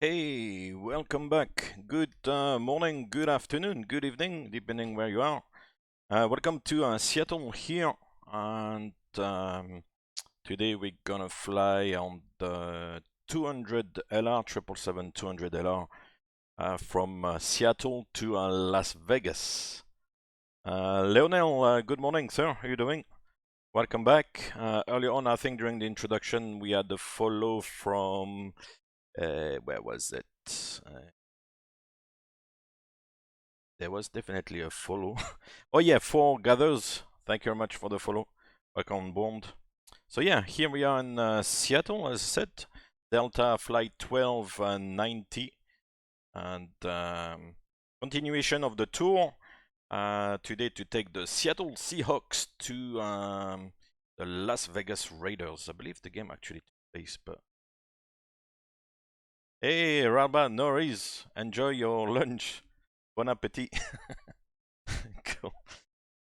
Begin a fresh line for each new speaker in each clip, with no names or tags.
Hey, welcome back. Good morning, good afternoon, good evening, depending where you are. Welcome to Seattle here, and today we're gonna fly on the 200LR, 777-200LR, from Seattle to Las Vegas. Leonel, good morning, sir. How are you doing? Welcome back. Earlier on, I think during the introduction, we had a follow from, where was it? There was definitely a follow. Oh yeah, 4 gathers. Thank you very much for the follow. Welcome on board. So yeah, here we are in Seattle, as I said. Delta flight 1290. And continuation of the tour. Today to take the Seattle Seahawks to the Las Vegas Raiders. I believe the game actually took place, but... Hey, Rabba, no worries. Enjoy your lunch. Bon appetit. Cool.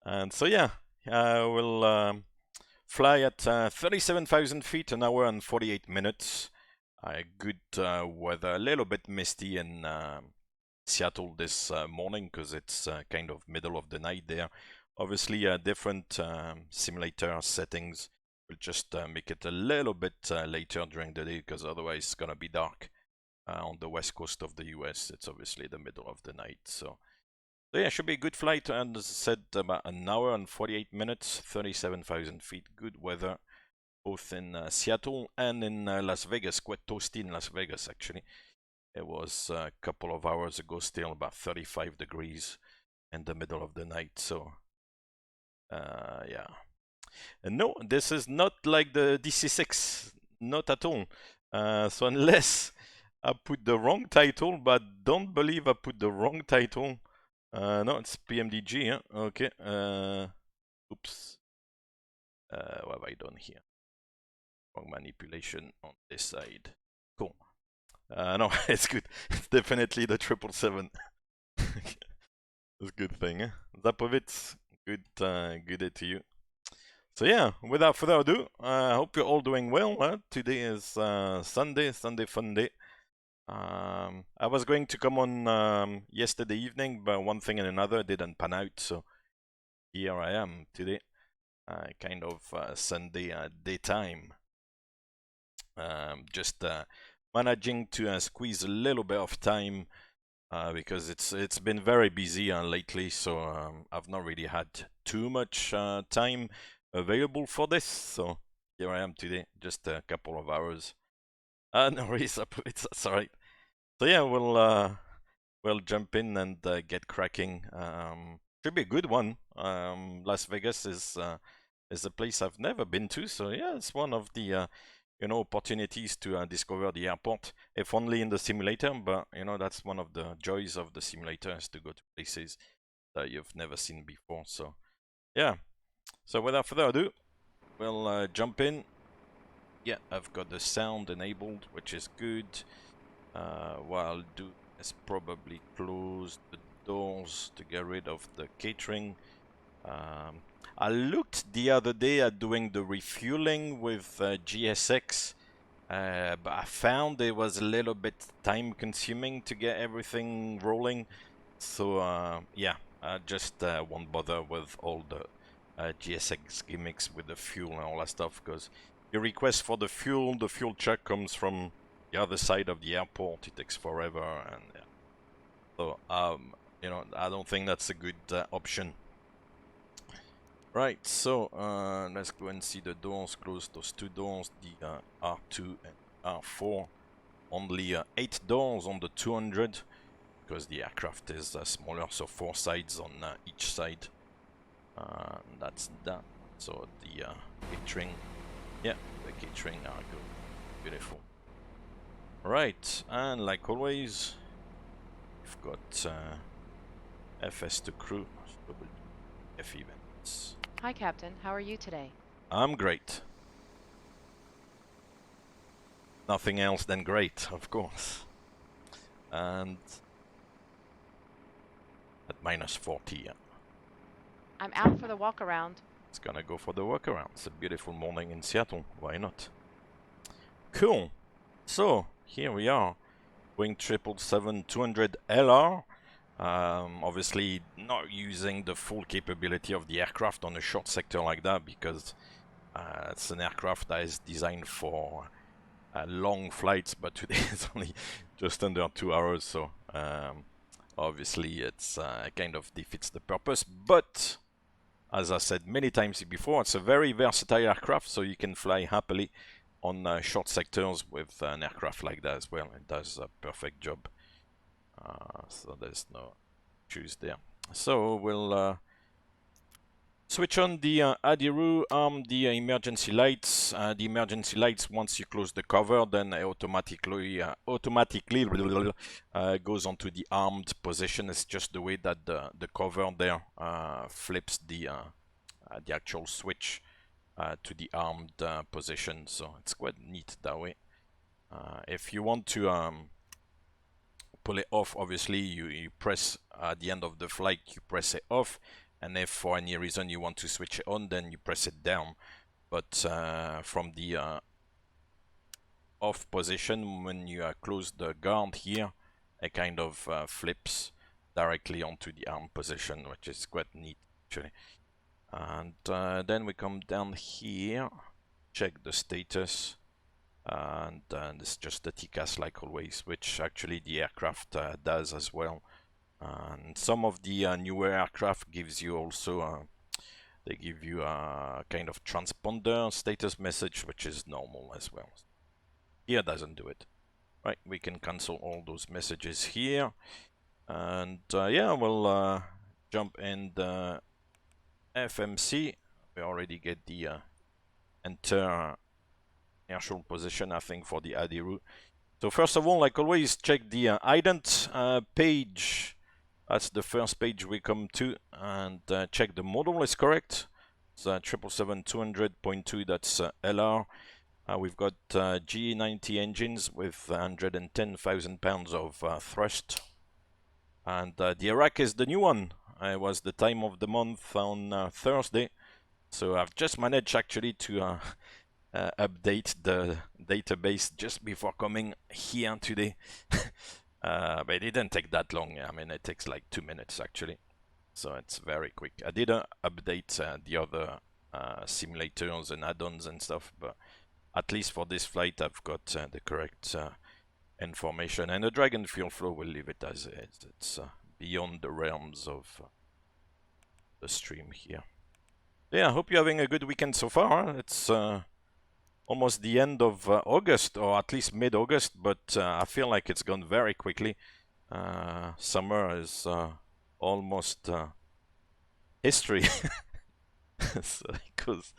And so yeah, we'll fly at 37,000 feet, an hour and 48 minutes. Good weather, a little bit misty in Seattle this morning because it's kind of middle of the night there. Obviously, different simulator settings will just make it a little bit later during the day because otherwise it's gonna be dark on the west coast of the US. It's obviously the middle of the night, so yeah, should be a good flight, and as I said, about an hour and 48 minutes, 37,000 feet, good weather, both in Seattle and in Las Vegas, quite toasty in Las Vegas, actually. It was a couple of hours ago still about 35 degrees in the middle of the night, so, yeah. And no, this is not like the DC-6, not at all. So unless I put the wrong title, but don't believe I put the wrong title. No, it's PMDG, yeah? Okay. Oops. What have I done here? Wrong manipulation on this side. Cool. No, it's good. It's definitely the 777. That's a good thing, eh? Zapovitz, good day to you. So yeah, without further ado, I hope you're all doing well. Today is Sunday fun day. I was going to come on yesterday evening, but one thing and another didn't pan out, so here I am today. Kind of Sunday daytime. Just managing to squeeze a little bit of time because it's been very busy lately, so I've not really had too much time available for this. So here I am today, just a couple of hours. No worries, it's alright. So yeah, we'll jump in and get cracking. Should be a good one. Las Vegas is a place I've never been to, so yeah, it's one of the opportunities to discover the airport, if only in the simulator. But that's one of the joys of the simulator, is to go to places that you've never seen before. So yeah. So without further ado, we'll jump in. Yeah, I've got the sound enabled, which is good. What I'll do is probably close the doors to get rid of the catering. I looked the other day at doing the refueling with GSX, but I found it was a little bit time consuming to get everything rolling. So yeah, I just won't bother with all the GSX gimmicks with the fuel and all that stuff, because your request for the fuel truck comes from the other side of the airport. It takes forever, and yeah. So I don't think that's a good option. Right, so let's go and see the doors. Close those 2 doors, the R2 and R4. Only 8 doors on the 200 because the aircraft is smaller, so 4 sides on each side. That's that. So the catering, yeah, the catering are good, beautiful. Right, and like always, we've got FS to crew, F events.
Hi, Captain. How are you today?
I'm great. Nothing else than great, of course. And at minus 40, yeah.
I'm out for the walk around.
It's gonna go for the walk around. It's a beautiful morning in Seattle. Why not? Cool. So here we are. Boeing 777-200LR. Obviously not using the full capability of the aircraft on a short sector like that, because it's an aircraft that is designed for long flights, but today it's only just under 2 hours, so obviously it's kind of defeats the purpose. But as I said many times before, it's a very versatile aircraft, so you can fly happily on short sectors with an aircraft like that as well. It does a perfect job, so there's no issues there. So we'll switch on the ADIRU arm, the emergency lights. The emergency lights, once you close the cover, then it automatically goes onto the armed position. It's just the way that the cover there flips the actual switch to the armed position. So it's quite neat that way. If you want to pull it off, obviously you press at the end of the flight, you press it off. And if for any reason you want to switch it on, then you press it down. But from the off position, when you close the guard here, it kind of flips directly onto the arm position, which is quite neat actually. And then we come down here, check the status, and it's just the TCAS like always, which actually the aircraft does as well. And some of the newer aircraft gives you also, they give you a kind of transponder status message, which is normal as well. Here doesn't do it. Right, we can cancel all those messages here. And yeah, we'll jump in the FMC. We already get the enter airshow position, I think, for the ADIRU. So first of all, like always, check the ident page. That's the first page we come to, and check the model is correct. It's 777-200.2, that's LR. We've got G90 engines with 110,000 pounds of thrust. And the Iraq is the new one. It was the time of the month on Thursday. So I've just managed actually to update the database just before coming here today. But it didn't take that long. I mean, it takes like 2 minutes actually, so it's very quick. I didn't update the other simulators and add-ons and stuff, but at least for this flight I've got the correct information, and the Dragon fuel flow will leave it as is. It's beyond the realms of the stream here. Yeah, I hope you're having a good weekend so far. It's almost the end of August, or at least mid-August, but I feel like it's gone very quickly. Summer is almost history. Because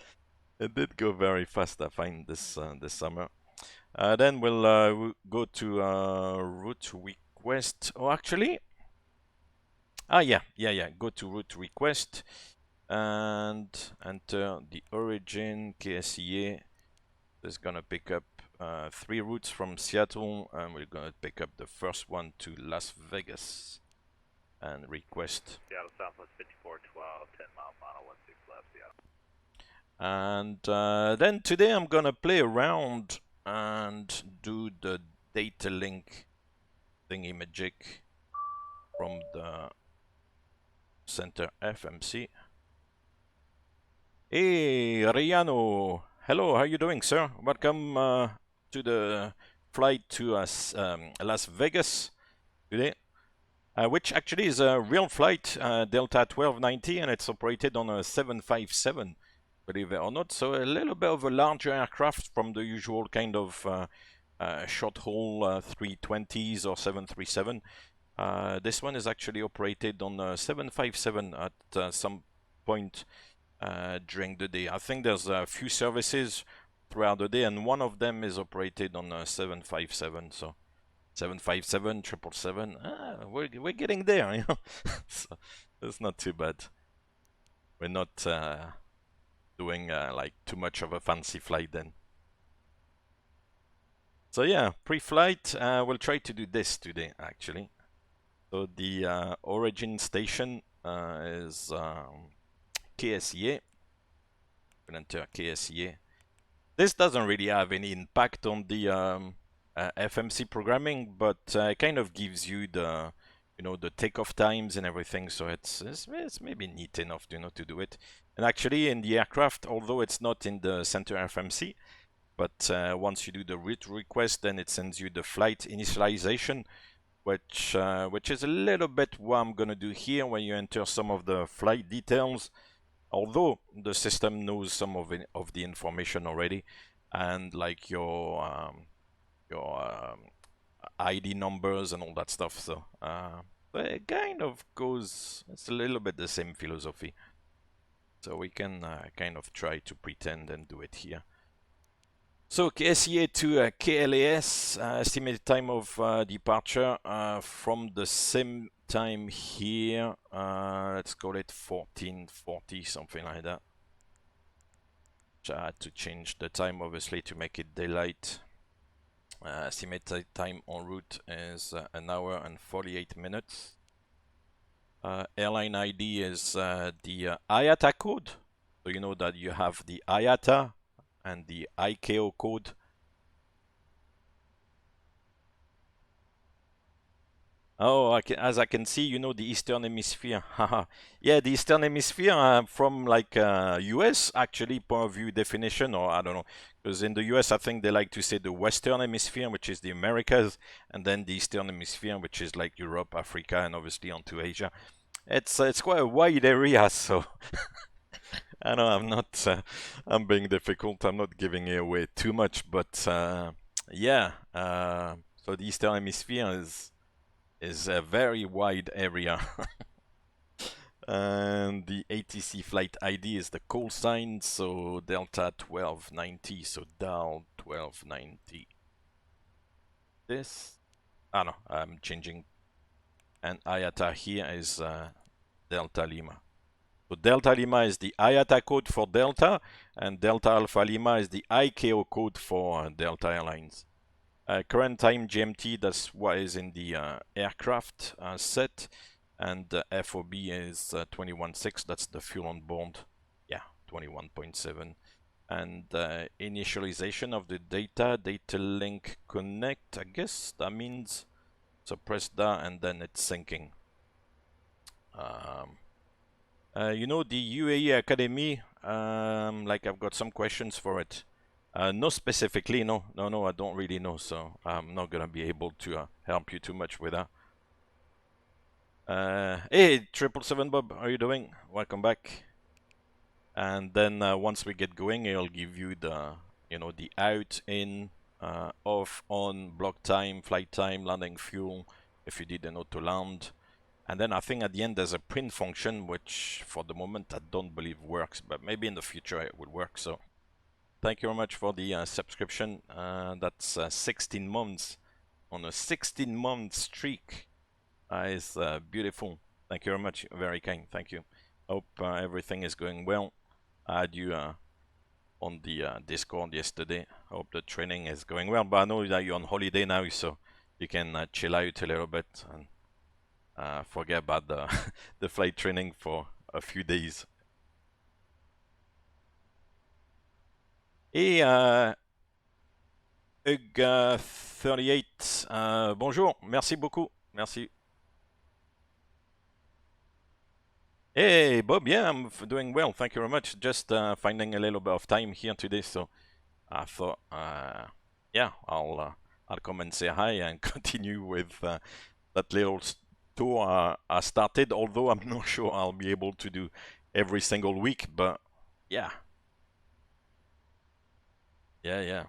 it did go very fast, I find, this summer. Then we'll go to route request. Oh, actually, yeah. Go to route request and enter the origin KSEA. It's gonna pick up 3 routes from Seattle, and we're gonna pick up the first one to Las Vegas and request.
Seattle Southwest 5412, 10 mile final, 16 left, Seattle.
And then today I'm gonna play around and do the data link thingy magic from the center FMC. Hey, Riano. Hello, how you doing, sir? Welcome to the flight to Las Vegas today, which actually is a real flight, Delta 1290, and it's operated on a 757, believe it or not. So a little bit of a larger aircraft from the usual kind of short-haul 320s or 737. This one is actually operated on a 757 at some point during the day. I think there's a few services throughout the day, and one of them is operated on a 757. So 757, 777. We're getting there, you know. So it's not too bad. We're not doing like too much of a fancy flight then. So yeah, pre-flight. We'll try to do this today actually. So the origin station is KSEA. We'll enter KSEA. This doesn't really have any impact on the FMC programming, but it kind of gives you the, the takeoff times and everything. So it's maybe neat enough, to do it. And actually, in the aircraft, although it's not in the center FMC, but once you do the route request, then it sends you the flight initialization, which is a little bit what I'm gonna do here when you enter some of the flight details. Although the system knows some of the information already, and like your ID numbers and all that stuff. So it kind of goes. It's a little bit the same philosophy. So we can kind of try to pretend and do it here. So KSEA to KLAS, estimated time of departure from the same time here. Let's call it 1440, something like that. I had to change the time obviously to make it daylight. Estimated time en route is 1 hour and 48 minutes. Airline ID is the IATA code. So you know that you have the IATA and the ICAO code. Oh, as I can see, the Eastern Hemisphere. Yeah, the Eastern Hemisphere from like US actually point of view definition, or I don't know, because in the US I think they like to say the Western Hemisphere, which is the Americas, and then the Eastern Hemisphere, which is like Europe, Africa, and obviously onto Asia. It's quite a wide area, so I know I'm being difficult. I'm not giving it away too much, but yeah. So the Eastern Hemisphere is a very wide area. And the ATC flight ID is the call sign, so Delta 1290, so DAL 1290. This, no, I'm changing. And IATA here is Delta Lima. So Delta Lima is the IATA code for Delta, and Delta Alpha Lima is the ICAO code for Delta Airlines. Current time GMT, that's what is in the aircraft set, and FOB is 21.6, that's the fuel on board, yeah, 21.7. And initialization of the data link connect, I guess that means, so press that and then it's syncing. The UAE Academy, like I've got some questions for it. No specifically, no, I don't really know, so I'm not gonna be able to help you too much with that. Hey, 777 Bob, how are you doing? Welcome back. And then once we get going, I'll give you the, the out, in, off, on, block time, flight time, landing fuel, if you did an auto land. And then I think at the end there's a print function, which for the moment I don't believe works, but maybe in the future it will work. So thank you very much for the subscription. That's 16 months on a 16-month streak. It's beautiful. Thank you very much. Very kind. Thank you. Hope everything is going well. I had you on the Discord yesterday. Hope the training is going well. But I know that you're on holiday now, so you can chill out a little bit and forget about the flight training for a few days. Et Hug38, bonjour, merci beaucoup, merci. Hey Bob, yeah, I'm doing well, thank you very much. Just finding a little bit of time here today, so I thought, yeah, I'll come and say hi and continue with that little tour I started. Although I'm not sure I'll be able to do every single week, but yeah. Yeah,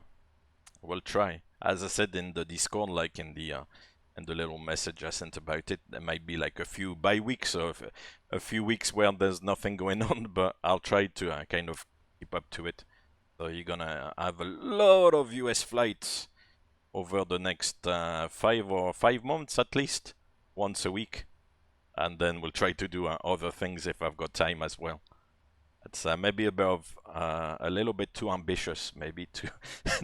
we'll try. As I said in the Discord, like in the little message I sent about it, there might be like a few bi-weeks or a few weeks where there's nothing going on, but I'll try to kind of keep up to it. So you're gonna have a lot of US flights over the next 5 months at least, once a week, and then we'll try to do other things if I've got time as well. It's maybe a bit of a little bit too ambitious, maybe to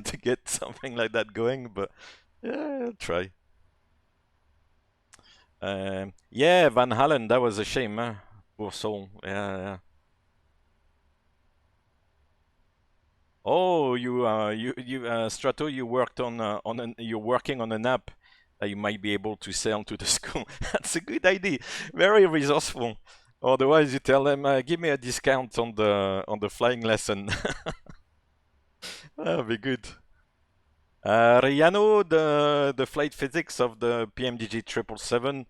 to get something like that going, but yeah, I'll try. Yeah, Van Halen, that was a shame, huh? Poor soul. Yeah. Oh, Strato, you worked you're working on an app that you might be able to sell to the school. That's a good idea. Very resourceful. Otherwise, you tell them, give me a discount on the flying lesson. That'd be good. Riano, the flight physics of the PMDG 777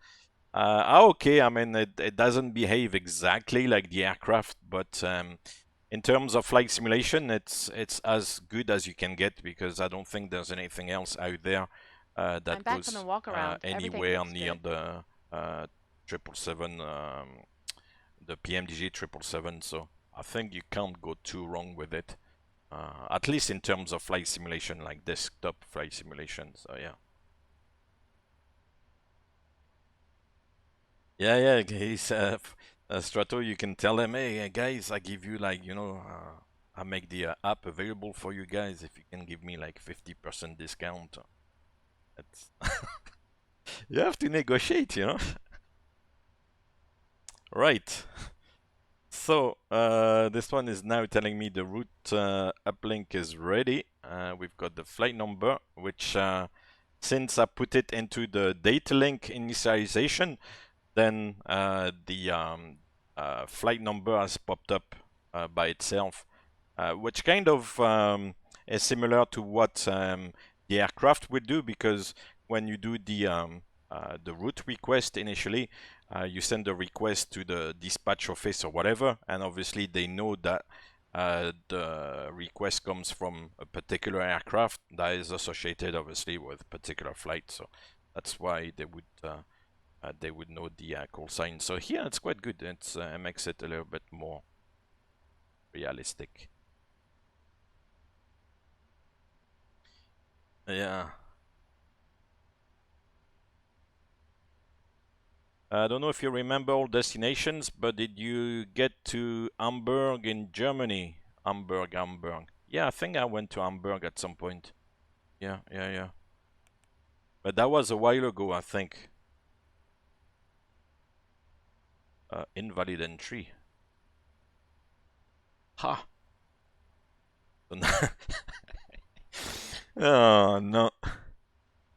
okay. I mean, it doesn't behave exactly like the aircraft, but in terms of flight simulation, it's as good as you can get, because I don't think there's anything else out there that
I'm back from the
goes
walk around. Everything
anywhere
looks
near
good.
the 777, the PMDG 777. So I think you can't go too wrong with it, at least in terms of flight simulation, like desktop flight simulation. So yeah. Yeah, he's Strato. You can tell them, hey guys, I give you like, I make the app available for you guys if you can give me like 50% discount. It's you have to negotiate, Right. So this one is now telling me the route uplink is ready. We've got the flight number, which since I put it into the data link initialization, then the flight number has popped up by itself, which kind of is similar to what the aircraft would do, because when you do the route request initially, you send a request to the dispatch office or whatever, and obviously they know that the request comes from a particular aircraft that is associated obviously with a particular flight, so that's why they would know the call sign. So here it's quite good. It makes it a little bit more realistic. Yeah. I don't know if you remember all destinations, but did you get to Hamburg in Germany? Hamburg. Yeah, I think I went to Hamburg at some point. Yeah. But that was a while ago, I think. Invalid entry. Ha! Oh, no.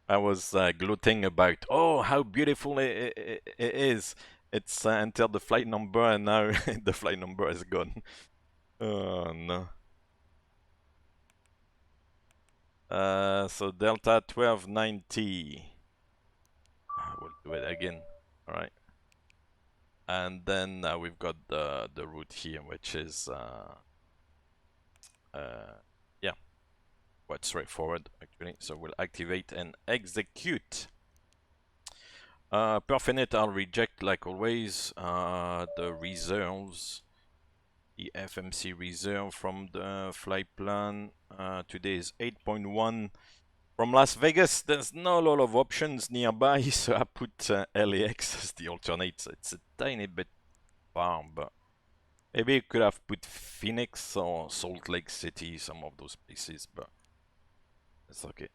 I was gloating about, oh, how beautiful it is. It's until the flight number, and now the flight number is gone. Oh, no. So Delta 1290. We'll do it again. All right. And then we've got the route here, which is yeah, quite straightforward actually. So we'll activate and execute. Perfinite, I'll reject like always. The reserves, the FMC reserve from the flight plan. Today is 8.1. From Las Vegas, there's not a lot of options nearby, so I put LAX as the alternate. It's a tiny bit far, but maybe you could have put Phoenix or Salt Lake City, some of those places, but it's okay.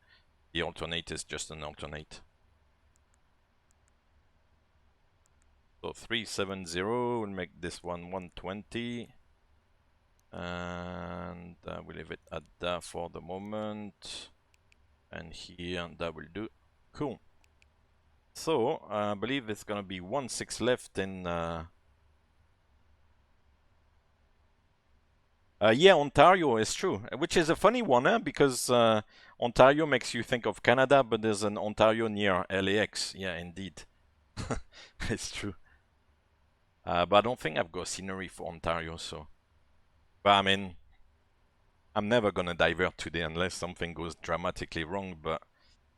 The alternate is just an alternate. So 370, we'll make this one 120. And we'll leave it at that for the moment. And here, that will do. Cool. So, I believe it's gonna be 1-6 left in... yeah, Ontario is true, which is a funny one, because Ontario makes you think of Canada, but there's an Ontario near LAX. Yeah, indeed. It's true. But I don't think I've got scenery for Ontario, so... But I mean, I'm never gonna divert today unless something goes dramatically wrong, but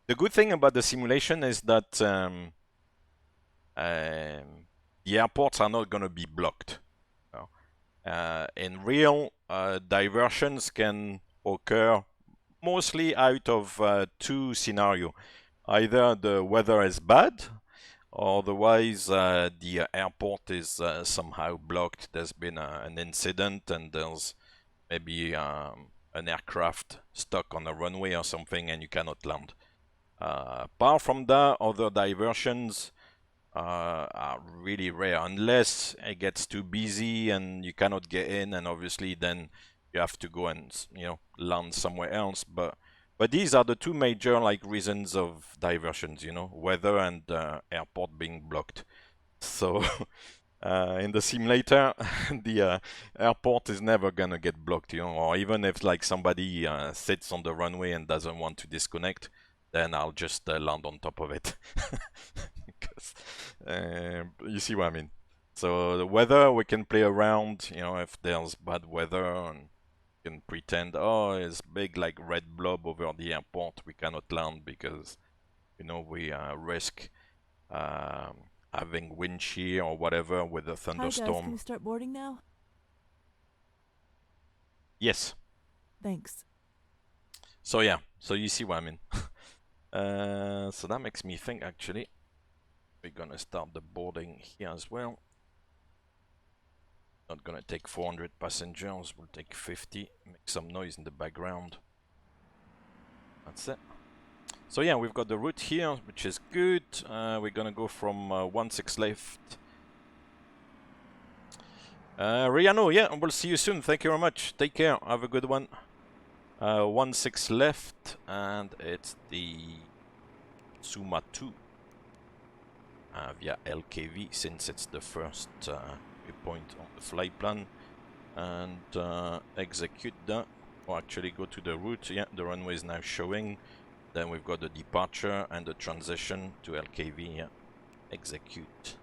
the good thing about the simulation is that the airports are not gonna be blocked. In real, diversions can occur mostly out of two scenarios. Either the weather is bad, or otherwise the airport is somehow blocked. There's been an incident and there's maybe an aircraft stuck on a runway or something and you cannot land. Apart from that, other diversions are really rare, unless it gets too busy and you cannot get in, and obviously then you have to go and, you know, land somewhere else. But these are the two major like reasons of diversions, you know, weather and airport being blocked. So in the simulator, the airport is never gonna get blocked, you know, or even if like somebody sits on the runway and doesn't want to disconnect, then I'll just land on top of it. Because you see what I mean. So the weather, we can play around, you know, if there's bad weather, and you can pretend, oh, it's big like red blob over the airport, we cannot land because, you know, we risk having wind shear or whatever with a thunderstorm.
Hi guys, can we start boarding now?
Yes.
Thanks.
So yeah, so you see what I mean. So that makes me think actually we're gonna start the boarding here as well. Not gonna take 400 passengers, we'll take 50, make some noise in the background. That's it. So yeah, we've got the route here, which is good. We're gonna go from 16 left. Riano, yeah, we'll see you soon. Thank you very much. Take care. Have a good one. 16 left, and it's the Suma 2 via LKV, since it's the first point on the flight plan. And execute that, or actually go to the route. Yeah, the runway is now showing. Then we've got the departure and the transition to LKV. Yeah. Execute.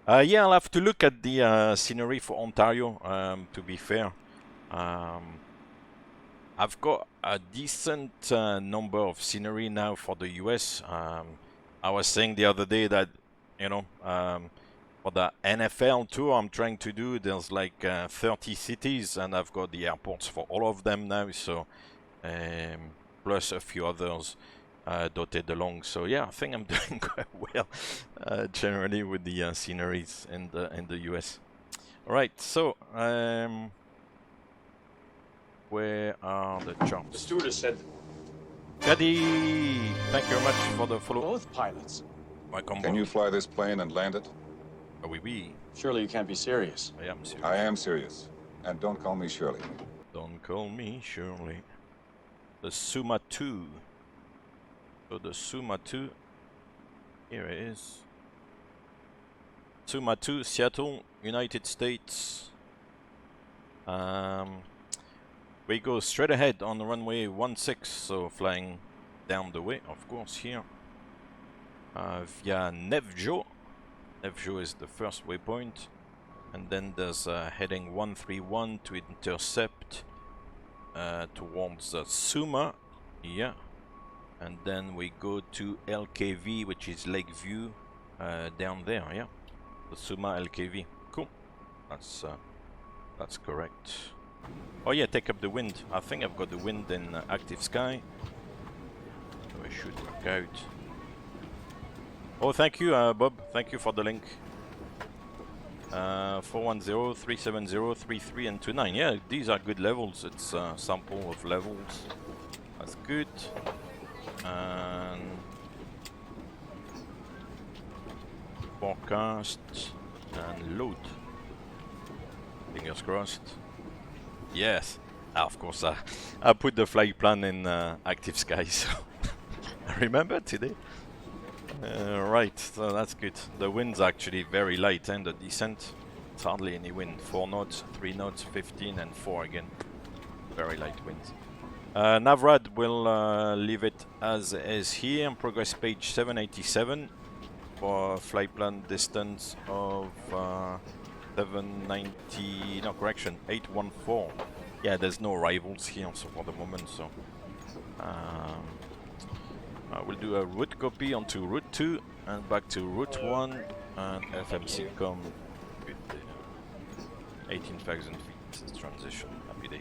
Yeah, I'll have to look at the scenery for Ontario, to be fair. I've got a decent number of scenery now for the US. I was saying the other day that, you know, for the NFL tour I'm trying to do, there's like 30 cities, and I've got the airports for all of them now, so plus a few others dotted along. So yeah, I think I'm doing quite well generally with the sceneries in the US. All right, so where are the charts?
The stewardess said
Caddy, thank you very much for the follow.
both pilots.
Welcome.
Can you fly this plane and land it?
Oui, oui.
Surely you can't be serious.
I am serious.
I am serious. And don't call me Shirley.
Don't call me Shirley. The Suma 2. So the Suma 2, here it is. Suma 2, Seattle, United States. We go straight ahead on the runway 16, so flying down the way, of course, here. Via Nevjo. Nevjo is the first waypoint. And then there's heading 131 to intercept towards Suma. Yeah. And then we go to LKV, which is Lakeview, down there, yeah. The Suma LKV. Cool. That's correct. Oh yeah, take up the wind. I think I've got the wind in active sky. So it should work out. Oh, thank you, Bob. Thank you for the link. 410, 370, 33, and 29. Yeah, these are good levels. It's a sample of levels. That's good. And forecast and load. Fingers crossed. Yes, of course. I put the flight plan in active sky, so I remember today. Right, so that's good. The wind's actually very light, and the descent, it's hardly any wind. 4 knots, 3 knots, 15, and 4 again. Very light winds. Navrad will leave it as is here. Progress page 787 for flight plan distance of 790. No, correction, 814. Yeah, there's no arrivals here, so for the moment. So we'll do a route copy onto route 2 and back to route 1 and FMC com with 18,000 feet transition. Happy days.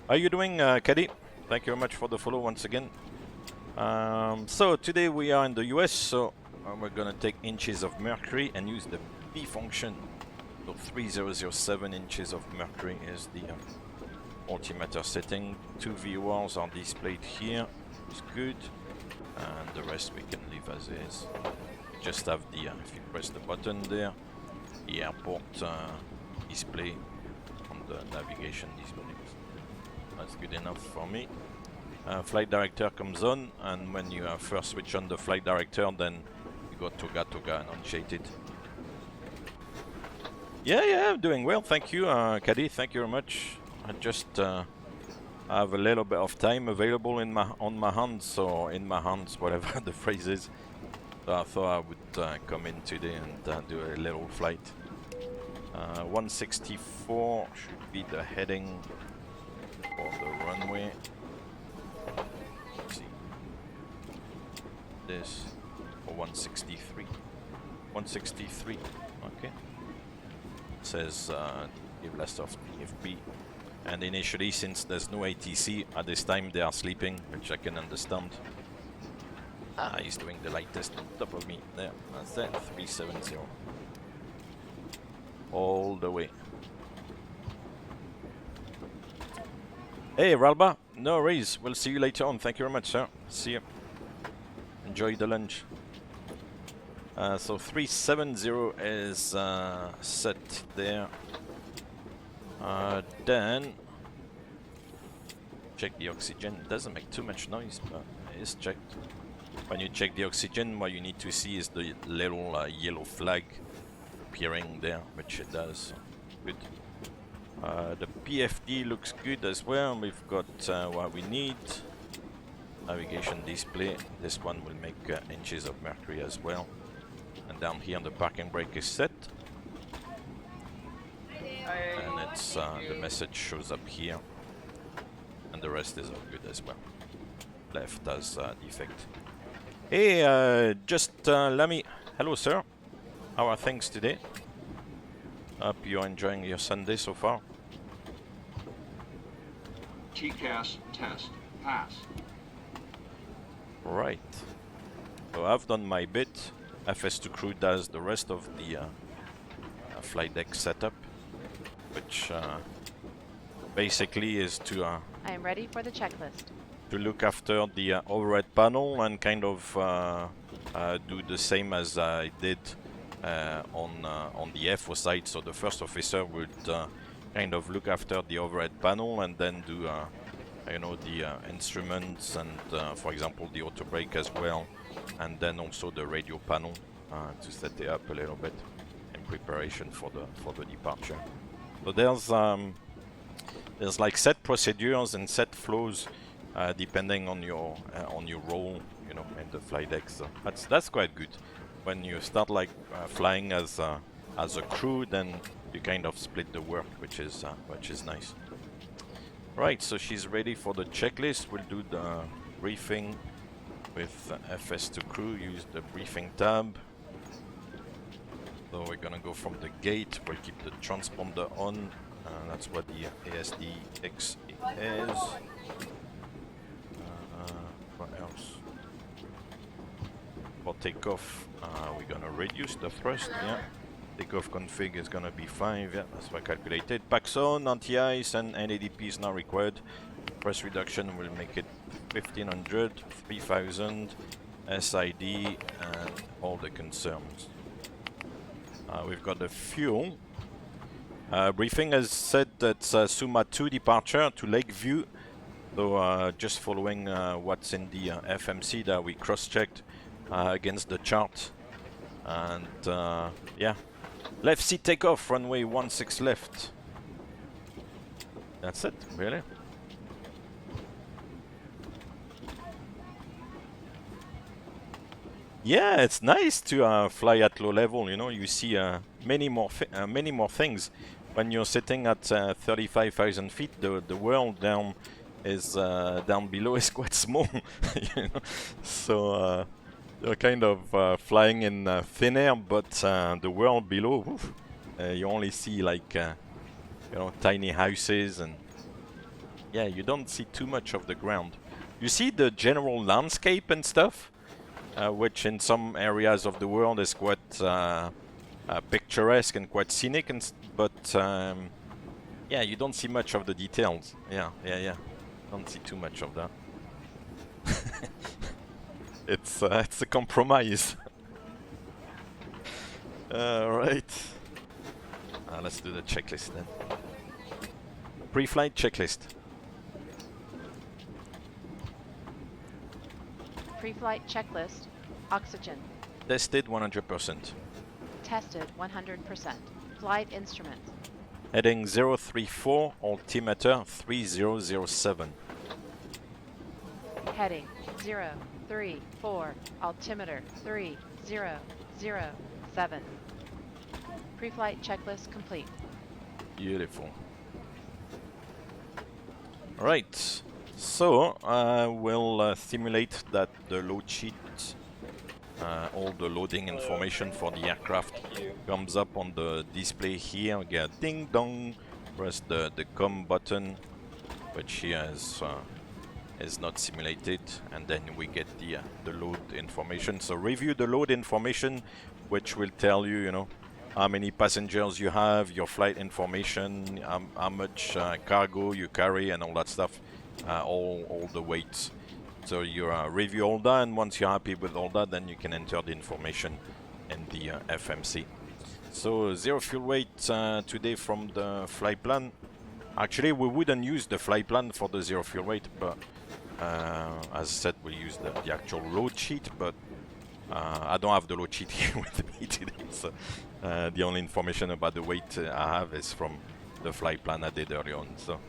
How are you doing, Caddy? Thank you very much for the follow once again. So today we are in the US, so we're gonna take inches of mercury and use the P function. So 3007 inches of mercury is the altimeter setting. 2 VORs are displayed here, it's good, and the rest we can leave as is. just have the, if you press the button there, the airport display on the navigation display. That's good enough for me. Flight director comes on, and when you first switch on the flight director, then you go Toga Toga Annunciated. Yeah, I'm doing well, thank you, Caddy, thank you very much. I just have a little bit of time available on my hands, or in my hands, whatever the phrase is. So I thought I would come in today and do a little flight. 164 should be the heading for the runway. Let's see. This for 163. 163, okay. It says give less of TFB. And initially, since there's no ATC, at this time they are sleeping, which I can understand. He's doing the light test on top of me. There, that's that, 370. All the way. Hey, Ralba, no worries. We'll see you later on. Thank you very much, sir. See you. Enjoy the lunch. So 370 is set there. Then check the oxygen. It doesn't make too much noise, but it is checked. When you check the oxygen, what you need to see is the little yellow flag appearing there, which it does. Good. The PFD looks good as well. We've got what we need. Navigation display. This one will make inches of mercury as well. And down here the parking brake is set. And it's the message shows up here. And the rest is all good as well. Left has defect. Hey, just let me... Hello, sir. How are things today? Hope you're enjoying your Sunday so far.
TCAS test. Pass.
Right. So I've done my bit. FS2 crew does the rest of the flight deck setup, which basically is to
I am ready for the checklist.
to look after the overhead panel and kind of do the same as I did on the FO side. So the first officer would kind of look after the overhead panel and then do you know, the instruments and for example the auto brake as well, and then also the radio panel to set it up a little bit in preparation for the departure. So there's like set procedures and set flows depending on your role, you know, in the flight deck. So that's quite good. When you start like flying as a crew, then you kind of split the work, which is nice. Right, so she's ready for the checklist. We'll do the briefing with FS2 crew. Use the briefing tab. So we're gonna go from the gate. We'll keep the transponder on. That's what the ASDX is. What else? For takeoff, we're gonna reduce the thrust. Yeah. Takeoff config is gonna be 5. Yeah, that's what I calculated. Pax on, anti-ice, and NADP is not required. Thrust reduction will make it 1500, 3000, SID, and all the concerns. We've got the fuel. Briefing has said that Suma 2 departure to Lakeview. So just following what's in the FMC that we cross-checked against the chart. And yeah, left seat takeoff, runway 16 left. That's it, really. Yeah, it's nice to fly at low level. You know, you see many more things. When you're sitting at 35,000 feet, the world down below is quite small. You know? So you're kind of flying in thin air, but the world below, oof, you only see like you know, tiny houses, and yeah, you don't see too much of the ground. You see the general landscape and stuff. Which in some areas of the world is quite picturesque and quite scenic, but yeah, you don't see much of the details. Yeah. Don't see too much of that. It's a compromise. Alright. Let's do the checklist then. Pre-flight checklist.
Pre-flight checklist. Oxygen.
Tested 100%.
Tested 100%. Flight instruments.
Heading 034, altimeter 3007.
Heading 034. Altimeter 3007. Pre-flight checklist complete.
Beautiful. Alright, so we'll simulate that the load sheet, all the loading information for the aircraft comes up on the display here. We get ding dong, press the COM button, which here is not simulated, and then we get the load information. So review the load information, which will tell you, you know, how many passengers you have, your flight information, how much cargo you carry, and all that stuff, all the weights. So you review all that, and once you're happy with all that, then you can enter the information in the FMC. So zero fuel weight today from the flight plan. Actually, we wouldn't use the flight plan for the zero fuel weight, but as I said, we'll use the actual load sheet, but I don't have the load sheet here with me today, so the only information about the weight I have is from the flight plan I did earlier on. So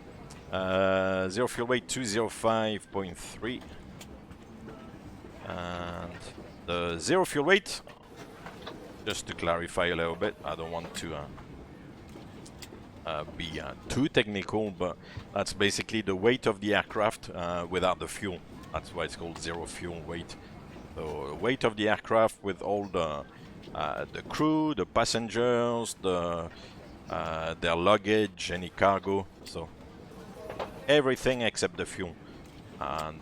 zero fuel weight 205.3, and the zero fuel weight, just to clarify a little bit, I don't want to be too technical, but that's basically the weight of the aircraft without the fuel. That's why it's called zero fuel weight. So weight of the aircraft with all the crew, the passengers, their luggage, any cargo, so everything except the fuel. And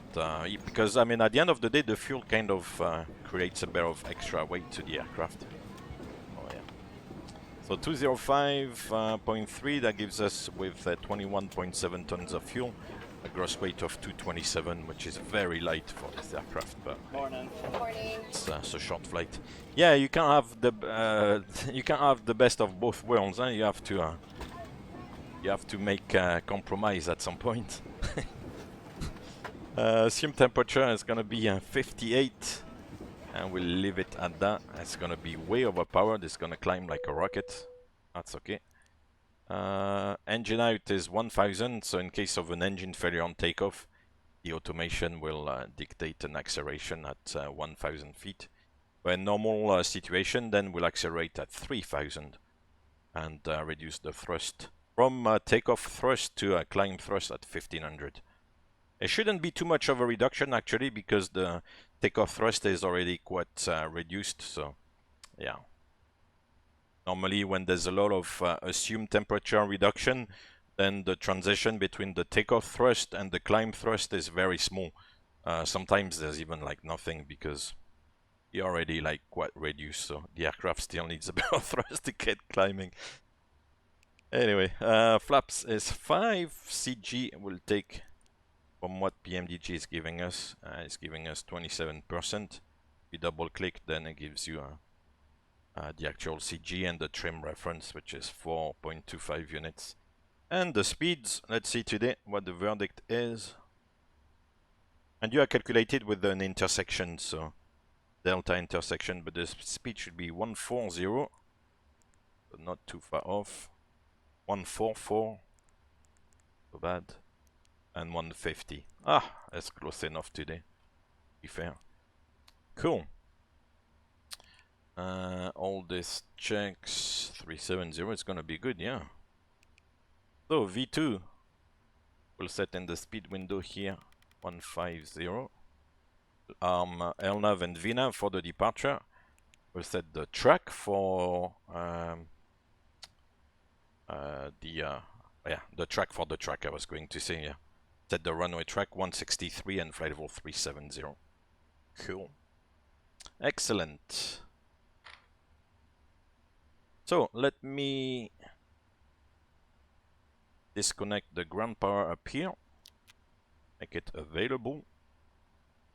because I mean, at the end of the day, the fuel kind of creates a bit of extra weight to the aircraft. Oh yeah. So 205.3, that gives us with 21.7 tons of fuel, a gross weight of 227, which is very light for this aircraft, but it's a short flight. Yeah, you can't have the best of both worlds. Huh? You have to make a compromise at some point. Assumed temperature is gonna be 58, and we'll leave it at that. It's gonna be way overpowered. It's gonna climb like a rocket. That's okay. Engine out is 1000, so in case of an engine failure on takeoff, the automation will dictate an acceleration at 1000 feet. But in normal situation, then we'll accelerate at 3000 and reduce the thrust from takeoff thrust to climb thrust at 1500. It shouldn't be too much of a reduction actually, because the takeoff thrust is already quite reduced, so yeah. Normally when there's a lot of assumed temperature reduction, then the transition between the takeoff thrust and the climb thrust is very small. Sometimes there's even like nothing, because you're already like quite reduced, so the aircraft still needs a bit of thrust to get climbing. Anyway, flaps is 5, CG will take from what PMDG is giving us. It's giving us 27%. We double click, then it gives you the actual CG and the trim reference, which is 4.25 units. And the speeds, let's see today what the verdict is. And you are calculated with an intersection, so delta intersection, but the speed should be 140, so not too far off. 144, so bad, and 150. Ah, that's close enough today, to be fair. Cool. All this checks 370, it's gonna be good, yeah. So V2 will set in the speed window here 150. LNAV and VNAV for the departure. We'll set the track for the track for the track, I was going to say, yeah. Set the runway track 163 and flight level 370. Cool. Excellent. So let me disconnect the ground power up here, make it available.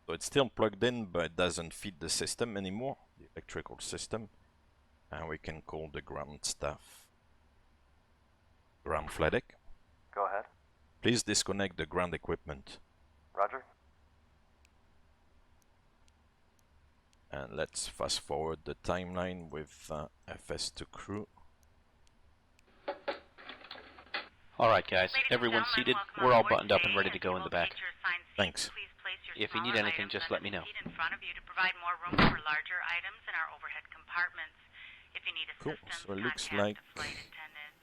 So it's still plugged in, but it doesn't feed the system anymore, the electrical system. And we can call the ground staff. Ground flight deck.
Go ahead.
Please disconnect the ground equipment.
Roger.
And let's fast forward the timeline with FS2 crew.
Alright guys, everyone's seated. We're all buttoned up and ready to go in the back.
Thanks.
If you need anything, just let me know.
In front of you to provide more room for larger items in our overhead compartments. If you need
Cool.
assistance,
So it looks
contact
like
the flight attendant.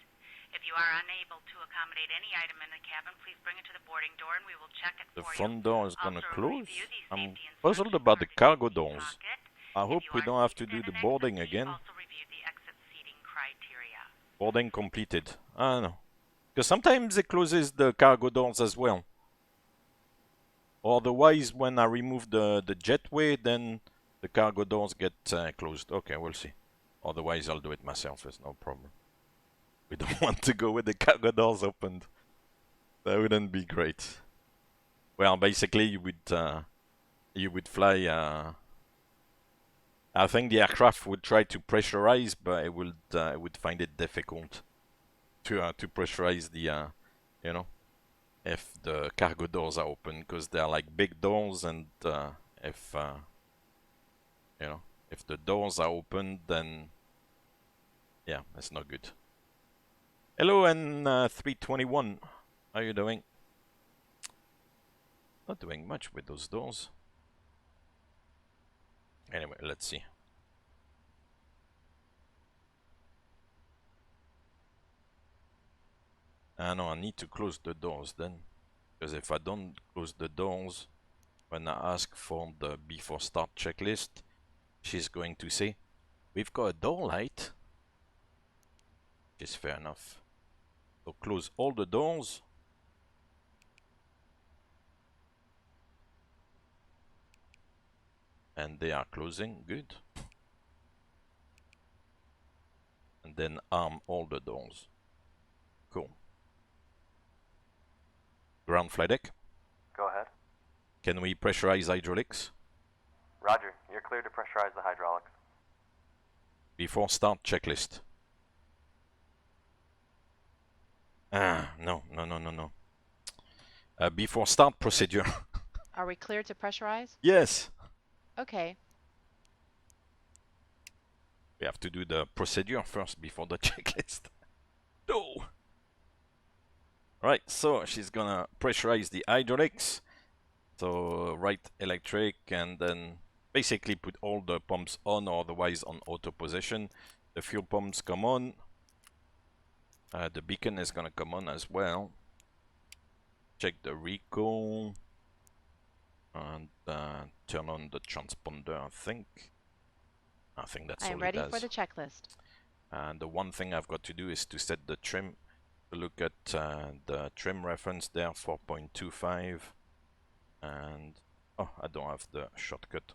If you are unable to accommodate any item in the cabin, please bring it to the boarding door and we will check it
the
for
front
you.
door is gonna
Also,
close.
review the
I'm
safety
puzzled
instructions
about the
for
cargo
the
doors.
pocket.
I hope
If
we
you
don't
are
have to do
seated
the
in an
boarding
exit
again.
seat, also review the exit seating criteria.
Boarding completed. I don't know. Because sometimes it closes the cargo doors as well. Otherwise, when I remove the jetway, then the cargo doors get closed. Okay, we'll see. Otherwise, I'll do it myself. It's no problem. We don't want to go with the cargo doors opened. That wouldn't be great. Well, basically, you would fly. I think the aircraft would try to pressurize, but it would find it difficult to pressurize the you know, if the cargo doors are open, because they're like big doors, and if you know, if the doors are open, then yeah, that's not good. Hello, and 321, how are you doing? Not doing much with those doors. Anyway, let's see. No, I need to close the doors then, because if I don't close the doors when I ask for the before start checklist, she's going to say, we've got a door light. Which is fair enough. So close all the doors. And they are closing, good. And then arm all the doors. Cool. Ground flight deck.
Go ahead.
Can we pressurize hydraulics?
Roger. You're clear to pressurize the hydraulics.
Before start checklist. No. Before start procedure.
Are we clear to pressurize?
Yes.
Okay.
We have to do the procedure first before the checklist. No. Right, so she's gonna pressurize the hydraulics. So right electric, and then basically put all the pumps on, or otherwise on auto position. The fuel pumps come on. The beacon is gonna come on as well. Check the recall. And turn on the transponder, I think that's all it does.
I am ready for the checklist.
And the one thing I've got to do is to set the trim. To look at the trim reference there, 4.25. And oh, I don't have the shortcut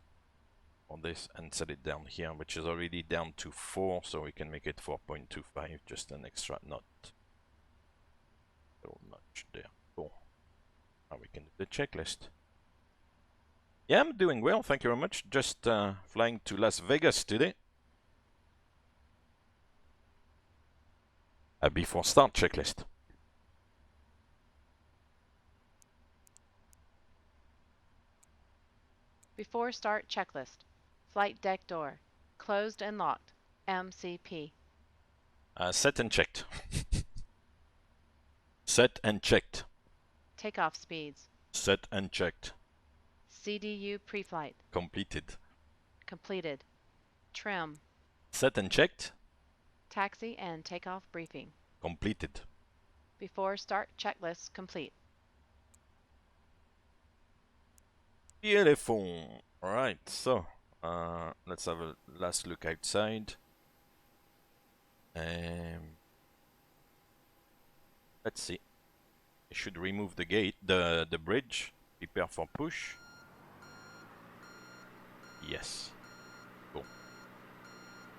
on this, and set it down here, which is already down to 4, so we can make it 4.25, just an extra knot. Little notch there. Cool. Now we can do the checklist. Yeah, I'm doing well, thank you very much. Just flying to Las Vegas today. Before start checklist.
Before start checklist. Flight deck door. Closed and locked. MCP.
Set and checked. Set and checked.
Takeoff speeds.
Set and checked.
CDU pre-flight.
Completed.
Completed. Trim.
Set and checked.
Taxi and takeoff briefing.
Completed.
Before start checklist complete.
Beautiful. Alright, so let's have a last look outside. Let's see. I should remove the gate, the bridge. Prepare for push. Yes. Cool.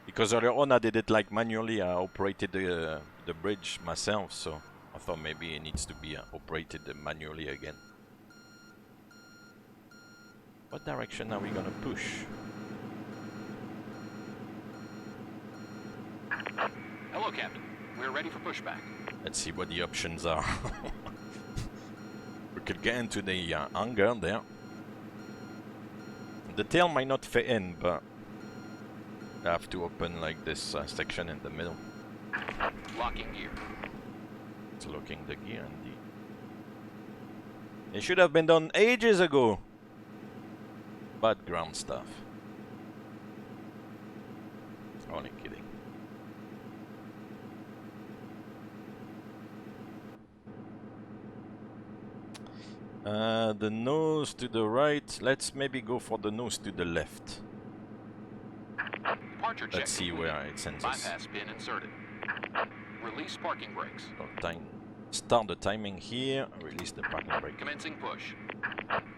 Because earlier on I did it like manually. I operated the bridge myself, so I thought maybe it needs to be operated manually again. What direction are we gonna push?
Hello, Captain. We're ready for pushback.
Let's see what the options are. We could get into the hangar there. The tail might not fit in, but I have to open like this section in the middle.
Locking gear.
It's locking the gear indeed. It should have been done ages ago. Bad ground stuff. Only kidding. The nose to the right. Let's maybe go for the nose to the left.
Departure check.
Let's see where it sends us.
Bypass pin inserted. Release parking brakes.
Start the timing here. Release the parking brake.
Commencing push.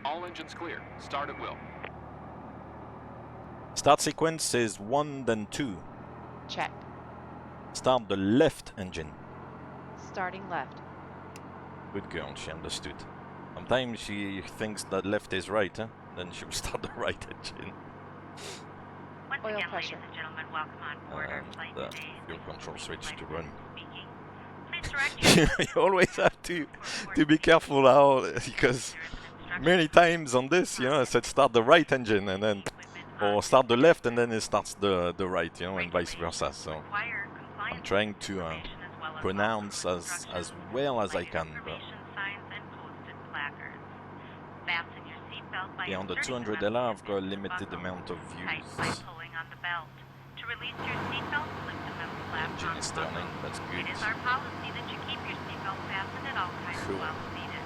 All engines clear. Start at will.
Start sequence is 1 then 2.
Check.
Start the left engine.
Starting left.
Good girl, she understood. Sometimes she thinks that left is right, huh? Then she'll start the right engine.
Once
Oil
again,
pressure.
ladies and gentlemen, welcome on board our flight
The
today.
fuel control switch to run.
Speaking. Please direct your
You always have to be careful how, because many times on this, you know, I said start the right engine and then, or start the left and then it starts the right, you know, and vice versa. So I'm trying to pronounce as well as I can. But yeah, on the 200LR, I've got a limited amount of views. Engine is turning, that's good.
It is our policy that you keep your seatbelt fastened at all times
Cool.
while seated.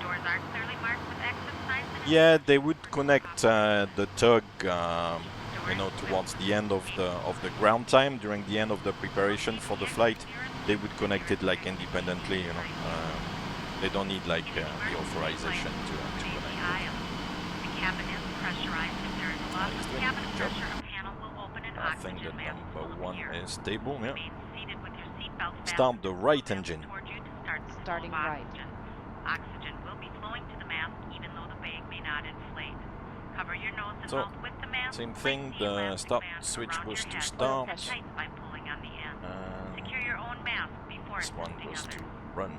Doors are clearly marked with exit signs.
Yeah, they would connect the tug, you know, towards the end of the ground time, during the end of the preparation for the flight. They would connect it like independently, you know. They don't need like the authorization to connect it.
The cabin is pressurized. If there is a loss of cabin pressure, a panel will open and
I think the
oxygen mask
number
will
1
appear.
is stable, yeah.
Remain seated with your seatbelt
Start the right engine.
toward you to start the
Starting
flow of
right.
oxygen. Oxygen will be flowing to the mask even though the bag may not inflate. Cover your nose and
So,
mouth with the mask.
same
Place
thing,
the
the
elastic
start
band
switch
around
was
your
to
head.
start.
Tight by pulling on the end. Secure your own mask before
This one
assisting
goes to
others.
run.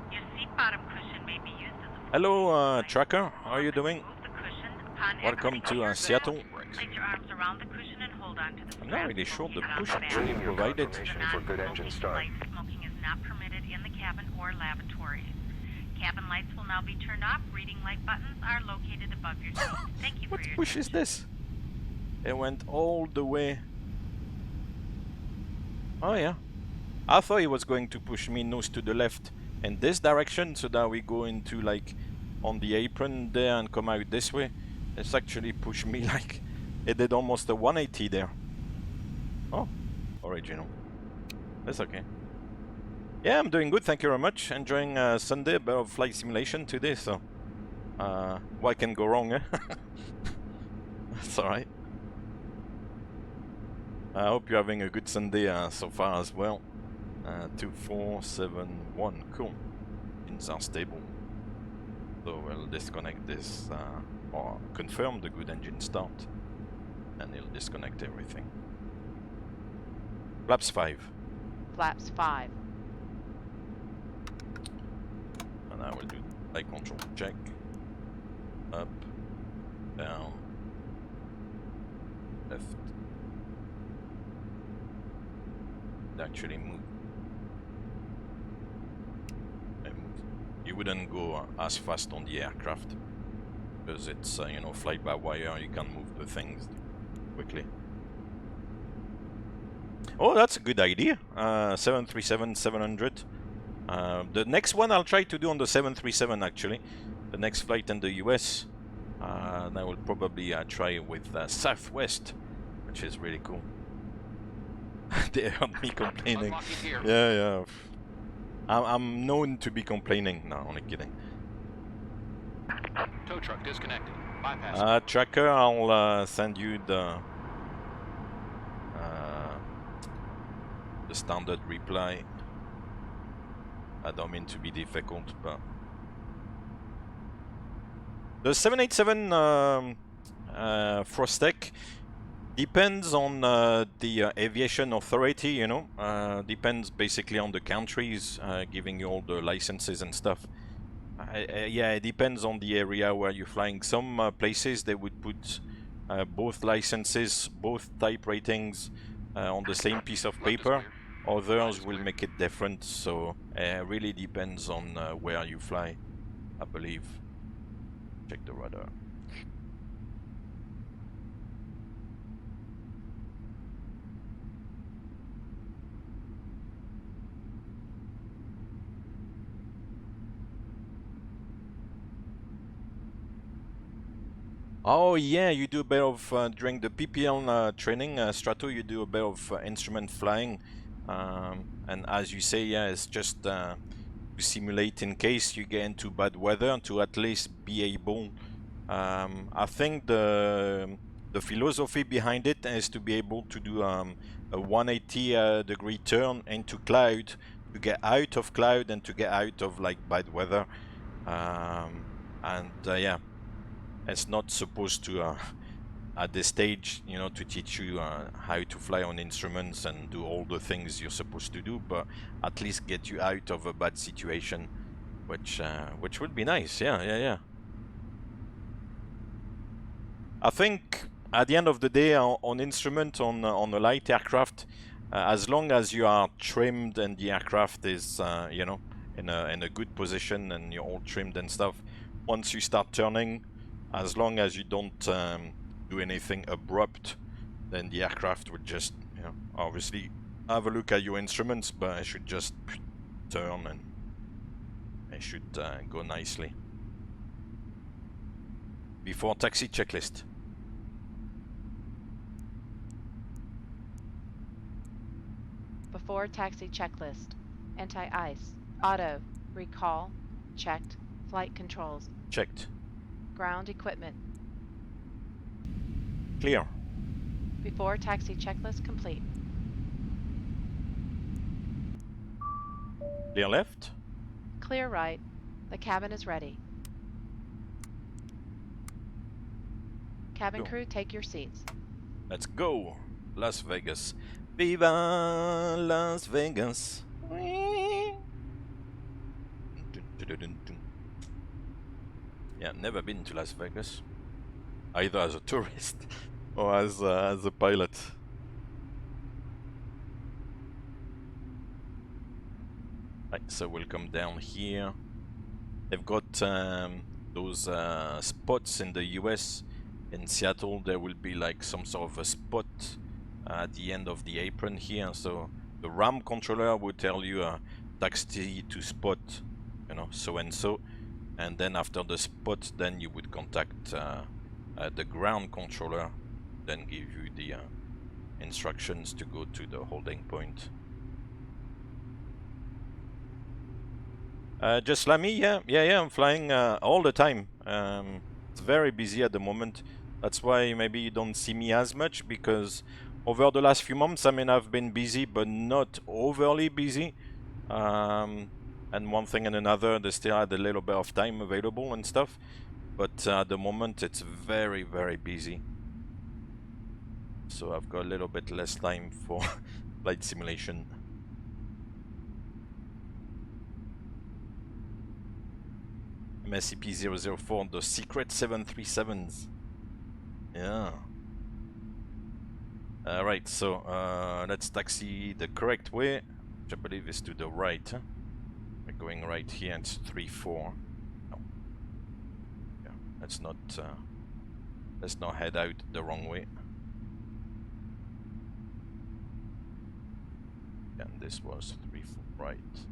Your seat bottom cushion may be used as a
Hello, Tracker, how are you doing?
Move the cushion upon
Welcome
exiting
to
your
Seattle.
Place your arms around the cushion and hold on to the
I'm not
strap
really sure the
located on
push
the back.
actually provided.
For good engine start.
Smoking is not permitted in the cabin or lavatories. Cabin lights will now be turned off. Reading light buttons are located above your seat. Thank you
What
for your
push is this? It went all the way. Oh yeah. I thought he was going to push me nose to the left in this direction so that we go into like on the apron there and come out this way. It's actually pushed me like it did almost a 180 there. Oh, original. That's okay. Yeah, I'm doing good, thank you very much. Enjoying Sunday, a bit of flight simulation today, so what can go wrong, eh? That's alright. I hope you're having a good Sunday so far as well. 2471, cool. Engines are stable. So we'll disconnect this, or confirm the good engine start. And it'll disconnect everything. Flaps 5.
Flaps 5.
And I will do flight control check. Up, down, left. It actually move. It moves. You wouldn't go as fast on the aircraft because it's you know, flight by wire. You can move the things quickly. Oh, that's a good idea. 737-700. The next one I'll try to do on the 737 actually. The next flight in the US. And I will probably try with Southwest, which is really cool. They heard me complaining. Yeah. I'm known to be complaining. No, only kidding.
Tow truck disconnected. Bypass.
Tracker, I'll send you the standard reply. I don't mean to be difficult, but the 787 Frostech, Depends on the aviation authority, you know. Depends basically on the countries giving you all the licenses and stuff. Yeah, it depends on the area where you're flying. Some places they would put both licenses, both type ratings on the same piece of paper. Others will make it different, so it really depends on where you fly, I believe. Check the radar. Oh yeah, you do a bit of, during the PPL training, Strato, you do a bit of instrument flying. And as you say, yeah, it's just to simulate in case you get into bad weather, to at least be able... I think the philosophy behind it is to be able to do a 180 degree turn into cloud, to get out of cloud and to get out of like bad weather. Yeah. It's not supposed to, at this stage, you know, to teach you how to fly on instruments and do all the things you're supposed to do, but at least get you out of a bad situation, which would be nice. Yeah. I think at the end of the day, on instrument, on a light aircraft, as long as you are trimmed and the aircraft is, you know, in a good position and you're all trimmed and stuff, once you start turning, as long as you don't do anything abrupt, then the aircraft would just, you know, obviously have a look at your instruments, but it should just turn and it should go nicely. Before taxi checklist.
Before taxi checklist. Anti-ice. Auto. Recall. Checked. Flight controls.
Checked.
Ground equipment.
Clear.
Before taxi checklist complete.
Clear left.
Clear right. The cabin is ready. Cabin crew, take your seats.
Let's go. Las Vegas. Viva Las Vegas. Yeah, never been to Las Vegas, either as a tourist or as a pilot. Right, so we'll come down here. They've got those spots in the US. In Seattle, there will be like some sort of a spot at the end of the apron here. So the RAM controller would tell you taxi to spot, you know, so and so. And then after the spot, then you would contact the ground controller, then give you the instructions to go to the holding point. Just like me, yeah, I'm flying all the time. It's very busy at the moment. That's why maybe you don't see me as much, because over the last few months, I mean, I've been busy, but not overly busy. And one thing and another, they still had a little bit of time available and stuff. But at the moment, it's very, very busy. So I've got a little bit less time for flight simulation. MSCP-004, the secret 737s. Yeah. Alright, so let's taxi the correct way, which I believe is to the right. Huh? We're going right here, it's 3-4. No. Yeah, let's not head out the wrong way. And this was 3-4 right.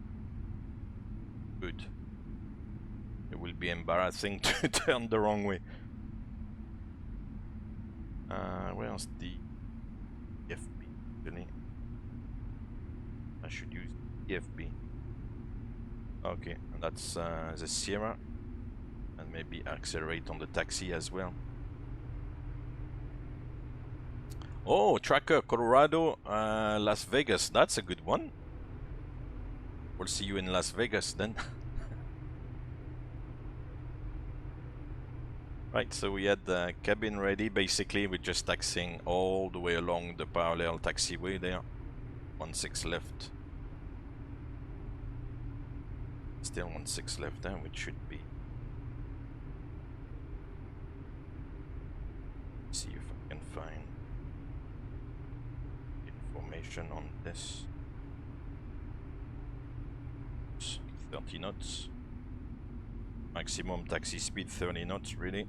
Good. It will be embarrassing to turn the wrong way. Where's the EFB? Really? I should use EFB. Okay, that's the Sierra. And maybe accelerate on the taxi as well. Oh, tracker, Colorado, Las Vegas. That's a good one. We'll see you in Las Vegas then. Right, so we had the cabin ready. Basically, we're just taxiing all the way along the parallel taxiway there. 16 left. Still 16 left there, which should be. See if I can find information on this. 30 knots. Maximum taxi speed 30 knots, really.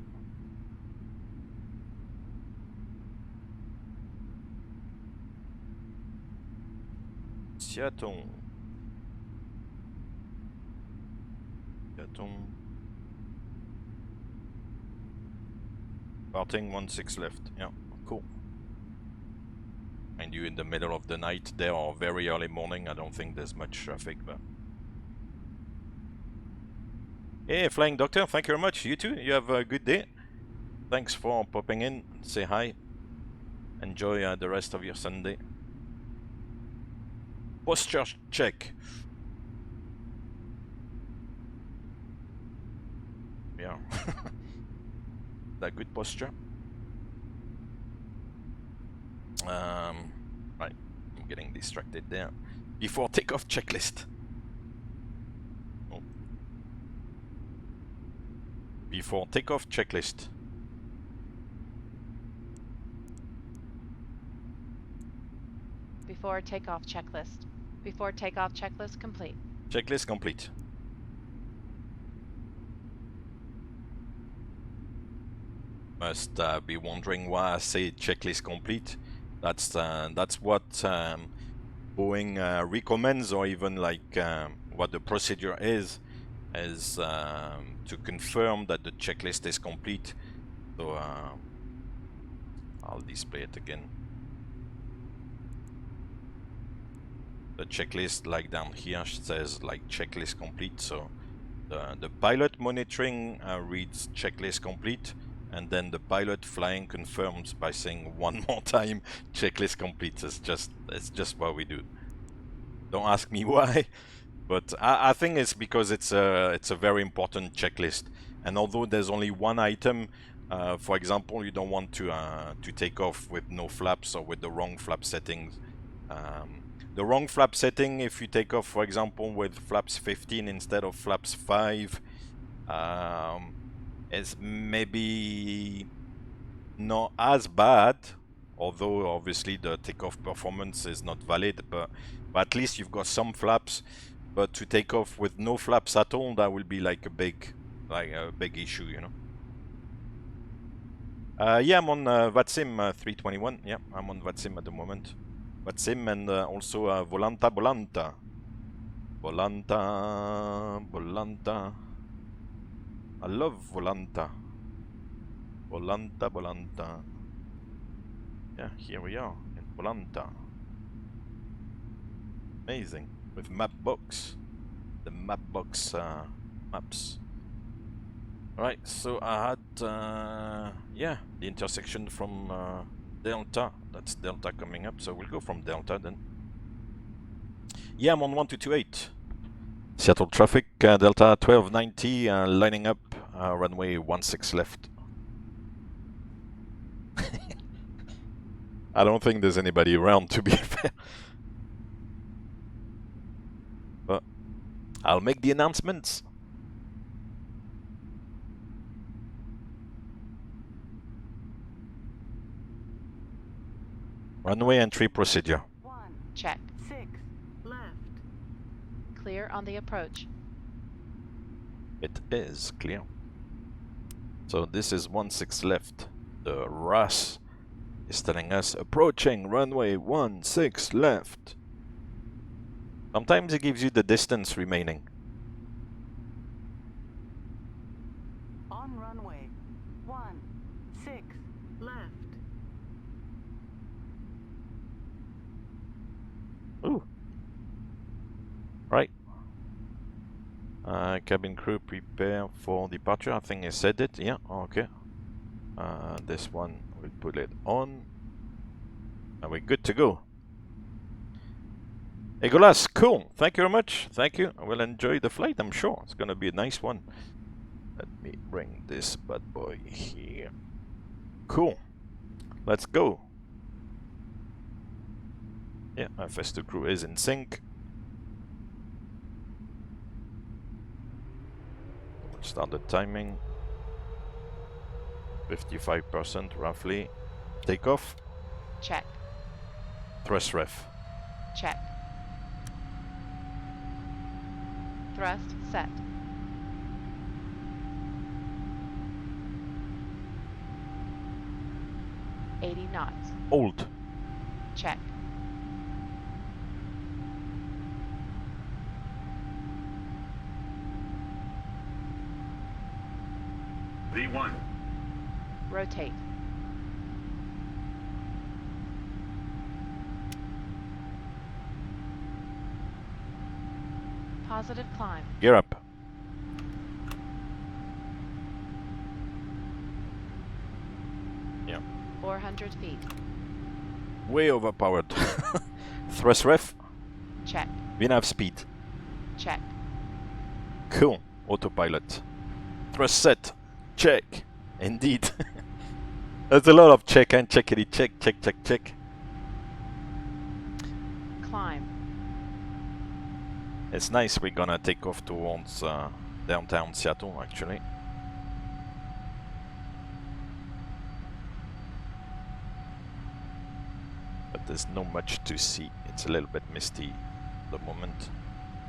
Seattle. Parting 16 left. Yeah, cool. And you in the middle of the night there or very early morning. I don't think there's much traffic, but. Hey, Flying Doctor, thank you very much. You too. You have a good day. Thanks for popping in. Say hi. Enjoy the rest of your Sunday. Posture check. Yeah. That good posture. Right. I'm getting distracted there. Before takeoff checklist. Oh. Before takeoff checklist.
Before takeoff checklist. Before takeoff checklist complete.
Checklist complete. Must be wondering why I say checklist complete. That's what Boeing recommends, or even like what the procedure is to confirm that the checklist is complete. So I'll display it again. The checklist, like down here, says like checklist complete. So the pilot monitoring reads checklist complete, and then the pilot flying confirms by saying one more time checklist complete. It's just what we do. Don't ask me why, but I think it's because it's a very important checklist. And although there's only one item, for example, you don't want to take off with no flaps or with the wrong flap settings. The wrong flap setting, if you take off, for example, with flaps 15 instead of flaps 5, is maybe not as bad, although obviously the takeoff performance is not valid, but at least you've got some flaps. But to take off with no flaps at all, that will be like a big issue, you know. Yeah, I'm on VATSIM 321. Yeah, I'm on VATSIM at the moment. VATSIM and also Volanta. I love Volanta. Volanta. Yeah, here we are in Volanta. Amazing. With Mapbox. The Mapbox maps. Right, so I had, yeah, the intersection from Delta. That's Delta coming up, so we'll go from Delta then. Yeah, I'm on 1228. Seattle traffic, Delta 1290, lining up, runway 16 left. I don't think there's anybody around, to be fair. But I'll make the announcements. Runway entry procedure.
1.
Check.
6. Left.
Clear on the approach.
It is clear. So this is 16 left. The RAS is telling us approaching runway 16 left. Sometimes it gives you the distance remaining.
On runway 16 left.
Ooh. Right. Cabin crew prepare for departure. I think I said it. Yeah, okay. This one, we'll put it on. And we're good to go. Hey, KLAS, cool. Thank you very much. Thank you. I will enjoy the flight, I'm sure. It's going to be a nice one. Let me bring this bad boy here. Cool. Let's go. Yeah, FS2 crew is in sync. We'll start the timing. 55% roughly. Takeoff.
Check.
Thrust ref.
Check. Thrust set. $80 knots.
Hold.
Check.
V1.
Rotate. Positive climb.
Gear up. Yeah.
400 feet.
Way overpowered. Thrust ref.
Check.
VNAV speed.
Check.
Cool. Autopilot. Thrust set. Check. Indeed. There's a lot of check and checkity check, check, check, check.
Climb.
It's nice we're gonna take off towards downtown Seattle actually. But there's not much to see. It's a little bit misty at the moment.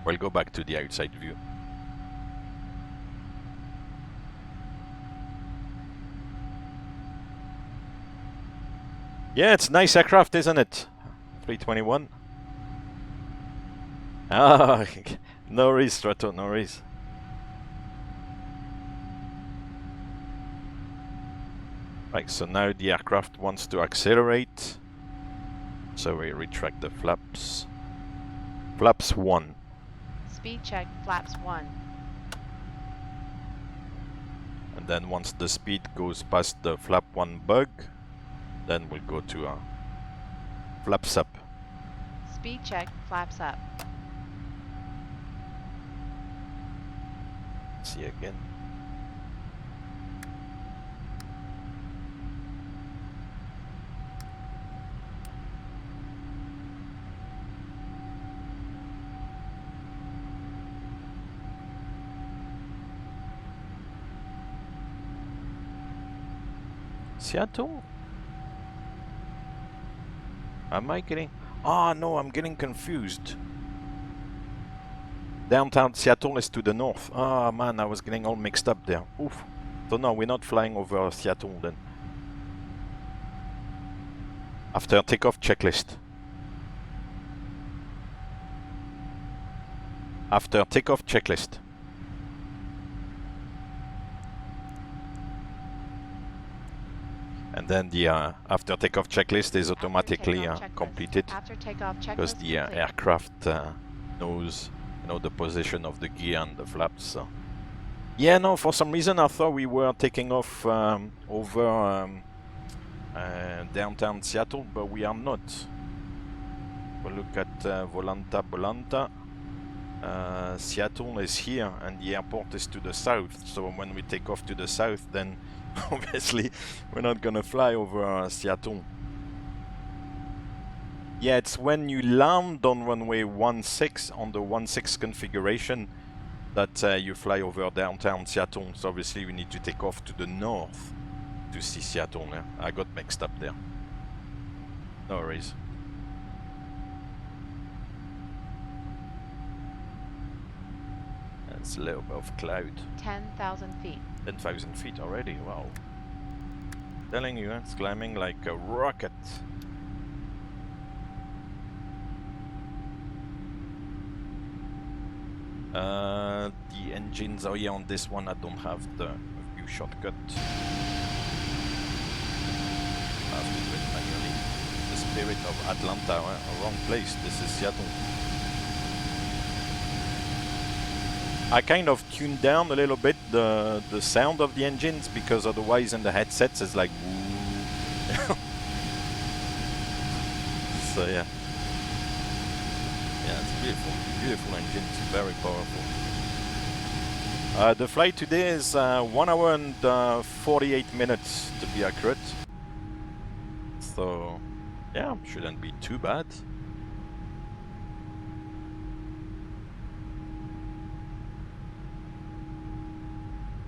We'll go back to the outside view. Yeah, it's nice aircraft, isn't it? 321. Ah, no worries, Strato, no worries. Right, so now the aircraft wants to accelerate. So we retract the flaps. Flaps 1.
Speed check. Flaps 1.
And then once the speed goes past the flap 1 bug, then we'll go to flaps up.
Speed check. Flaps up.
See again. Seattle? Am I getting... Ah, no, I'm getting confused. Downtown Seattle is to the north. Ah, man, I was getting all mixed up there. Oof. So no, we're not flying over Seattle then. After takeoff checklist. After takeoff checklist. And then the after takeoff checklist is automatically completed
After takeoff checklist
because the
complete.
aircraft knows, you know, the position of the gear and the flaps. So. Yeah, no, for some reason I thought we were taking off over downtown Seattle, but we are not. We'll look at Volanta. Seattle is here and the airport is to the south, so when we take off to the south, then obviously we're not gonna fly over Seattle. Yeah, it's when you land on runway 16 on the 16 configuration that you fly over downtown Seattle. So obviously we need to take off to the north to see Seattle. Yeah? I got mixed up there. No worries. It's a little bit of cloud.
10,000 feet.
10,000 feet already, wow. Telling you, it's climbing like a rocket. The engines are here on this one. I don't have the view shortcut. I have to do it manually. The spirit of Atlanta, wrong place. This is Seattle. I kind of tuned down a little bit the sound of the engines because otherwise in the headsets it's like woo. So yeah. Yeah, it's beautiful. Beautiful engines, very powerful. The flight today is 1 hour and 48 minutes to be accurate. So, yeah, shouldn't be too bad.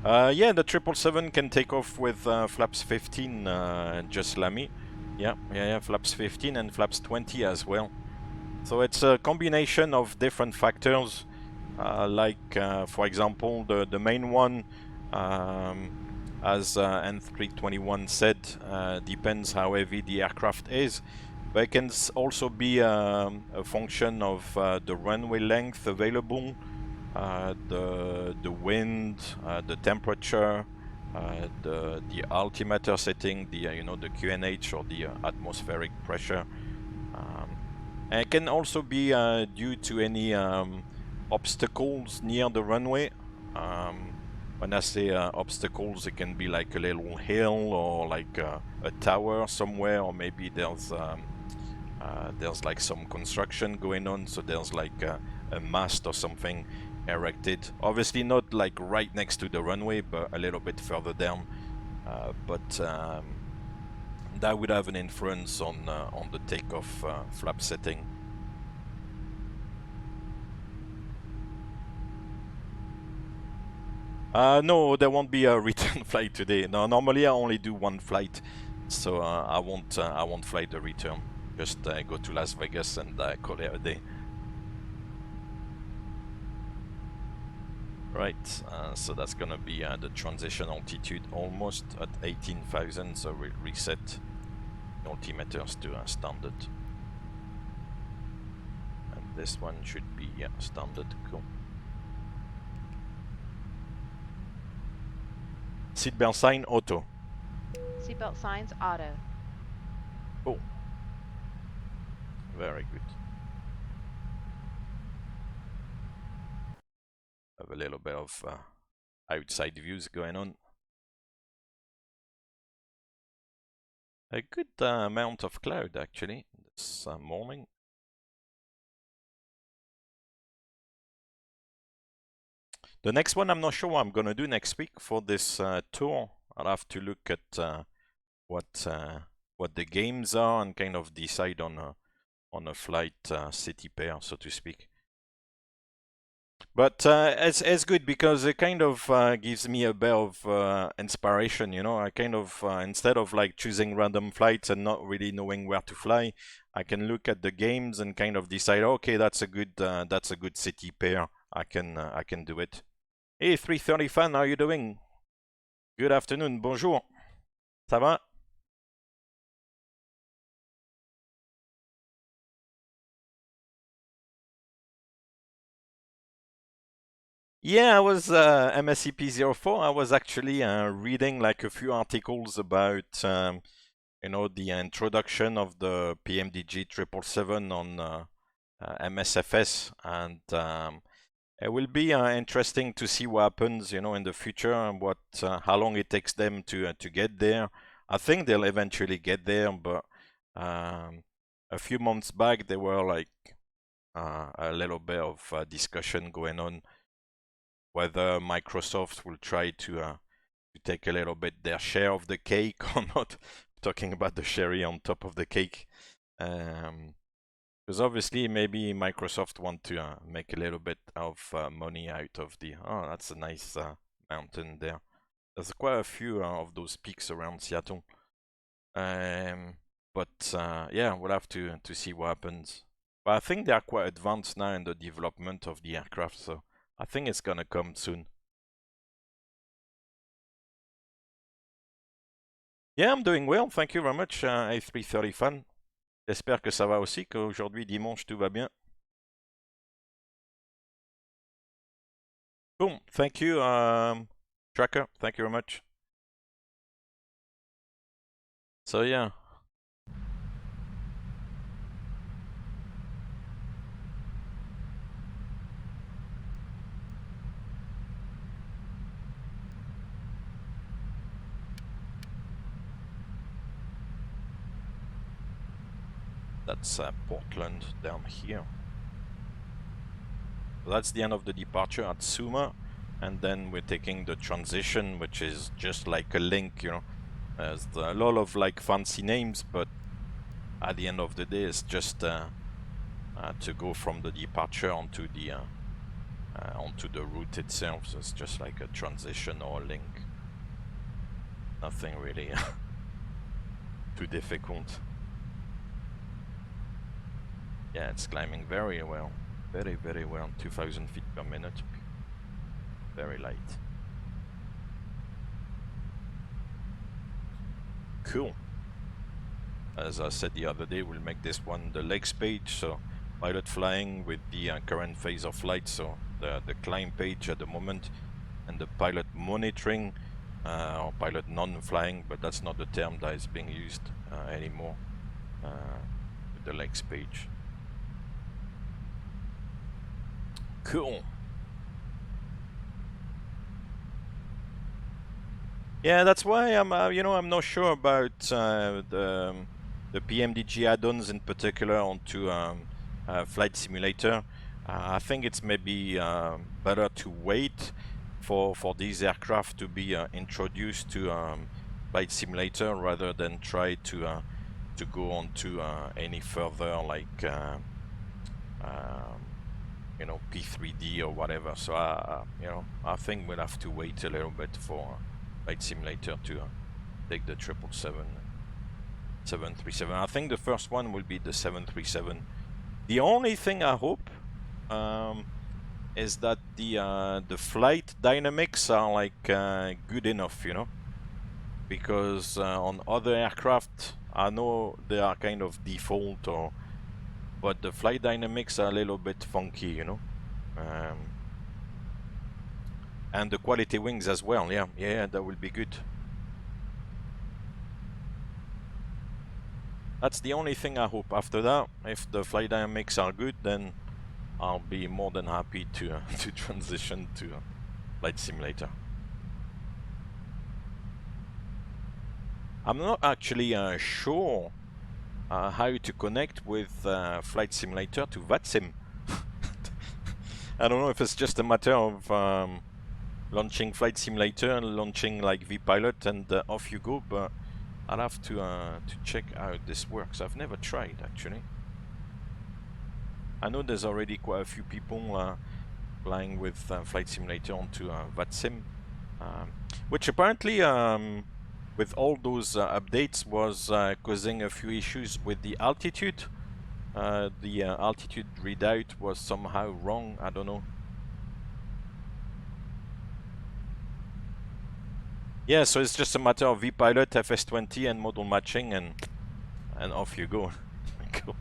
Yeah, the 777 can take off with flaps 15, just Lamy. Yeah, flaps 15 and flaps 20 as well. So it's a combination of different factors, like, for example, the main one, as N321 said, depends how heavy the aircraft is. But it can also be a function of the runway length available, the wind, the temperature, the altimeter setting, the the QNH or the atmospheric pressure. And it can also be due to any obstacles near the runway. When I say obstacles, it can be like a little hill or like a tower somewhere, or maybe there's like some construction going on, so there's like a mast or something erected. Obviously not like right next to the runway, but a little bit further down. That would have an influence on the takeoff flap setting. No, there won't be a return flight today. No, normally I only do one flight, so I won't fly the return. Just go to Las Vegas and call it a day. Right, so that's gonna be the transition altitude almost at 18,000, so we'll reset the altimeters to standard. And this one should be standard, cool. Seatbelt sign auto.
Seatbelt signs auto.
Oh, very good. Have a little bit of outside views going on. A good amount of cloud actually this morning. The next one I'm not sure what I'm gonna do next week for this tour. I'll have to look at what the games are and kind of decide on a flight city pair, so to speak. But it's good because it kind of gives me a bit of inspiration, you know. I kind of instead of like choosing random flights and not really knowing where to fly, I can look at the games and kind of decide, okay, that's a good city pair. I can do it. Hey, 330 fan, how are you doing? Good afternoon, bonjour. Ça va? Yeah, I was MSCP04. I was actually reading like a few articles about you know, the introduction of the PMDG 777 on MSFS, and it will be interesting to see what happens, you know, in the future and what how long it takes them to get there. I think they'll eventually get there, but a few months back there were like a little bit of discussion going on whether Microsoft will try to take a little bit their share of the cake or not. Talking about the cherry on top of the cake, because obviously maybe Microsoft want to make a little bit of money out of the. Oh, that's a nice mountain there. There's quite a few of those peaks around Seattle, but yeah, we'll have to see what happens. But I think they are quite advanced now in the development of the aircraft, so I think it's gonna come soon. Yeah, I'm doing well, thank you very much, A330 fan. J'espère que ça va aussi, qu'aujourd'hui dimanche tout va bien. Boom, thank you, Tracker, thank you very much. So yeah. That's Portland down here. So that's the end of the departure at Suma. and then we're taking the transition, which is just like a link, you know. There's a lot of like fancy names, but at the end of the day, it's just to go from the departure onto the route itself. So it's just like a transition or a link. Nothing really too difficult. Yeah, it's climbing very well, very well, 2,000 feet per minute. Very light. Cool. As I said the other day, we'll make this one the legs page, so pilot flying with the current phase of flight, so the climb page at the moment, and the pilot monitoring, or pilot non-flying, but that's not the term that is being used anymore, with the legs page. Cool. Yeah, that's why I'm, you know, I'm not sure about the PMDG add-ons in particular onto Flight Simulator. I think it's maybe better to wait for these aircraft to be introduced to Flight Simulator rather than try to go on to any further like you know, P3D or whatever. So you know, I think we'll have to wait a little bit for Flight Simulator to take the 777. I think the first one will be the 737. The only thing I hope is that the flight dynamics are like good enough, you know, because on other aircraft I know they are kind of default, or but the flight dynamics are a little bit funky, you know. And the quality wings as well. Yeah, that will be good. That's the only thing I hope. After that, if the flight dynamics are good, then I'll be more than happy to to transition to Flight Simulator. I'm not actually sure how to connect with Flight Simulator to VATSIM. I don't know if it's just a matter of launching Flight Simulator and launching like vPilot and off you go, but I'll have to check how this works. I've never tried actually. I know there's already quite a few people flying with Flight Simulator onto VATSIM, which apparently with all those updates was causing a few issues with the altitude. The altitude readout was somehow wrong, I don't know. Yeah, so it's just a matter of vPilot, FS20 and model matching, and off you go. Cool.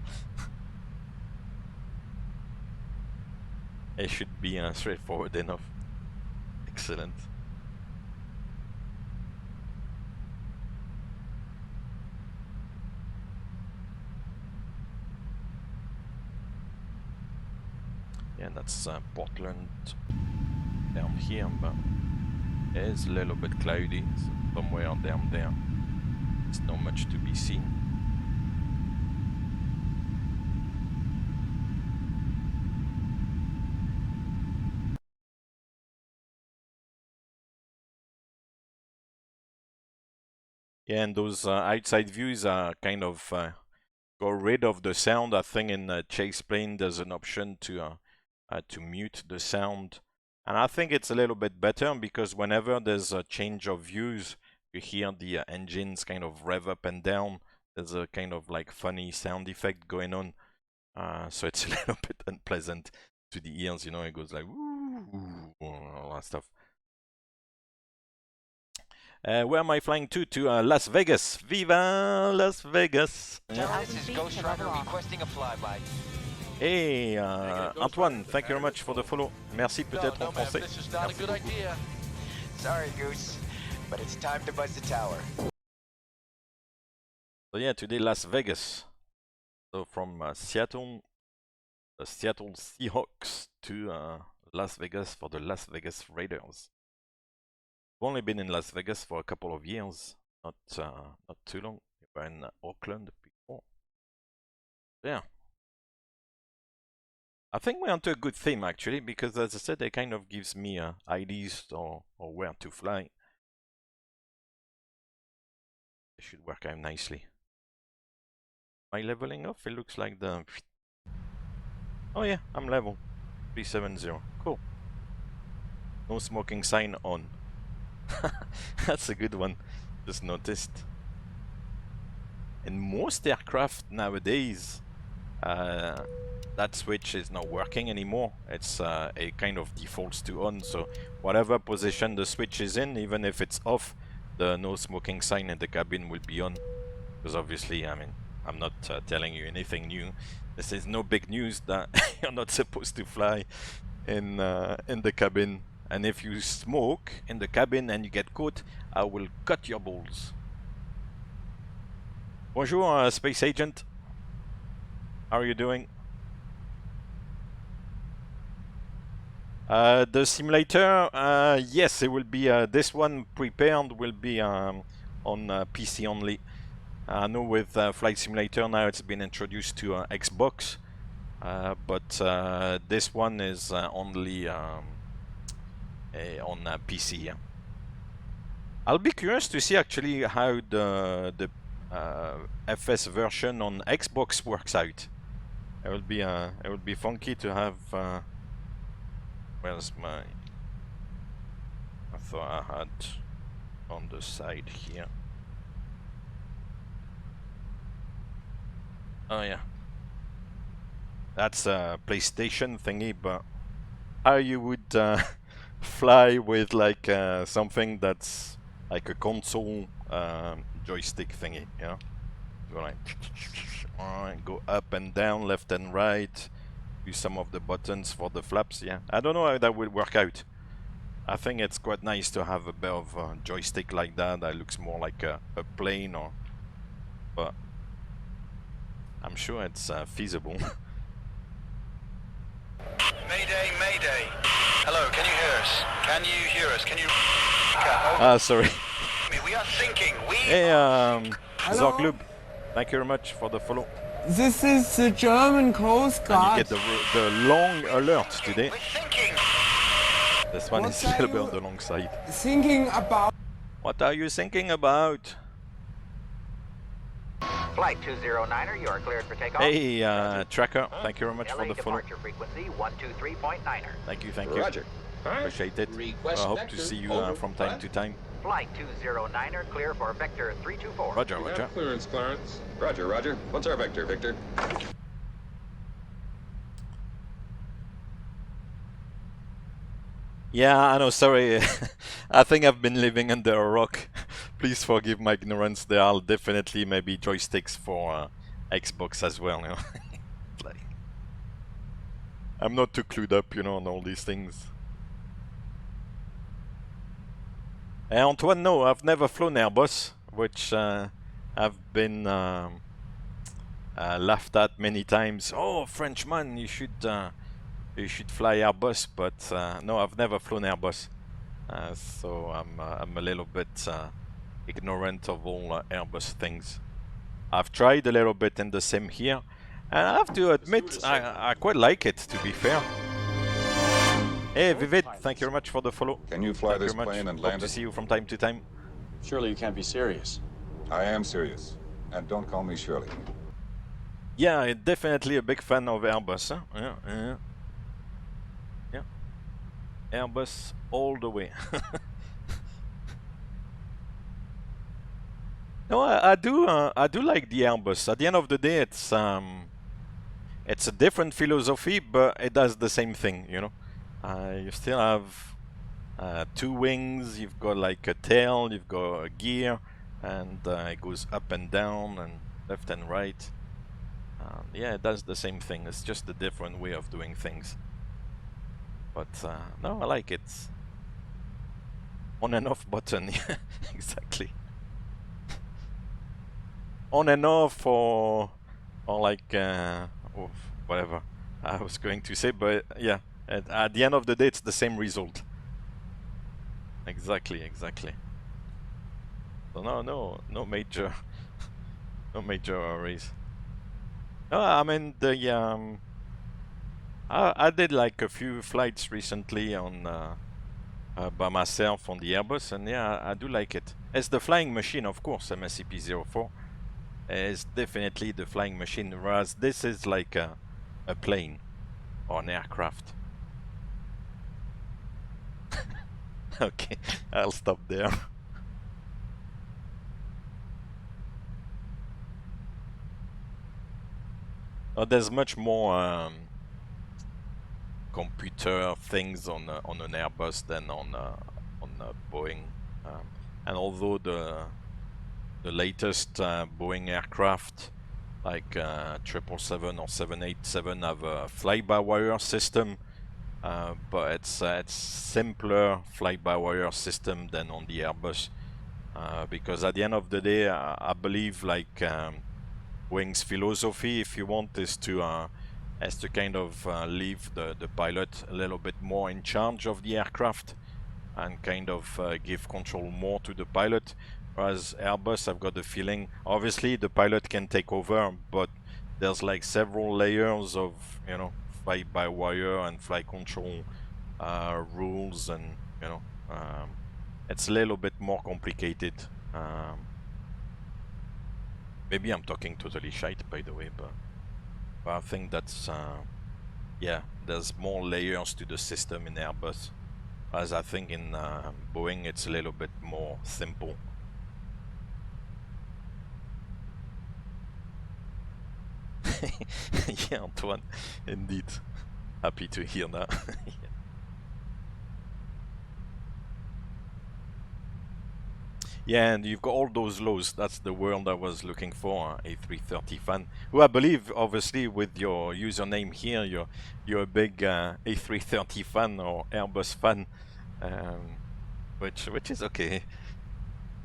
It should be straightforward enough. Excellent. Yeah, that's Portland down here, but it is a little bit cloudy, so somewhere down there. There's not much to be seen. Yeah, and those outside views are kind of got rid of the sound. I think in Chase Plane there's an option to mute the sound. And I think it's a little bit better because whenever there's a change of views, you hear the engines kind of rev up and down. There's a kind of like funny sound effect going on. So it's a little bit unpleasant to the ears, you know, it goes like woo, all that stuff. Where am I flying to? To Las Vegas. Viva Las Vegas!
This is Ghost Rider requesting a flyby.
Hey, Antoine, thank you very much for the follow. Merci peut-être en français.
This is not a good idea. Sorry, Goose, but it's time to buzz the tower.
So yeah, today Las Vegas. So from Seattle, the Seattle Seahawks to Las Vegas for the Las Vegas Raiders. I've only been in Las Vegas for a couple of years, not too long. We were in Oakland before. Yeah. I think we're onto a good theme actually, because as I said, it kind of gives me ideas or where to fly. It should work out nicely. Am I leveling off? It looks like the... Oh yeah, I'm level. 370. Cool. No smoking sign on. That's a good one. Just noticed. In most aircraft nowadays, that switch is not working anymore. It's it kind of defaults to on, so whatever position the switch is in, even if it's off, the no smoking sign in the cabin will be on. Because obviously, I mean, I'm not telling you anything new. This is no big news that you're not supposed to fly in the cabin. And if you smoke in the cabin and you get caught, I will cut your balls. Bonjour, space agent. How are you doing? The simulator, yes, it will be, this one prepared will be on PC only. I know with Flight Simulator now it's been introduced to Xbox, but this one is only on PC. Yeah. I'll be curious to see actually how the FS version on Xbox works out. It would be funky to have. Where's my? I thought I had on the side here. Oh yeah, that's a PlayStation thingy, but how you would fly with like something that's like a console joystick thingy, you know? Go like go up and down, left and right, use some of the buttons for the flaps. Yeah, I don't know how that will work out. I think it's quite nice to have a bit of a joystick like that. That looks more like a plane, or but I'm sure it's feasible.
Mayday, mayday. Hello, can you hear us? Can you hear us? Can you...
Sorry.
We are sinking.
Hey, Zorglub, thank you very much for the follow.
This is the German Coast Guard.
And you get the long alert today. This one is a little bit on the long side.
Thinking about...
What are you thinking about?
Flight 209er, you are cleared for takeoff.
Hey, Tracker, thank you very much for the follow.
Departure frequency 123.9er.
Thank you, thank you.
Roger.
Appreciate it. I hope to see you from time to time.
Flight 209er, clear for vector 324.
Roger, roger.
Clearance, Clarence. Roger, roger. What's our vector, Victor?
Yeah, I know, sorry. I think I've been living under a rock. Please forgive my ignorance. There are definitely maybe joysticks for Xbox as well, you know. Like, I'm not too clued up, you know, on all these things. Antoine, no, I've never flown Airbus, which I've been laughed at many times. Oh, Frenchman, you should fly Airbus, but no, I've never flown Airbus, so I'm a little bit ignorant of all Airbus things. I've tried a little bit in the sim here, and I have to admit I quite like it, to be fair. Hey Vivid, thank you very much for the follow.
Can you fly this plane and land
Hope
it?
to see you from time to time.
Surely you can't be serious.
I am serious. And don't call me Shirley.
Yeah, I'm definitely a big fan of Airbus. Huh? Yeah. Airbus all the way. No, I do like the Airbus. At the end of the day, it's a different philosophy, but it does the same thing, you know. You still have two wings, you've got like a tail, you've got a gear, and it goes up and down and left and right. Yeah, it does the same thing. It's just a different way of doing things. But no, I like it. On and off button, yeah, exactly. On and off, or like whatever I was going to say, but yeah, at the end of the day, it's the same result. Exactly. So no major, no major worries. No, I mean the I did like a few flights recently on by myself on the Airbus, and yeah, I do like it. It's the flying machine, of course. MSCP-04 is definitely the flying machine, whereas this is like a plane or an aircraft. Okay, I'll stop there. There's much more computer things on an Airbus than on Boeing, and although the latest Boeing aircraft like 777 or 787 have a fly-by-wire system, but it's simpler fly-by-wire system than on the Airbus, because at the end of the day, I believe like Boeing's philosophy, if you want, is to kind of leave the pilot a little bit more in charge of the aircraft and kind of give control more to the pilot. Whereas Airbus, I've got the feeling, obviously the pilot can take over, but there's like several layers of, you know, fly-by-wire and flight control rules, and you know, it's a little bit more complicated. Maybe I'm talking totally shite, by the way, but I think that's yeah, there's more layers to the system in Airbus, as I think in Boeing it's a little bit more simple. Yeah, Antoine, indeed. Happy to hear that. Yeah, and you've got all those lows. That's the word I was looking for. A330 fan, who I believe, obviously, with your username here, you're a big A330 fan or Airbus fan, which is okay.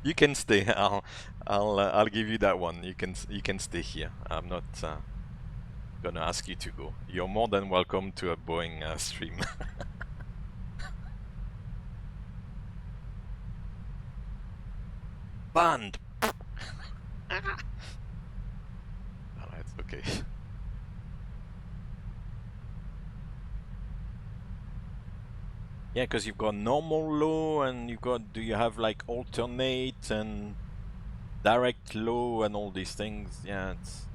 You can stay. I'll give you that one. You can stay here. I'm not gonna ask you to go. You're more than welcome to a Boeing stream. Banned. Alright, okay. Yeah, because you've got normal low, and you've got, do you have like alternate and direct low and all these things? Yeah, it's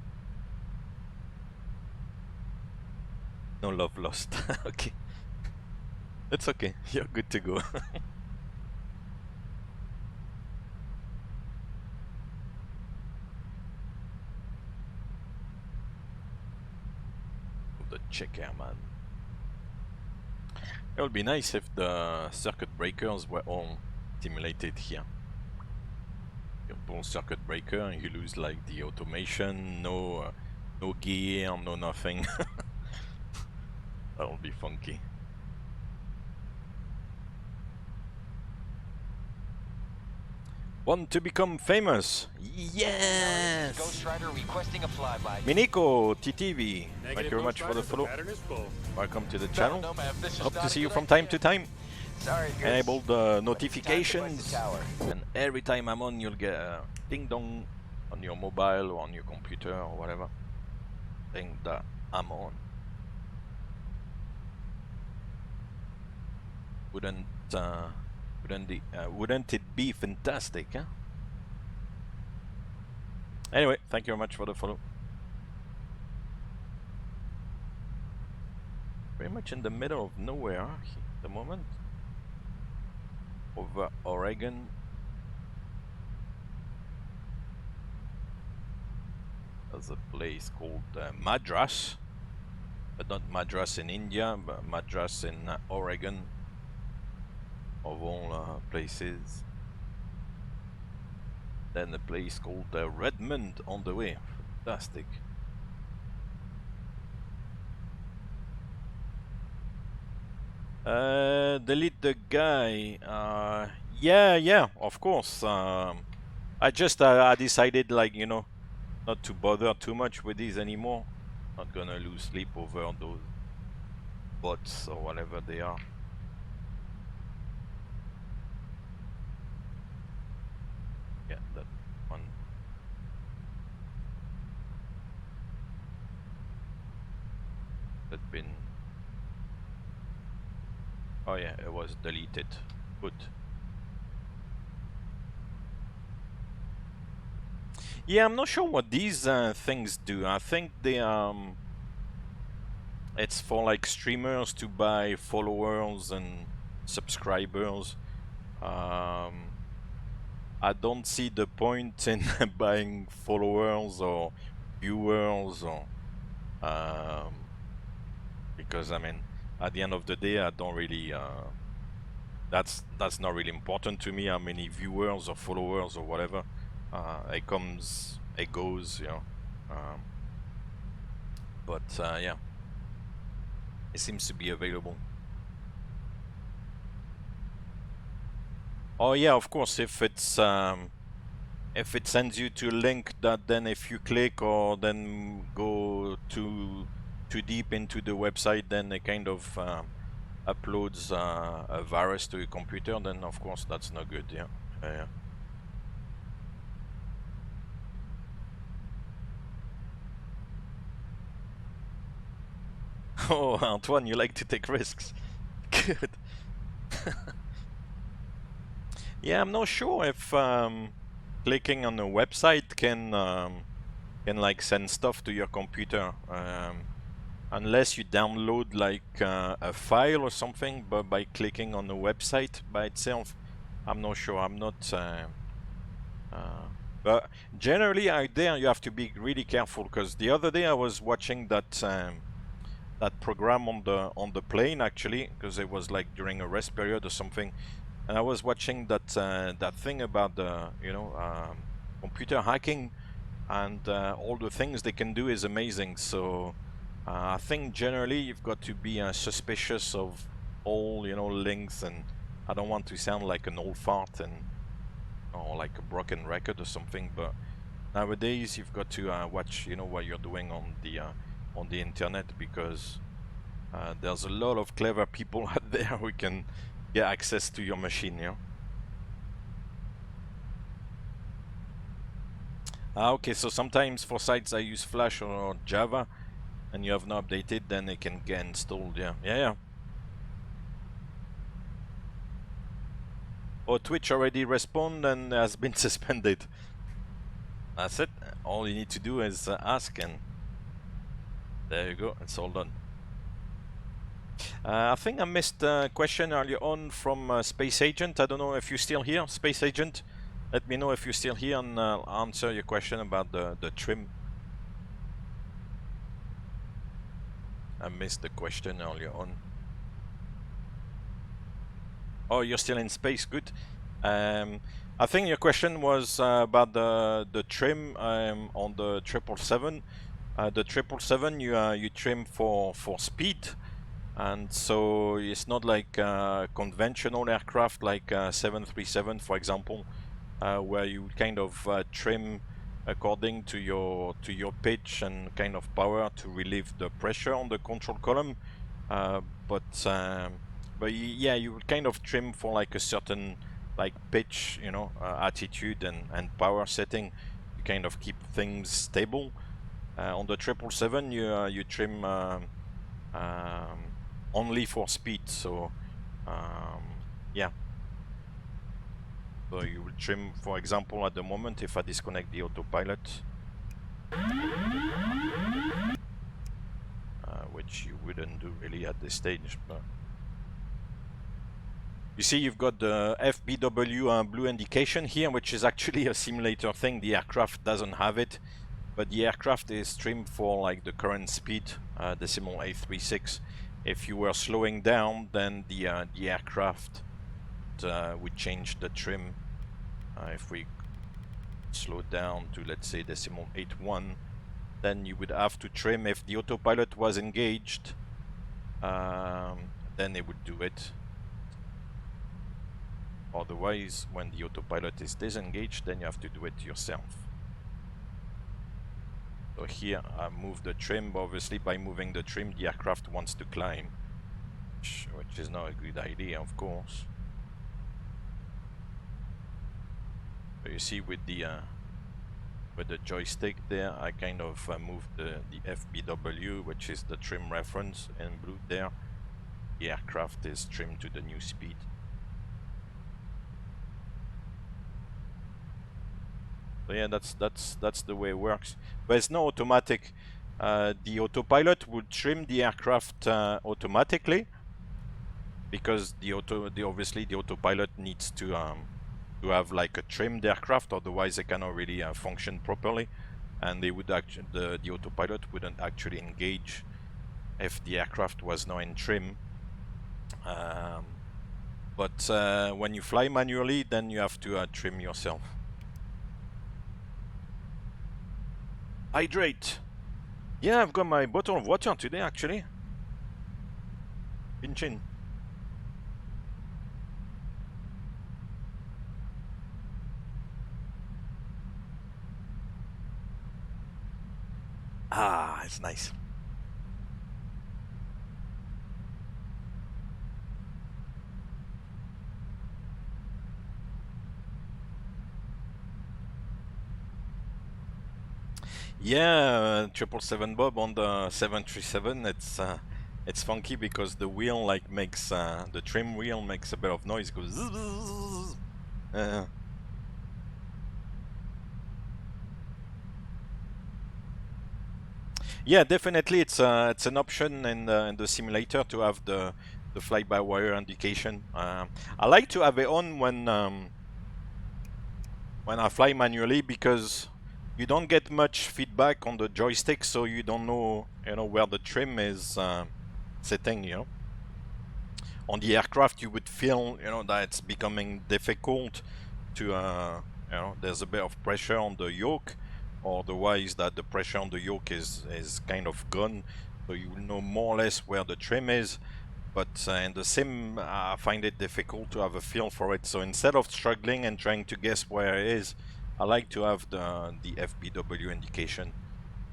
no love lost. Okay, it's okay. You're good to go. The check airman. It would be nice if the circuit breakers were all simulated here. You pull circuit breaker and you lose like the automation, no gear, no nothing. That'll be funky. Want to become famous? Yes!
Ghost Rider requesting a flyby.
Miniko TTV, thank you very much for the follow. Welcome to the channel. Hope to see you from time to time. Enable the notifications, and every time I'm on, you'll get a ding dong on your mobile or on your computer or whatever, saying that I'm on. Wouldn't it be fantastic, huh? Anyway, thank you very much for the follow. Very much in the middle of nowhere at the moment. Over Oregon. There's a place called Madras, but not Madras in India, but Madras in Oregon. Of all places. Then a place called Redmond on the way. Fantastic. Delete the guy. Yeah, of course. I decided, like, you know, not to bother too much with these anymore. Not gonna lose sleep over those bots or whatever they are. Yeah, that one. That's been Oh yeah, it was deleted. Good. Yeah, I'm not sure what these things do. I think they it's for like streamers to buy followers and subscribers. I don't see the point in buying followers or viewers or because I mean at the end of the day I don't really that's not really important to me how many viewers or followers or whatever. It comes, it goes, you know. But yeah, it seems to be available. Oh yeah, of course. If it sends you to a link that then if you click or then go too deep into the website, then it kind of uploads a virus to your computer. Then of course that's not good. Yeah. Yeah. Oh, Antoine, you like to take risks. Good. Yeah, I'm not sure if clicking on a website can like send stuff to your computer, unless you download like a file or something. But by clicking on the website by itself, I'm not sure. I'm not. But generally, out there you have to be really careful, because the other day I was watching that program on the plane, actually, because it was like during a rest period or something, and I was watching that thing about the computer hacking, and all the things they can do is amazing. So I think generally you've got to be suspicious of all links, and I don't want to sound like an old fart or like a broken record or something, but nowadays you've got to watch what you're doing on the internet, because there's a lot of clever people out there who can get access to your machine. Okay, so sometimes for sites I use Flash or Java, and you have not updated, then it can get installed. Yeah. Oh, Twitch already responded and has been suspended. That's it. All you need to do is ask, and there you go. It's all done. I think I missed a question earlier on from Space Agent. I don't know if you're still here, Space Agent. Let me know if you're still here, and I'll answer your question about the trim. I missed the question earlier on. Oh, you're still in space. Good. I think your question was about the trim on the 777. The 777 you trim for speed, and so it's not like conventional aircraft like 737, for example, where you kind of trim according to your pitch and kind of power to relieve the pressure on the control column. But yeah, you would kind of trim for like a certain like pitch, attitude and power setting. You kind of keep things stable. On the 777, you trim only for speed. So yeah. So you will trim, for example, at the moment, if I disconnect the autopilot, which you wouldn't do really at this stage, but you see you've got the FBW blue indication here, which is actually a simulator thing. The aircraft doesn't have it, but the aircraft is trimmed for like the current speed, decimal 836. If you were slowing down, then the aircraft would change the trim. If we slow down to, let's say, decimal 81, then you would have to trim. If the autopilot was engaged, then it would do it. Otherwise, when the autopilot is disengaged, then you have to do it yourself. So here I move the trim, but obviously by moving the trim, the aircraft wants to climb, which is not a good idea, of course. So you see with the joystick there, I kind of moved the FBW, which is the trim reference in blue there, the aircraft is trimmed to the new speed. So yeah, that's the way it works. There's no automatic. The autopilot would trim the aircraft automatically, because obviously the autopilot needs to have like a trimmed aircraft, otherwise it cannot really function properly, and they would actually the autopilot wouldn't actually engage if the aircraft was not in trim. But when you fly manually, then you have to trim yourself. Hydrate. Yeah, I've got my bottle of water today actually. Pinch in. Ah, it's nice. Yeah, 777 Bob on the 737. It's funky because the wheel like makes the trim wheel makes a bit of noise. Goes. Yeah, definitely, it's an option in the simulator to have the fly-by-wire indication. I like to have it on when I fly manually, because you don't get much feedback on the joystick, so you don't know, where the trim is sitting. On the aircraft, you would feel, that it's becoming difficult to, there's a bit of pressure on the yoke. Otherwise, that the pressure on the yoke is kind of gone, so you know more or less where the trim is. But in the sim, I find it difficult to have a feel for it. So instead of struggling and trying to guess where it is, I like to have the FBW indication.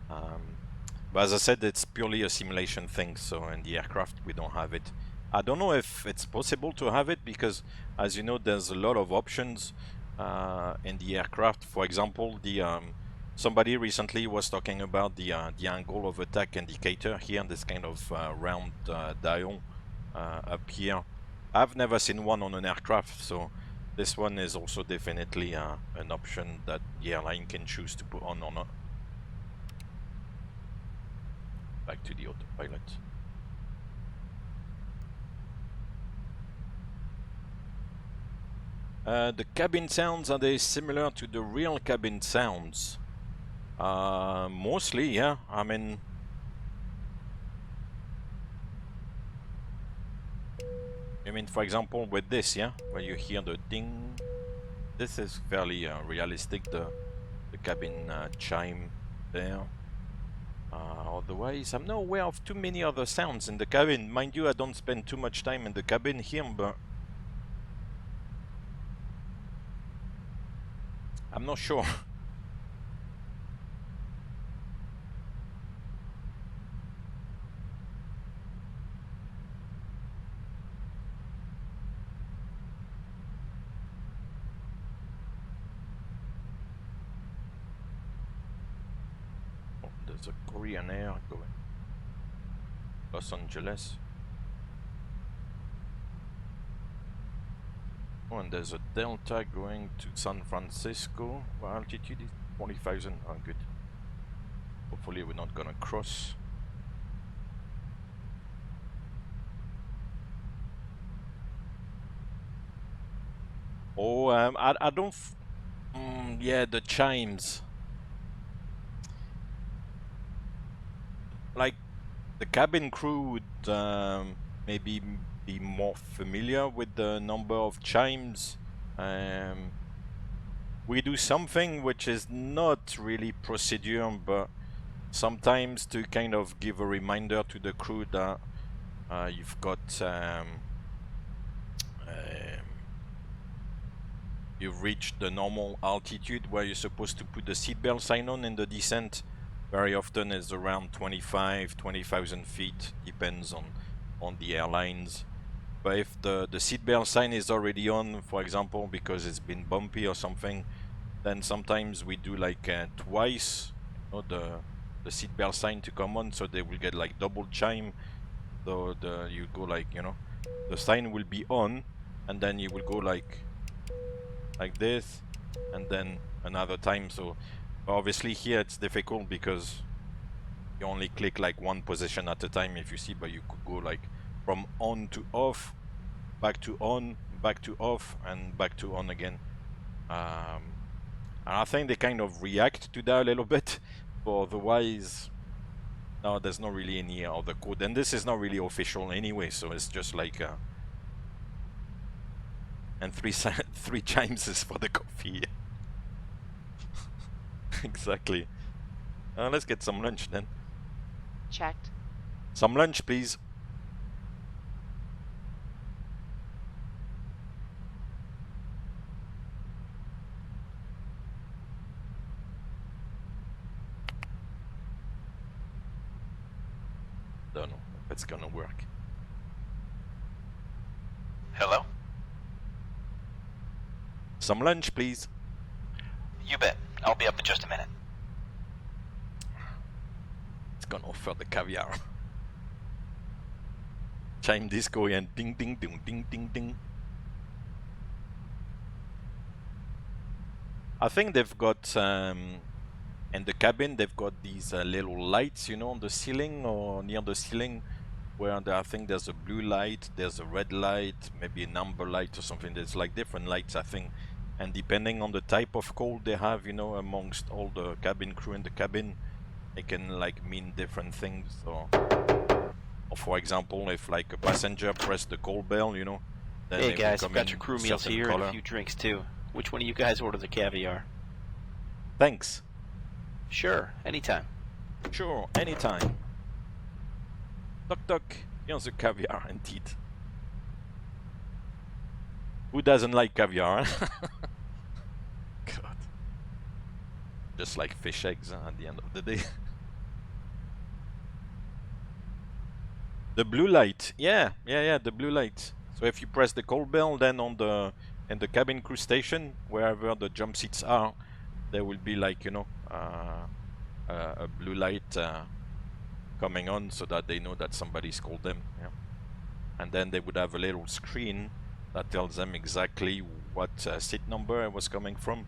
But as I said, it's purely a simulation thing. So in the aircraft, we don't have it. I don't know if it's possible to have it, because, as you know, there's a lot of options in the aircraft. For example, somebody recently was talking about the angle of attack indicator here, this kind of round dial up here. I've never seen one on an aircraft, so this one is also definitely an option that the airline can choose to put on or not. Back to the autopilot. The cabin sounds, are they similar to the real cabin sounds? Mostly, yeah. I mean, for example, with this, yeah, where you hear the ding, this is fairly realistic, the cabin chime there. Otherwise, I'm not aware of too many other sounds in the cabin. Mind you, I don't spend too much time in the cabin here, but I'm not sure. There's a Korean Air going Los Angeles. Oh, and there's a Delta going to San Francisco. Well, altitude is 20,000. Oh, good. Hopefully we're not gonna cross. Oh, I don't. Yeah, the chimes. Like, the cabin crew would maybe be more familiar with the number of chimes. We do something which is not really procedure, but sometimes to kind of give a reminder to the crew that you've got you've reached the normal altitude where you're supposed to put the seatbelt sign on in the descent. Very often it's around 20,000 feet, depends on the airlines. But if the seatbelt sign is already on, for example, because it's been bumpy or something, then sometimes we do like twice, the seatbelt sign to come on, so they will get like double chime. So you go like, you know, the sign will be on, and then you will go like this, and then another time. So obviously here it's difficult because you only click like one position at a time, if you see, but you could go like from on to off, back to on, back to off, and back to on again. And I think they kind of react to that a little bit, but otherwise, no, there's not really any other code. And this is not really official anyway, so it's just like, and three chimes is for the coffee. Exactly. Let's get some lunch then.
Checked.
Some lunch, please. Don't know if it's gonna work.
Hello?
Some lunch, please.
You bet. I'll be up in just a minute.
It's gonna offer the caviar. Chime disco and ding ding ding ding ding ding. I think they've got in the cabin they've got these little lights, you know, on the ceiling or near the ceiling, where I think there's a blue light, there's a red light, maybe an amber light or something. There's like different lights, I think, and depending on the type of call they have, you know, amongst all the cabin crew in the cabin, it can like mean different things. Or for example, if like a passenger pressed the call bell, you know, then
hey
it
guys,
will
I've
come
got
in
your crew
a
meals
certain
here
color.
and a few drinks too. Which one of you guys ordered the caviar?
Thanks.
Sure, anytime.
Sure, anytime. Toc toc, here's the caviar indeed. Who doesn't like caviar? God. Just like fish eggs at the end of the day. The blue light, yeah, the blue light. So if you press the call bell, then in the cabin crew station, wherever the jump seats are, there will be like, you know, a blue light coming on, so that they know that somebody's called them. Yeah. And then they would have a little screen that tells them exactly what seat number it was coming from.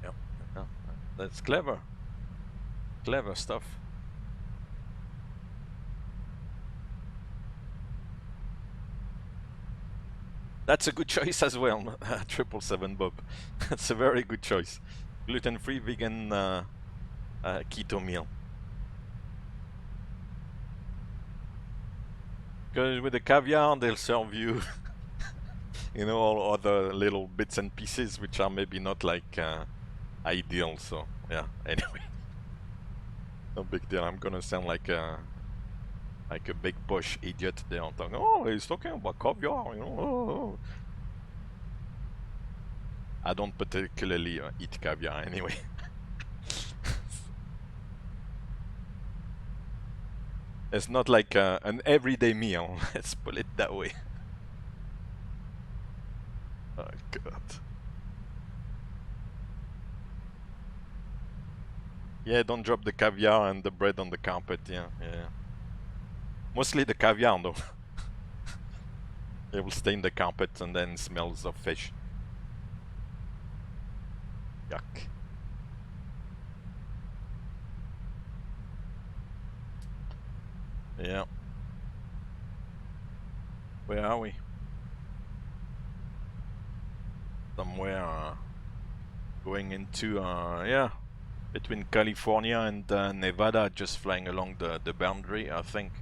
Yeah, that's clever. Clever stuff. That's a good choice as well, 777 Bob. That's a very good choice. Gluten-free, vegan, keto meal. Because with the caviar, they'll serve you, you know, all other little bits and pieces, which are maybe not like ideal. So yeah. Anyway, no big deal. I'm gonna sound like a big Bush idiot there, talking, oh, he's talking about caviar, you know. Oh. I don't particularly eat caviar anyway. It's not like an everyday meal, let's put it that way. Oh God. Yeah, don't drop the caviar and the bread on the carpet, yeah. Mostly the caviar though. It will stain the carpet and then smells of fish. Yuck. Yeah. Where are we? Somewhere going into, yeah, between California and Nevada, just flying along the boundary, I think.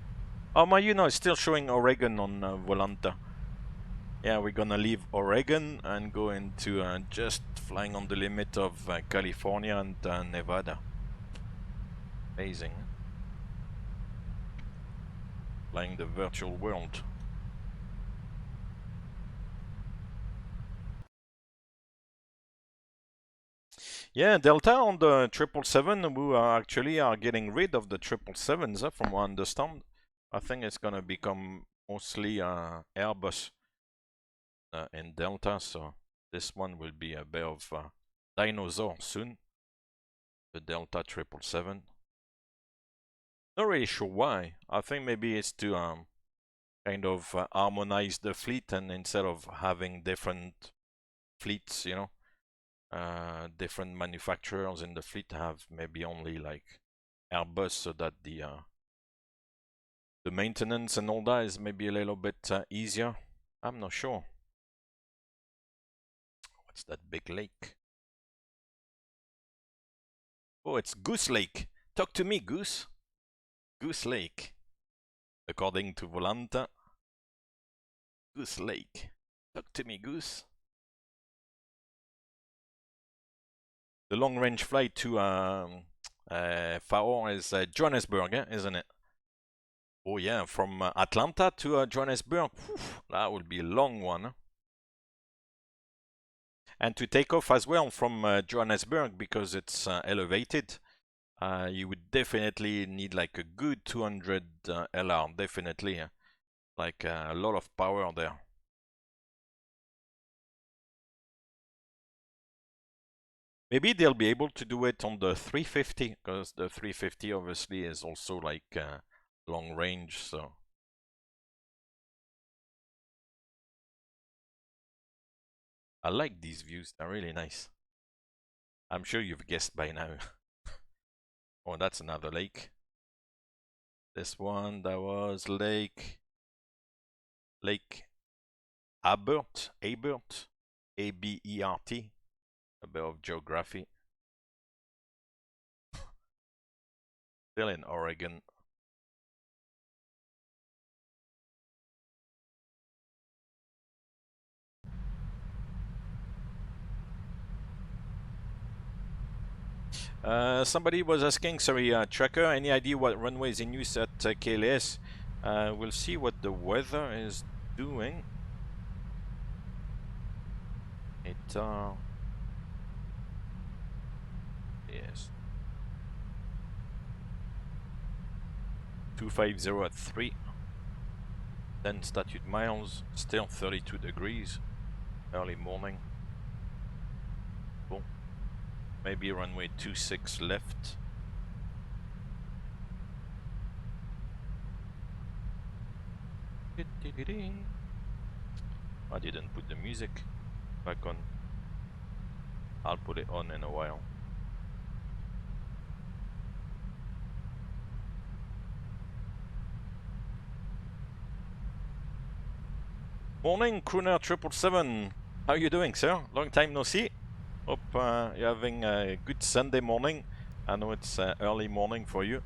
Oh my, you know, it's still showing Oregon on Volanta. Yeah, we're gonna leave Oregon and go into just flying on the limit of California and Nevada. Amazing. Flying the virtual world. Yeah, Delta on the 777, who actually are getting rid of the 777s, from what I understand. I think it's gonna become mostly Airbus in Delta, so this one will be a bit of a dinosaur soon. The Delta 777. Not really sure why. I think maybe it's to kind of harmonize the fleet, and instead of having different fleets, you know, different manufacturers in the fleet, have maybe only like Airbus, so that the maintenance and all that is maybe a little bit easier. I'm not sure. What's that big lake? Oh, it's Goose Lake. Talk to me, Goose. Goose Lake. According to Volanta. Goose Lake. Talk to me, Goose. The long-range flight to Faro is Johannesburg, isn't it? Oh yeah, from Atlanta to Johannesburg. Whew, that would be a long one. And to take off as well from Johannesburg, because it's elevated, you would definitely need like a good 200 LR, definitely. Like a lot of power there. Maybe they'll be able to do it on the 350, because the 350 obviously is also like long range, so. I like these views, they're really nice. I'm sure you've guessed by now. Oh, that's another lake. This one, that was Lake Abert, A-B-E-R-T. A bit of geography. Still in Oregon. Somebody was asking, sorry, Tracker, any idea what runway is in use at KLAS? We'll see what the weather is doing. It yes, 250 at 3, 10 statute miles, still 32 degrees, early morning. Cool. Maybe runway 26 left. I didn't put the music back on. I'll put it on in a while. Morning, Crooner 777. How are you doing, sir? Long time no see. Hope you're having a good Sunday morning. I know it's early morning for you.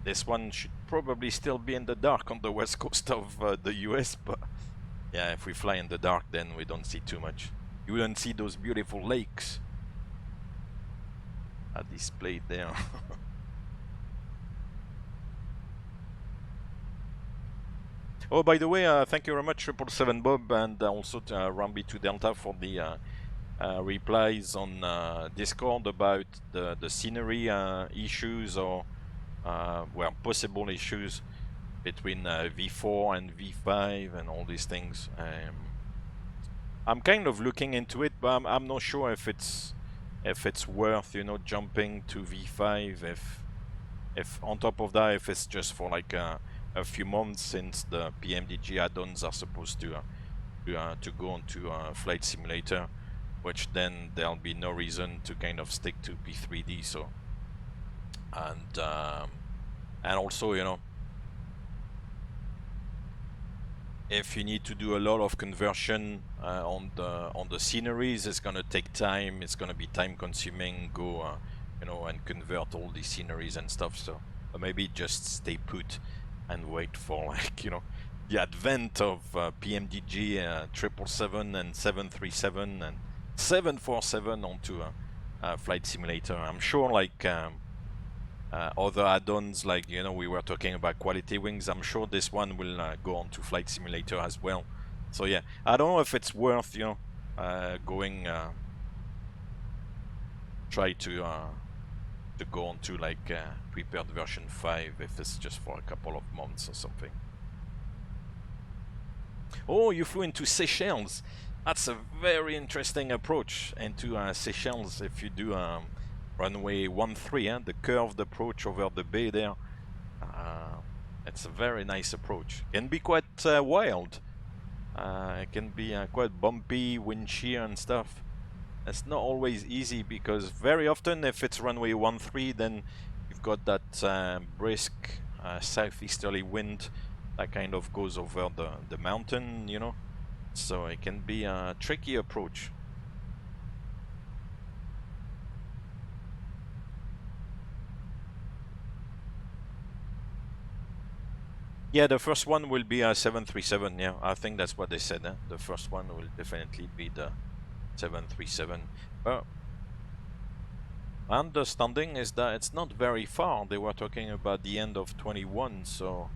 This one should probably still be in the dark on the west coast of the US, but yeah, if we fly in the dark, then we don't see too much. You wouldn't see those beautiful lakes displayed there. Oh, by the way, thank you very much, 777 Bob, and also to Rambi2 Delta for the replies on Discord about the scenery issues, or well, possible issues between V4 and V5 and all these things. I'm kind of looking into it, but I'm not sure if it's worth, you know, jumping to V5. If on top of that, if it's just for like a few months, since the PMDG add-ons are supposed to go onto Flight Simulator, which then there'll be no reason to kind of stick to P3D. So, and also, you know, if you need to do a lot of conversion on the sceneries, it's gonna take time. It's gonna be time consuming. Go, you know, and convert all these sceneries and stuff. So maybe just stay put and wait for, like, you know, the advent of PMDG 777 and 737 and 747 onto Flight Simulator. I'm sure, like other add-ons, like, you know, we were talking about quality wings, I'm sure this one will go on to Flight Simulator as well. So yeah, I don't know if it's worth, you know, going try to go on to like prepared version 5 if it's just for a couple of months or something. Oh, you flew into Seychelles. That's a very interesting approach into Seychelles. If you do runway 13, the curved approach over the bay there. It's a very nice approach. Can be quite wild. It can be quite bumpy, wind shear and stuff. It's not always easy because very often if it's runway 13, then you've got that brisk southeasterly wind that kind of goes over the mountain, you know. So it can be a tricky approach. Yeah, the first one will be a 737. Yeah, I think that's what they said. The first one will definitely be the 737. But my understanding is that it's not very far. They were talking about the end of 21, so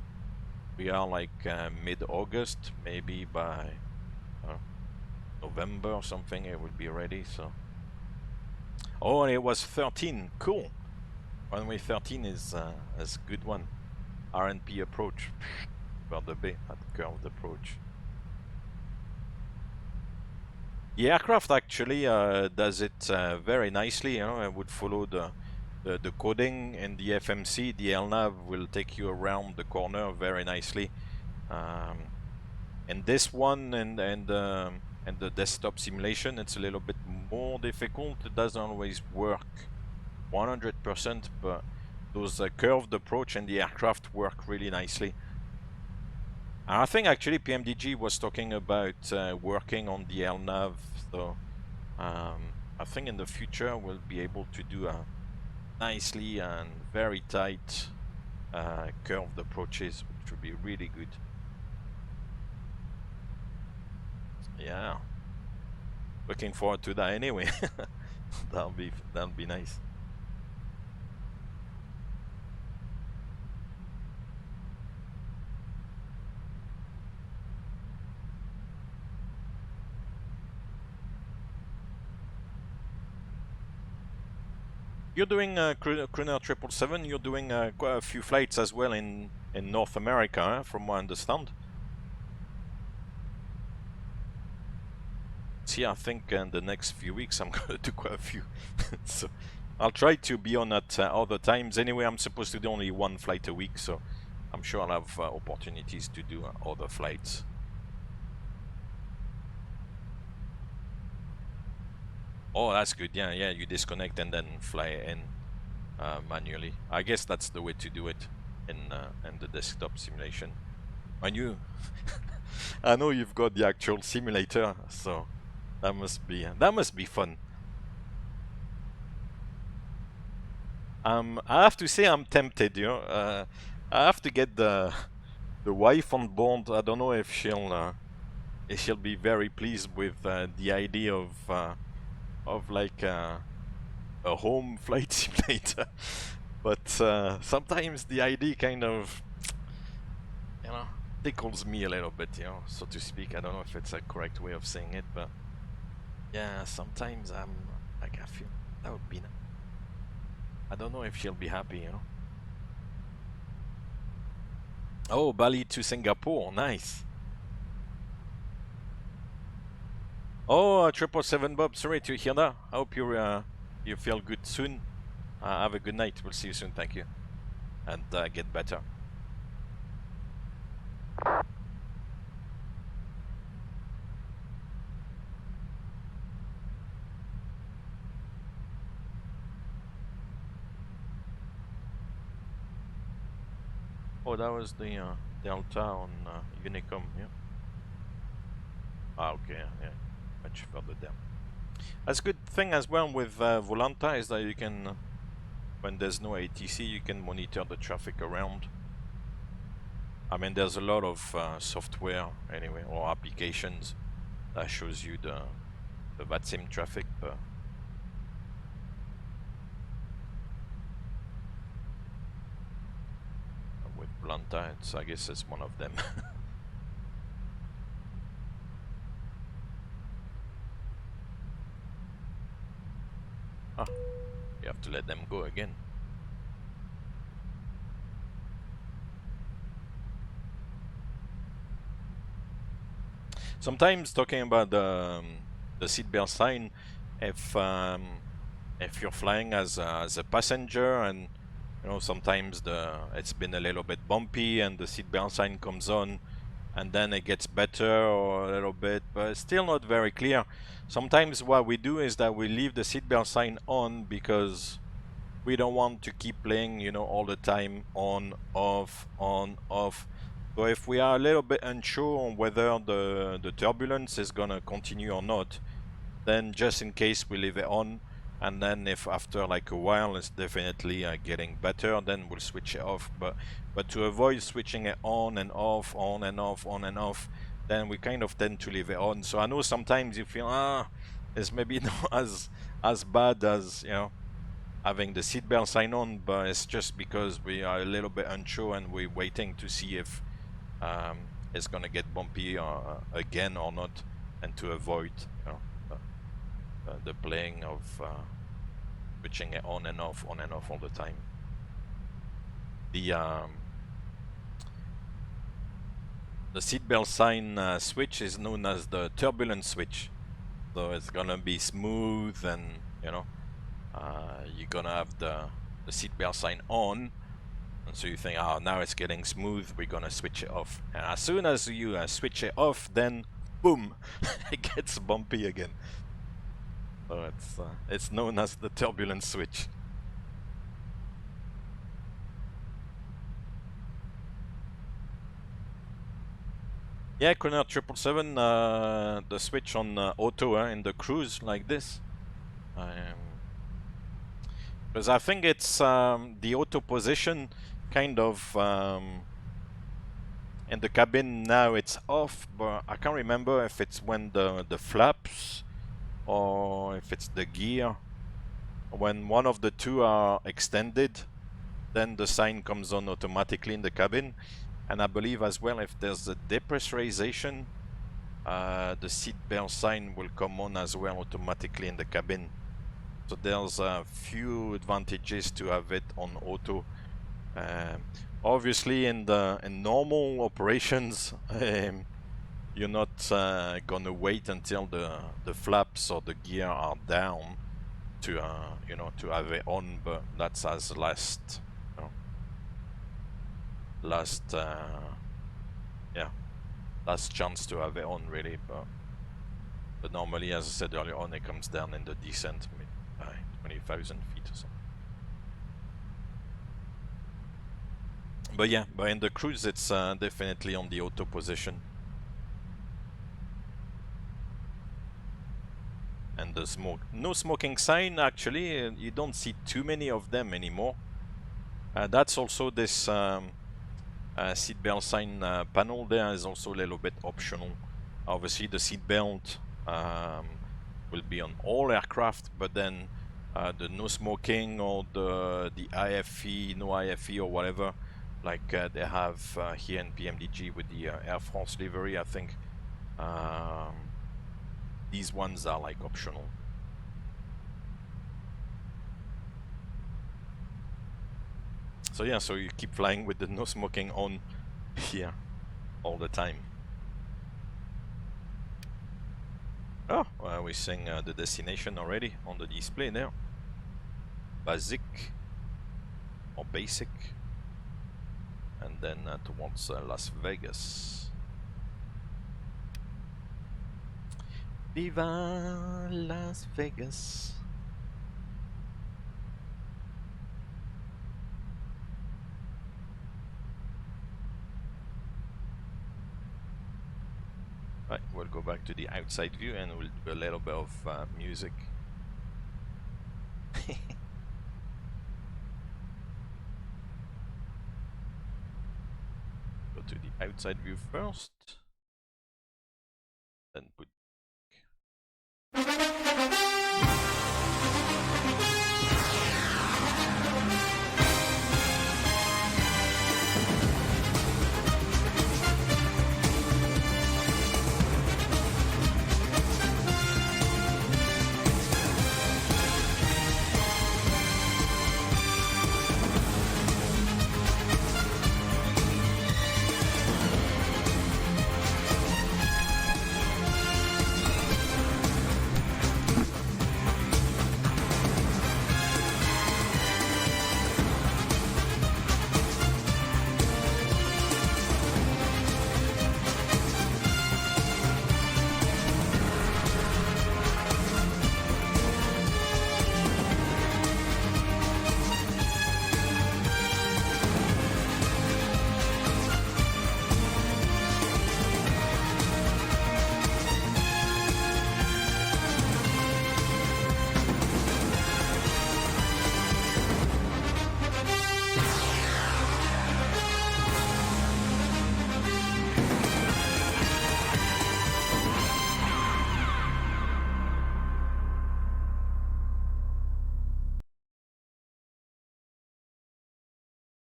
we are like mid-August, maybe by November or something it will be ready. So, oh, it was 13. Cool. Runway 13 is a good one. RNP approach for the bay, that curved approach. The aircraft actually does it very nicely. You know, it would follow the coding in the FMC. The LNAV will take you around the corner very nicely. And this one and the desktop simulation, it's a little bit more difficult. It doesn't always work 100%, but those curved approach and the aircraft work really nicely. And I think actually PMDG was talking about working on the LNAV, so I think in the future we'll be able to do a nicely and very tight curved approaches, which would be really good. Yeah, looking forward to that anyway. that'll be nice. You're doing Crooner 777. You're doing quite a few flights as well in North America, from what I understand. See, I think in the next few weeks I'm gonna do quite a few. So I'll try to be on at other times. Anyway, I'm supposed to do only one flight a week, so I'm sure I'll have opportunities to do other flights. Oh, that's good. Yeah, yeah. You disconnect and then fly in manually. I guess that's the way to do it in the desktop simulation. I knew. I know you've got the actual simulator, so that must be fun. I have to say I'm tempted. You know, I have to get the wife on board. I don't know if she'll be very pleased with the idea of like a home flight simulator, but sometimes the idea kind of, you know, tickles me a little bit, you know, so to speak. I don't know if it's a correct way of saying it, but yeah, sometimes I'm like, I feel that would be nice. I don't know if she'll be happy, you know. Oh, Bali to Singapore, nice. Oh, 777 Bob, sorry to hear that. I hope you feel good soon. Have a good night. We'll see you soon. Thank you, and get better. Oh, that was the Delta on Unicom, yeah. Ah, okay, yeah. Much further down. That's a good thing as well with Volanta is that you can, when there's no ATC, you can monitor the traffic around. I mean, there's a lot of software anyway, or applications that shows you the VATSIM traffic, but with Volanta, I guess it's one of them. Ah, you have to let them go again. Sometimes talking about the seatbelt sign, if if you're flying as a passenger, and you know, sometimes it's been a little bit bumpy and the seatbelt sign comes on, and then it gets better or a little bit, but it's still not very clear. Sometimes what we do is that we leave the seatbelt sign on because we don't want to keep playing, you know, all the time on, off, on, off. So if we are a little bit unsure on whether the turbulence is gonna continue or not, then just in case we leave it on, and then if after like a while it's definitely getting better, then we'll switch it off. But to avoid switching it on and off, on and off, on and off, then we kind of tend to leave it on. So I know sometimes you feel, it's maybe not as bad as, you know, having the seatbelt sign on, but it's just because we are a little bit unsure and we're waiting to see if it's gonna get bumpy again or not, and to avoid, you know, the playing of switching it on and off all the time. The seatbelt sign switch is known as the turbulence switch. So it's gonna be smooth, and you know, you're gonna have the seatbelt sign on, and so you think, oh, now it's getting smooth, we're gonna switch it off. And as soon as you switch it off, then boom, it gets bumpy again. So it's known as the turbulence switch. Yeah, Connor 777, the switch on auto in the cruise like this. Because I think it's the auto position kind of in the cabin now it's off, but I can't remember if it's when the flaps or if it's the gear. When one of the two are extended, then the sign comes on automatically in the cabin. And I believe as well, if there's a depressurization, the seatbelt sign will come on as well automatically in the cabin. So there's a few advantages to have it on auto. Obviously, in normal operations, you're not gonna wait until the flaps or the gear are down to you know, to have it on, but that's as last chance to have it on, really. But normally, as I said earlier on, it comes down in the descent, 20,000 feet or something. But yeah, but in the cruise, it's definitely on the auto position. And the no smoking sign, actually, you don't see too many of them anymore. That's also this seatbelt sign panel there is also a little bit optional. Obviously, the seatbelt will be on all aircraft, but then the no smoking or the IFE, no IFE or whatever, like they have here in PMDG with the Air France livery, I think. These ones are like optional. So yeah, so you keep flying with the no smoking on here all the time. Oh, well, we're seeing the destination already on the display there. Basic or basic, and then towards Las Vegas. Viva Las Vegas. Right, we'll go back to the outside view and we'll do a little bit of music. Go to the outside view first, then put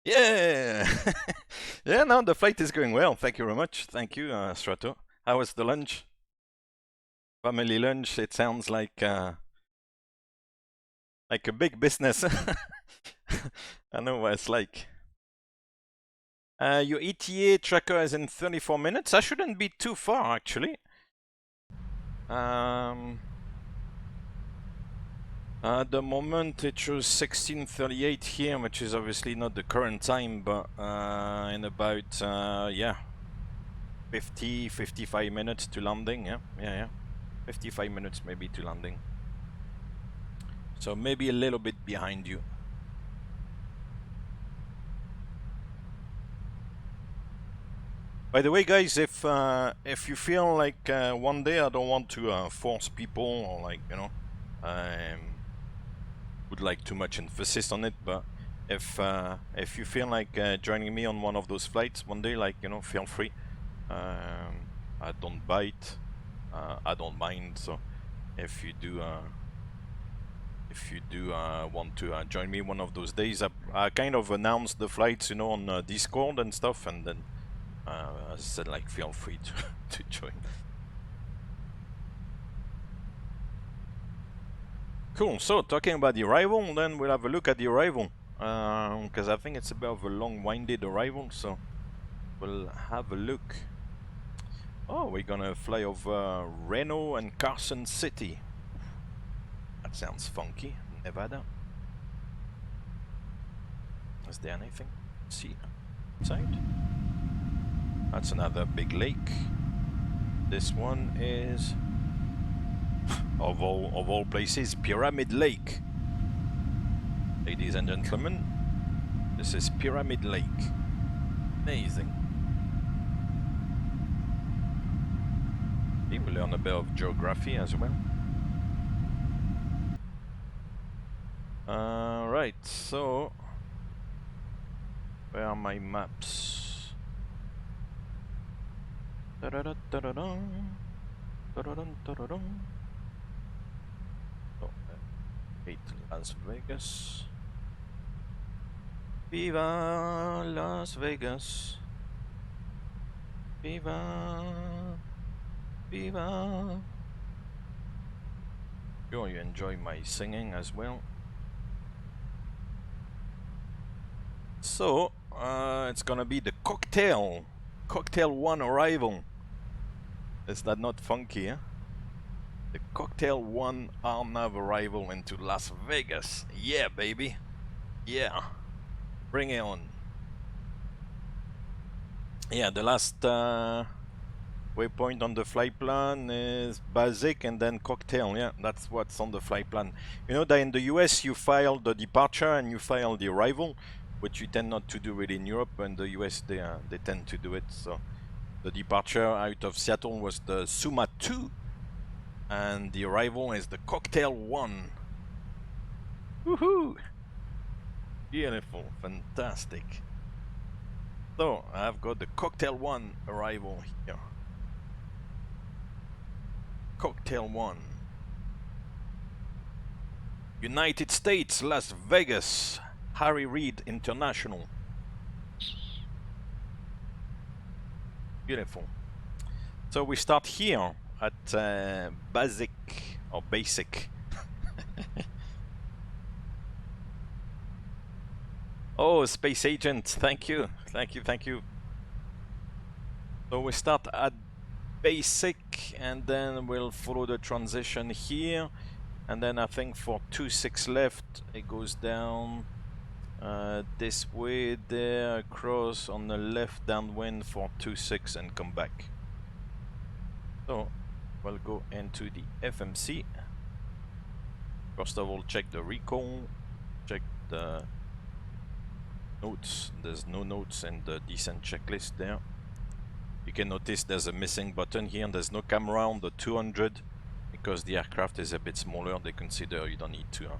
Yeah! Yeah, no, the flight is going well. Thank you very much. Thank you, Strato. How was the lunch? Family lunch, it sounds like a big business. I know what it's like. Your ETA tracker is in 34 minutes. I shouldn't be too far, actually. At the moment, it shows 16:38 here, which is obviously not the current time, but in about, yeah, 55 minutes to landing. Yeah. 55 minutes maybe to landing. So maybe a little bit behind you. By the way, guys, if you feel like one day I don't want to force people, or like, you know, would like too much emphasis on it, but if you feel like joining me on one of those flights one day, like, you know, feel free. I don't bite. I don't mind. So if you do want to join me one of those days, I kind of announce the flights, you know, on Discord and stuff, and then as I said, like, feel free to join. Cool. So talking about the arrival, then we'll have a look at the arrival, because I think it's a bit of a long-winded arrival. So we'll have a look. Oh, we're gonna fly over Reno and Carson City. That sounds funky. Nevada. Is there anything? See outside? That's another big lake. This one is, of all places, Pyramid Lake. Ladies and gentlemen, this is Pyramid Lake. Amazing. We learn a bit of geography as well. Right, so where are my maps? Oh, 8 Las Vegas. Viva Las Vegas. Viva. Viva. Sure you enjoy my singing as well. So, it's gonna be the Cocktail 1 arrival. Is that not funky, eh? The Cocktail 1 RNAV arrival into Las Vegas. Yeah, baby. Yeah. Bring it on. Yeah, the last waypoint on the flight plan is basic and then Cocktail. Yeah, that's what's on the flight plan. You know that in the US you file the departure and you file the arrival, which you tend not to do it in Europe. In the US they tend to do it. So the departure out of Seattle was the Suma 2 and the arrival is the Cocktail 1. Woohoo! Beautiful, fantastic. So I've got the Cocktail 1 arrival here. Cocktail 1. United States, Las Vegas, Harry Reid International. Beautiful. So we start here at basic. Oh, Space Agent, thank you. So we start at basic and then we'll follow the transition here, and then I think for 26 left it goes down this way, there, across on the left downwind for 26 and come back. So we'll go into the FMC. First of all, check the recall, check the notes. There's no notes in the descent checklist there. You can notice there's a missing button here, and there's no camera on the 200 because the aircraft is a bit smaller. They consider you don't need to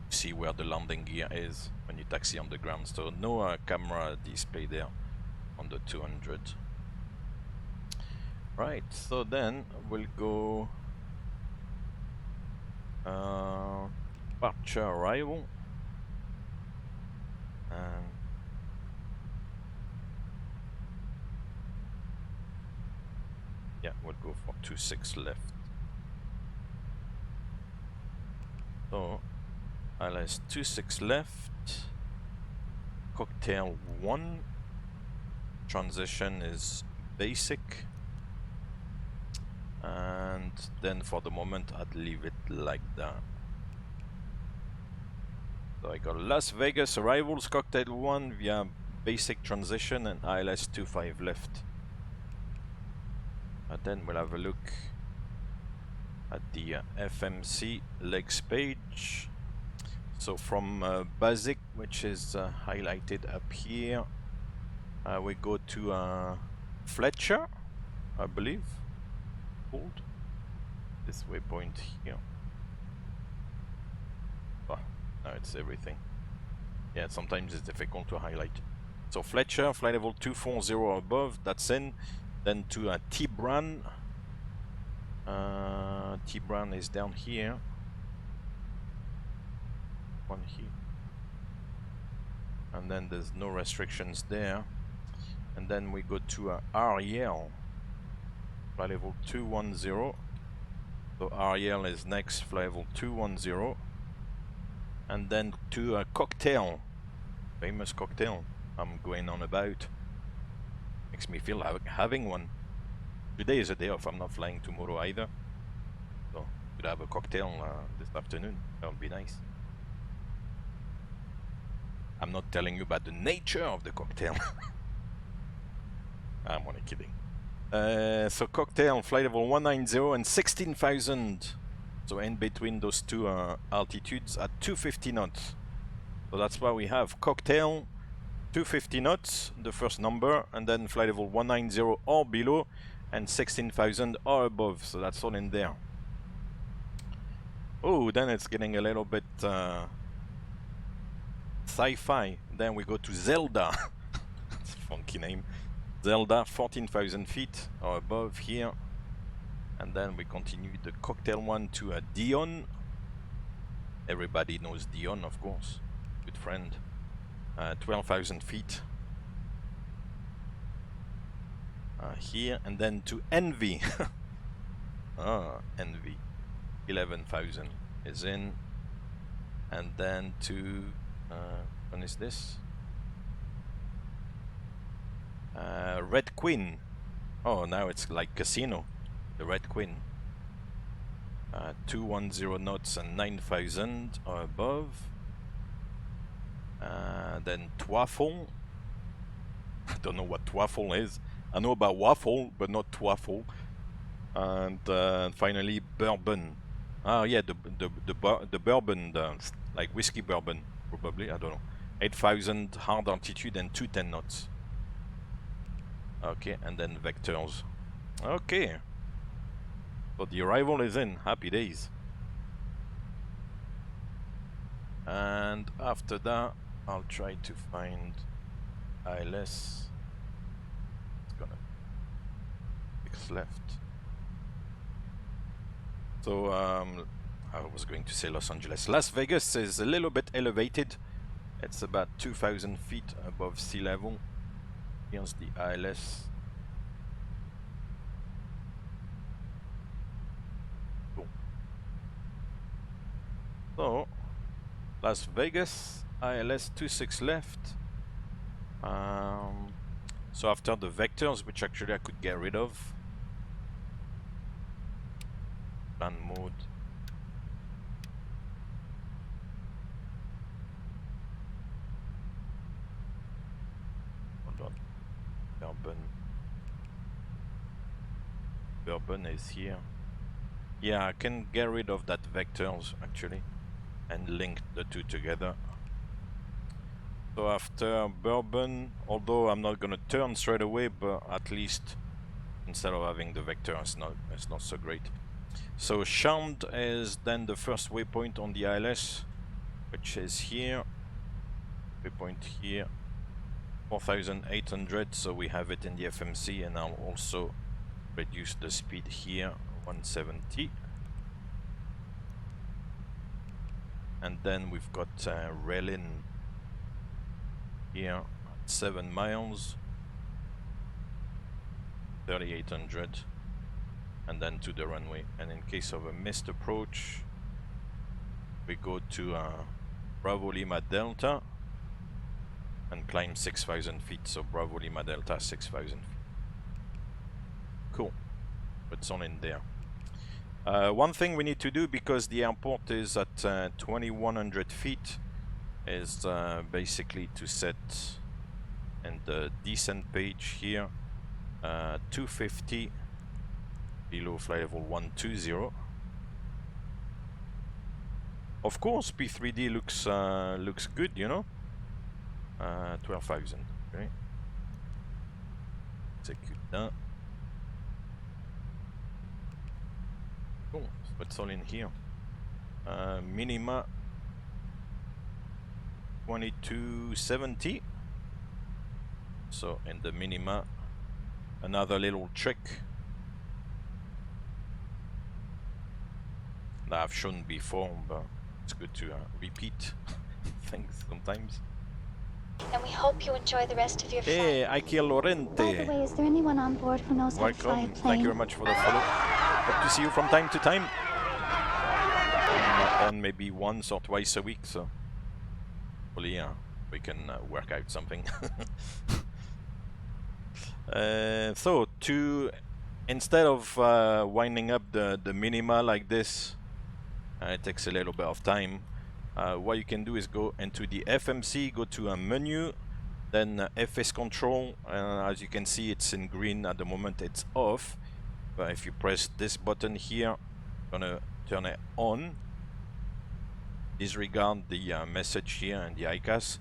see where the landing gear is when you taxi on the ground. So no camera display there on the 200. Right, so then we'll go departure arrival and go for 26 left. So ILS 26 left, cocktail 1, transition is basic, and then for the moment I'd leave it like that. So I got Las Vegas arrivals, cocktail 1 via basic transition and ILS 25 left. And then we'll have a look at the FMC legs page. So from basic, which is highlighted up here, we go to Fletcher, I believe. Hold this waypoint here. Oh, now it's everything. Yeah, sometimes it's difficult to highlight. So Fletcher, flight level 240 or above, that's in. Then to T-Bran. T-Bran is down here. One here. And then there's no restrictions there. And then we go to REL. Flight level 210. So REL is next, flight level 210. And then to Cocktail. Famous Cocktail I'm going on about. Makes me feel like having one. Today is a day off, I'm not flying tomorrow either. So, could have a cocktail this afternoon, that would be nice. I'm not telling you about the nature of the cocktail. I'm only kidding. So cocktail, flight level 190 and 16,000. So in between those two altitudes at 250 knots. So that's why we have cocktail, 250 knots, the first number, and then flight level 190 or below, and 16,000 or above, so that's all in there. Oh, then it's getting a little bit sci-fi. Then we go to Zelda. That's a funky name. Zelda, 14,000 feet or above here. And then we continue the cocktail one to Dion. Everybody knows Dion, of course. Good friend. 12,000 feet. Here, and then to Envy. Envy. 11,000 is in. And then to... when is this? Red Queen. Oh, now it's like Casino. The Red Queen. 210 knots and 9,000 or above. Then Twaffle. I don't know what Twaffle is. I know about waffle, but not Twaffle. And finally Bourbon. Oh yeah, the bourbon, like whiskey bourbon, probably. I don't know. 8,000 hard altitude and 210 knots. Okay, and then vectors. Okay. So the arrival is in. Happy days. And after that, I'll try to find ILS. It's gonna 6 left. So I was going to say Los Angeles. Las Vegas is a little bit elevated. It's about 2,000 feet above sea level. Here's the ILS. Cool. So Las Vegas, ILS 26 left. So after the vectors, which actually I could get rid of. Plan mode. Hold on. Bourbon is here. Yeah, I can get rid of that vectors actually and link the two together. So after Bourbon, although I'm not gonna turn straight away, but at least instead of having the vector, it's not so great. So Charmed is then the first waypoint on the ILS, which is here. Waypoint here, 4,800. So we have it in the FMC, and I'll also reduce the speed here, 170. And then we've got Relin here, 7 miles, 3,800. and then to the runway. And in case of a missed approach, we go to Bravo Lima Delta and climb 6,000 feet. So Bravo Lima Delta 6,000 feet. Cool. It's all in there. One thing we need to do, because the airport is at 2,100 feet, is basically to set in the descent page here 250 below flight level 120. Of course, P3D looks good, you know. 12,000. Okay. Execute that. Cool. What's all in here? Minima 2270. So in the minima, another little trick that I've shown before, but it's good to repeat things sometimes.
And we hope you enjoy the rest of your flight.
Hey, Ike Lorente.
By the way, is there anyone on board who knows how to fly a
Welcome.
plane?
Thank you very much for the follow. Hope to see you from time to time. On maybe once or twice a week, so hopefully we can work out something. So instead of winding up the minima like this, it takes a little bit of time. What you can do is go into the FMC, go to a menu, then FS control. As you can see, it's in green at the moment, it's off. But if you press this button here, gonna turn it on. Disregard the message here and the ICAS,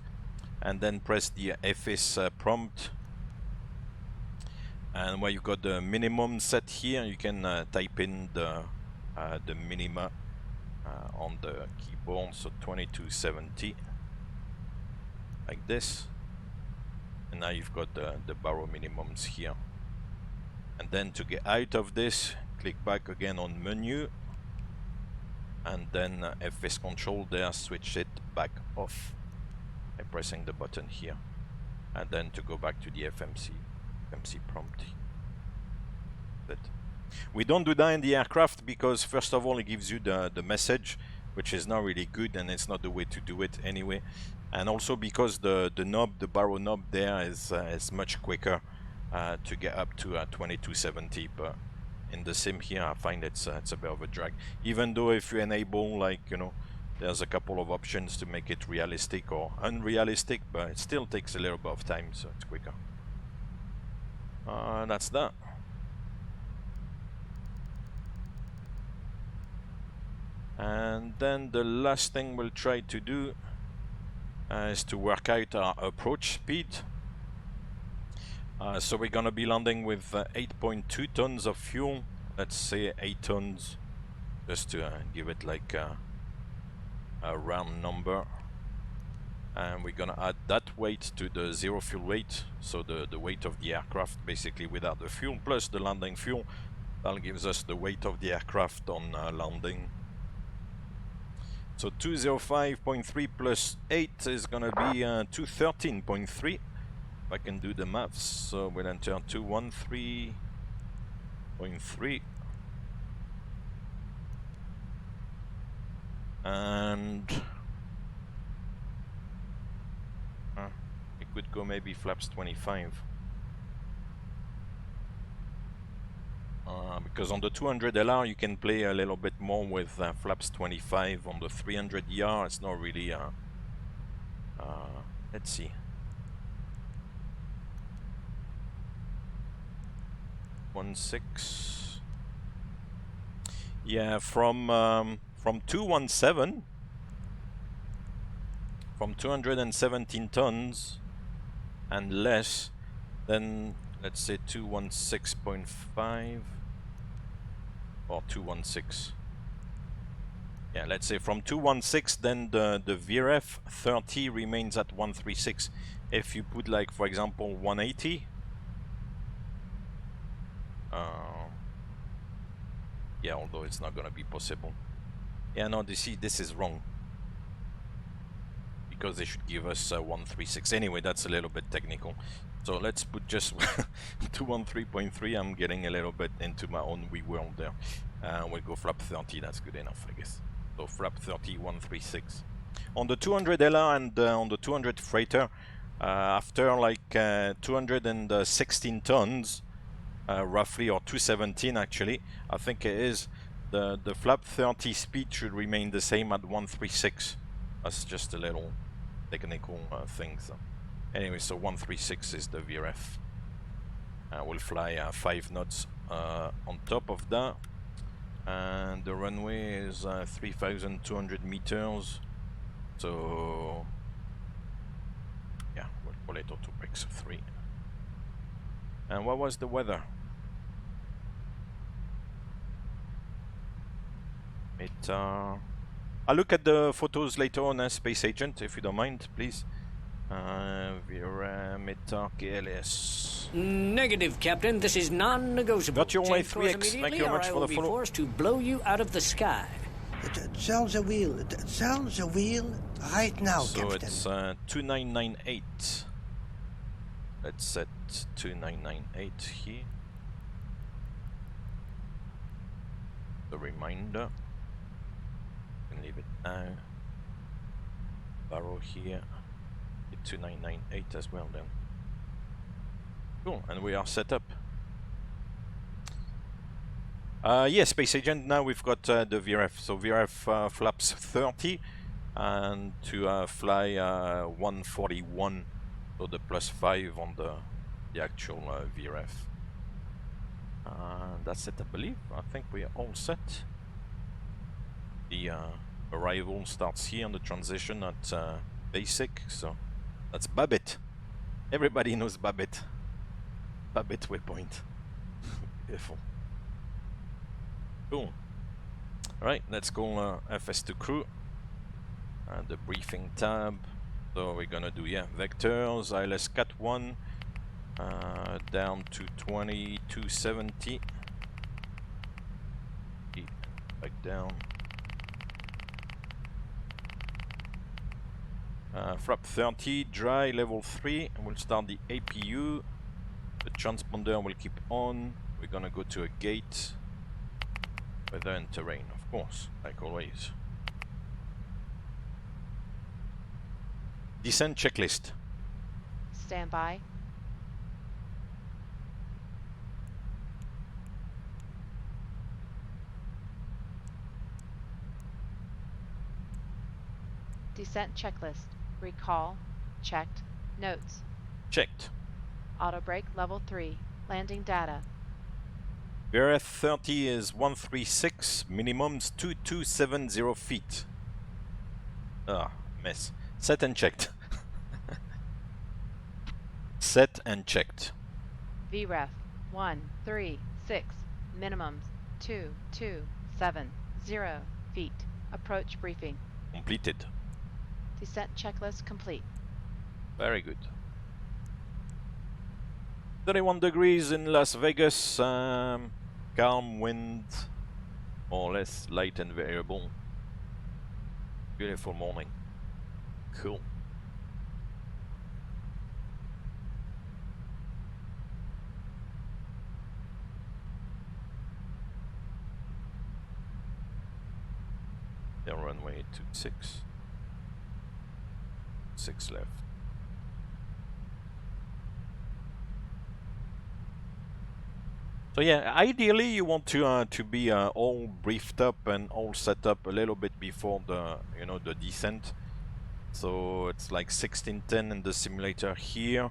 and then press the FS prompt. And where you've got the minimum set here, you can type in the minima on the keyboard, so 2270, like this. And now you've got the barrow minimums here. And then to get out of this, click back again on menu, and then FS control there, switch it back off by pressing the button here. And then to go back to the FMC prompt. But we don't do that in the aircraft because first of all it gives you the message, which is not really good, and it's not the way to do it anyway. And also because the knob, the barrow knob there is much quicker to get up to 2270. But in the sim here, I find it's a bit of a drag. Even though if you enable, like, you know, there's a couple of options to make it realistic or unrealistic, but it still takes a little bit of time, so it's quicker. That's that. And then the last thing we'll try to do is to work out our approach speed. So we're gonna be landing with 8.2 tons of fuel. Let's say 8 tons, just to give it like a round number. And we're gonna add that weight to the zero fuel weight, so the weight of the aircraft basically without the fuel plus the landing fuel. That gives us the weight of the aircraft on landing. So 205.3 plus 8 is gonna be 213.3. If I can do the maths, so we'll enter 213.3. And it could go maybe flaps 25. Because on the 200LR you can play a little bit more with flaps 25. On the 300ER it's not really let's see. One 6. Yeah, from 217, from 217 tons and less, then let's say 216.5 or 216. Yeah, let's say from 216, then the VRF 30 remains at 136. If you put, like, for example, 180, yeah, although it's not gonna be possible. Yeah, no, this is wrong, because they should give us 136. Anyway, that's a little bit technical. So let's put just 213.3. I'm getting a little bit into my own wee world there. We'll go flap 30, that's good enough, I guess. So flap 30, 136. On the 200LR and on the 200 freighter, after like 216 tons, roughly, or 217 actually, I think it is, the flap 30 speed should remain the same at 136. That's just a little technical thing. So. Anyway, so 136 is the VRF. We'll fly 5 knots on top of that. And the runway is 3,200 meters. So, yeah, we'll call it auto brakes 3. And what was the weather? I'll look at the photos later on, Space Agent, if you don't mind, please. Metar KLAS.
Negative, Captain. This is non-negotiable.
Got your way 3X. Thank you very much for the follow.
Forced to blow you out of the sky.
Tell the wheel. Tell the wheel right now,
so
Captain.
So it's 2998. Let's set 2998 here. The reminder. You can leave it now. Barrow here. 2998 as well then. Cool, and we are set up. Yes, Space Agent, now we've got the VRF. So VRF flaps 30 and to fly 141, so the +5 on the actual VRF. That's it, I believe. I think we are all set. The arrival starts here on the transition at basic, so that's Babbitt. Everybody knows Babbitt. Babbitt waypoint. Beautiful. Cool. Alright, let's go FS2 crew. The briefing tab. So we're gonna do, yeah, vectors, ILS Cat 1. Down to 20, 270. Back down. Flap 30, dry, level 3, and we'll start the APU. The transponder will keep on. We're gonna go to a gate. Weather and terrain, of course, like always. Descent checklist.
Stand by. Descent checklist. Recall. Checked. Notes.
Checked.
Auto brake level 3. Landing data.
VRF 30 is 136. Minimums 2270 feet. Ah, mess. Set and checked. Set and checked.
VREF 136. Minimums 2270 feet. Approach briefing.
Completed.
Descent checklist complete.
Very good. 31 degrees in Las Vegas. Calm wind, more or less light and variable. Beautiful morning. Cool. The runway 26. 6 left. So yeah, ideally you want to be all briefed up and all set up a little bit before the the descent. So it's like 16:10 in the simulator here.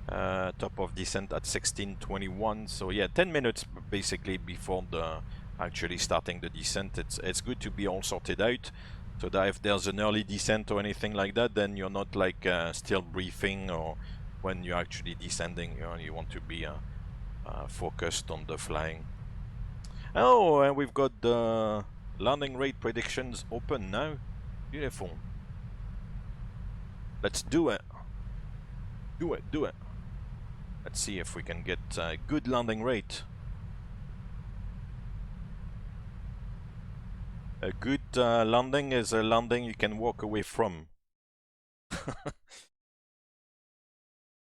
Top of descent at 16:21. So yeah, 10 minutes basically before the actually starting the descent. It's good to be all sorted out, so that if there's an early descent or anything like that, then you're not like still briefing, or when you're actually descending, you want to be focused on the flying. Oh, and we've got the landing rate predictions open now. Beautiful. Let's do it. Do it, do it. Let's see if we can get a good landing rate. A good landing is a landing you can walk away from.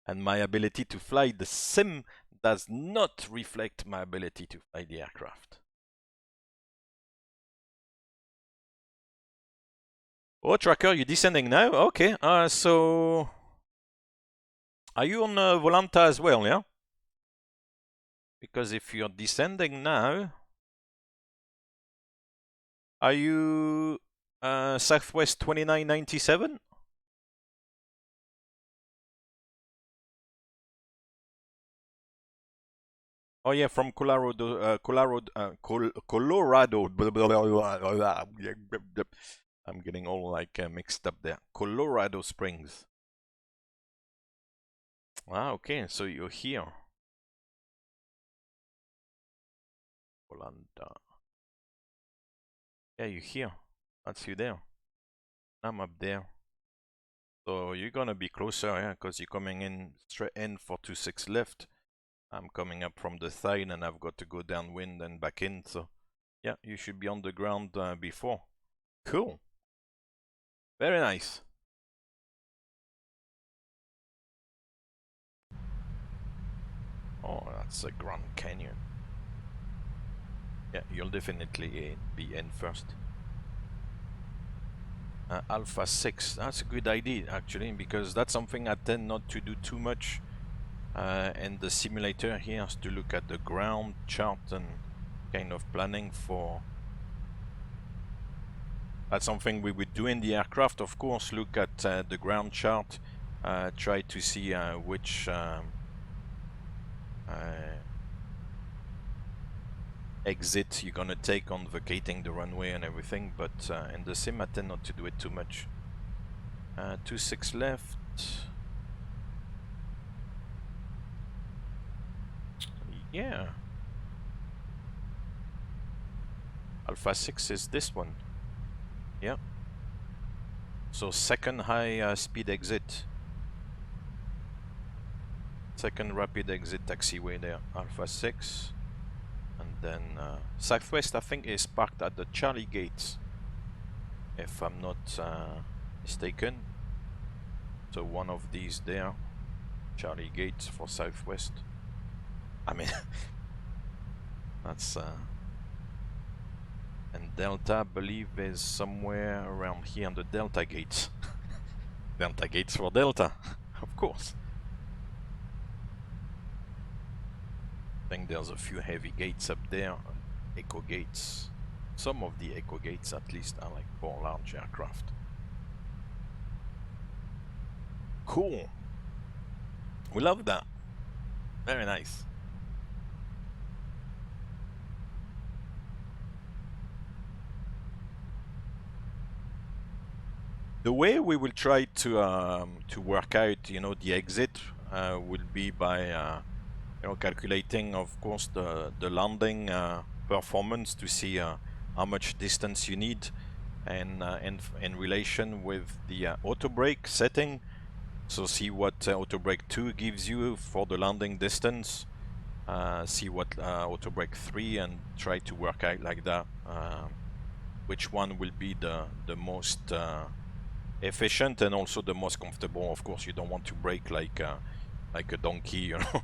And my ability to fly the sim does not reflect my ability to fly the aircraft. Oh, Tracker, you're descending now? Okay, so... Are you on Volanta as well, yeah? Because if you're descending now... Are you Southwest 2997? Oh yeah, from Colorado. Colorado. I'm getting all like mixed up there. Colorado Springs. Ah, okay. So you're here. Volanta. Yeah, you're here. That's you there. I'm up there. So you're gonna be closer, yeah, because you're coming in straight in for 26 left. I'm coming up from the side and I've got to go downwind and back in. So yeah, you should be on the ground before. Cool. Very nice. Oh, that's a Grand Canyon. Yeah, you'll definitely be in first. Alpha 6, that's a good idea actually, because that's something I tend not to do too much in the simulator here, is to look at the ground chart and kind of planning for... That's something we would do in the aircraft, of course, look at the ground chart, try to see which exit you're gonna take on vacating the runway and everything, but in the sim I tend not to do it too much. 26 left. Yeah. Alpha 6 is this one. Yeah. So second high speed exit. Second rapid exit taxiway there, Alpha 6. And then Southwest, I think, is parked at the Charlie gates, if I'm not mistaken. So one of these there, Charlie gates for Southwest. I mean, that's... and Delta, I believe, is somewhere around here on the Delta gates. Delta gates for Delta, of course. I think there's a few heavy gates up there, echo gates. Some of the echo gates at least are like for large aircraft. Cool. We love that. Very nice. The way we will try to work out, you know, the exit will be by you know, calculating, of course, the landing performance to see how much distance you need, and in relation with the auto brake setting. So see what auto brake 2 gives you for the landing distance. See what auto brake 3, and try to work out like that which one will be the most efficient and also the most comfortable. Of course, you don't want to brake like a donkey, you know.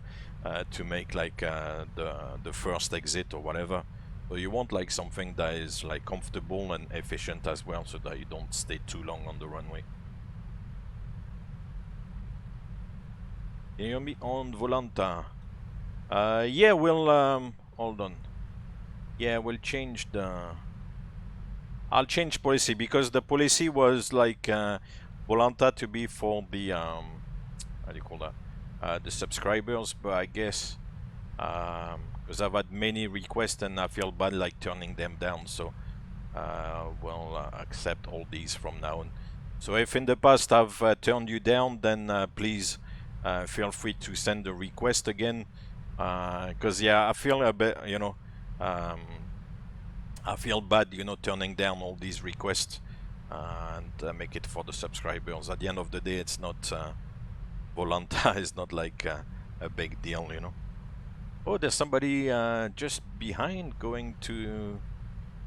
To make like the first exit or whatever. So you want like something that is like comfortable and efficient as well, so that you don't stay too long on the runway. Can you hear me on Volanta? Yeah, we'll hold on. Yeah, we'll change the... I'll change policy, because the policy was like Volanta to be for the how do you call that? The subscribers, but I guess because I've had many requests and I feel bad like turning them down, so we'll accept all these from now on. So if in the past I've turned you down, then please feel free to send a request again, because yeah, I feel a bit, you know, I feel bad, you know, turning down all these requests and make it for the subscribers. At the end of the day, it's not Volanta is not like a big deal, you know. Oh, there's somebody just behind going to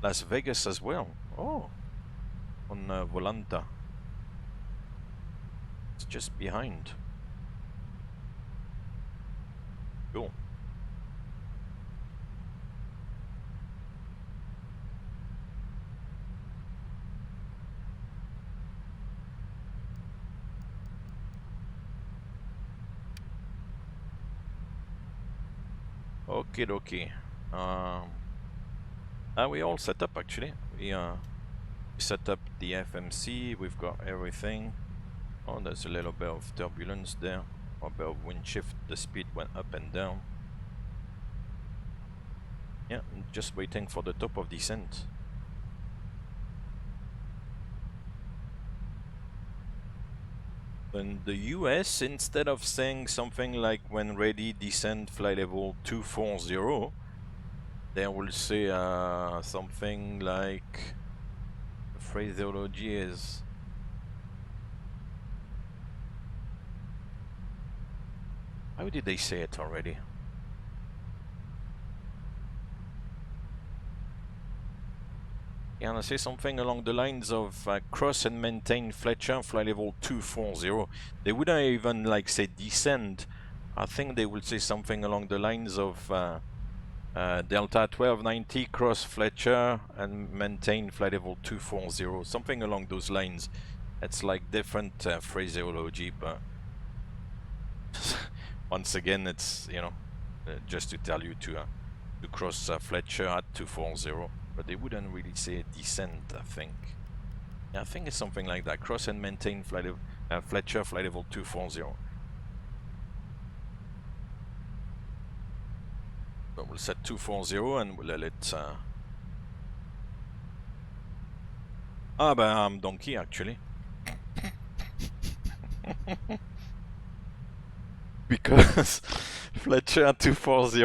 Las Vegas as well. Oh, on Volanta. It's just behind. Cool. Okay, dokie. Are we all set up actually? We set up the FMC, we've got everything. Oh, there's a little bit of turbulence there, a bit of wind shift, the speed went up and down. Yeah, I'm just waiting for the top of descent. In the US, instead of saying something like when ready, descend flight level 240, they will say something like, the phraseology is, how did they say it already? Yeah, I say something along the lines of cross and maintain Fletcher flight level 240. They wouldn't even like say descend. I think they will say something along the lines of Delta 1290 cross Fletcher and maintain flight level 240. Something along those lines. It's like different phraseology, but once again, it's, you know, just to tell you to cross Fletcher at 240. But they wouldn't really say descent, I think. Yeah, I think it's something like that. Cross and maintain flight Fletcher flight level 240. So we'll set 240 and we'll let it... Ah, bah, I'm donkey actually. Because Fletcher 240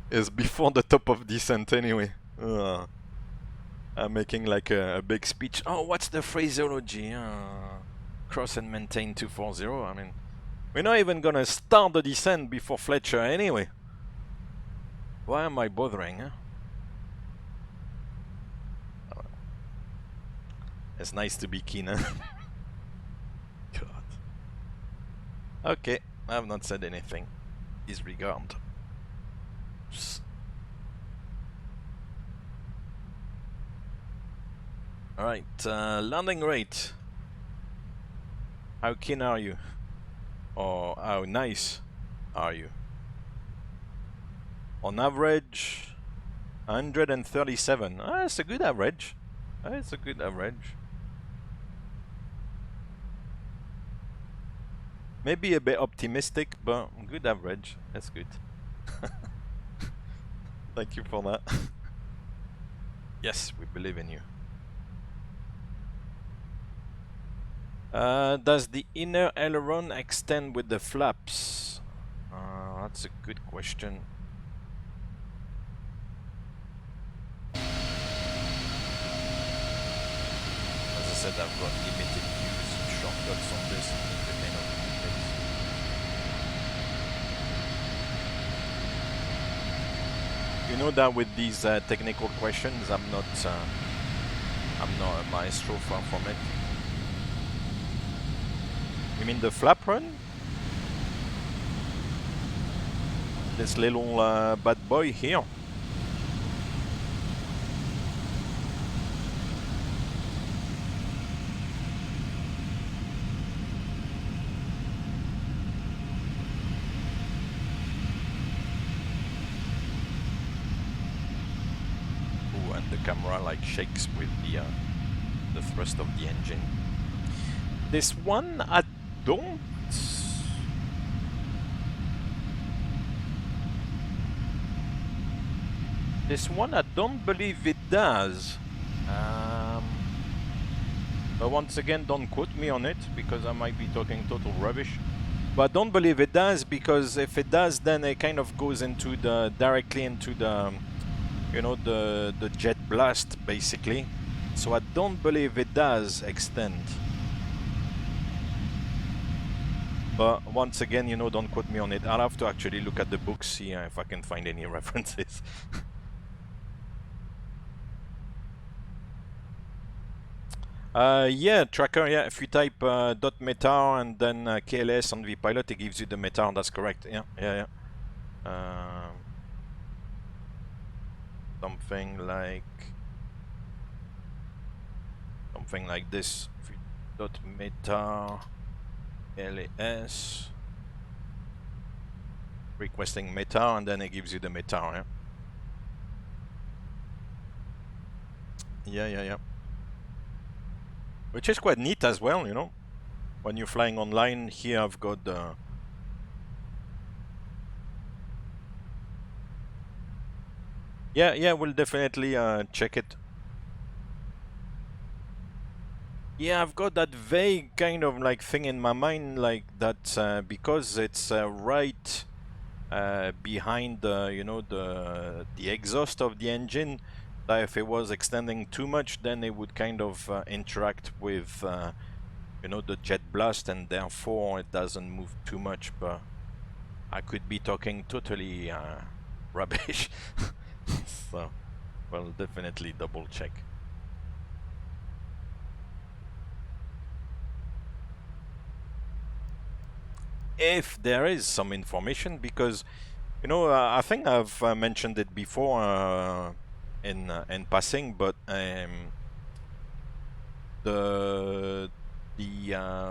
is before the top of descent anyway. I'm making like a big speech. Oh, what's the phraseology? Cross and maintain 240. I mean, we're not even gonna start the descent before Fletcher anyway. Why am I bothering? Huh? It's nice to be keen, huh? God. Okay, I have not said anything. Disregard. Alright, landing rate. How keen are you? Or how nice are you? On average, 137. Ah, it's a good average. It's a good average. Maybe a bit optimistic, but good average. That's good. Thank you for that. Yes, we believe in you. Does the inner aileron extend with the flaps? That's a good question. As I said, I've got limited use shortcuts on this. They may not be the case. You know that with these technical questions, I'm not a maestro, far from it. You mean the flap run? This little bad boy here. Ooh, and the camera like shakes with the thrust of the engine. This one I don't. This one I don't believe it does. But once again, don't quote me on it because I might be talking total rubbish. But I don't believe it does, because if it does, then it kind of goes into the directly into the, you know, the jet blast basically. So I don't believe it does extend. But once again, you know, don't quote me on it. I'll have to actually look at the book, see if I can find any references. Yeah, tracker, yeah, if you type .METAR and then KLAS on VPilot, it gives you the METAR, that's correct, yeah. Something like this. If you .METAR, KLAS, requesting METAR, and then it gives you the METAR, yeah. Which is quite neat as well, you know. When you're flying online, here I've got the... Yeah, we'll definitely check it. Yeah, I've got that vague kind of like thing in my mind, like that because it's right behind the, you know, the exhaust of the engine. That if it was extending too much, then it would kind of interact with, you know, the jet blast, and therefore it doesn't move too much. But I could be talking totally rubbish, so we'll definitely double check. If there is some information, because, you know, I think I've mentioned it before in passing, but the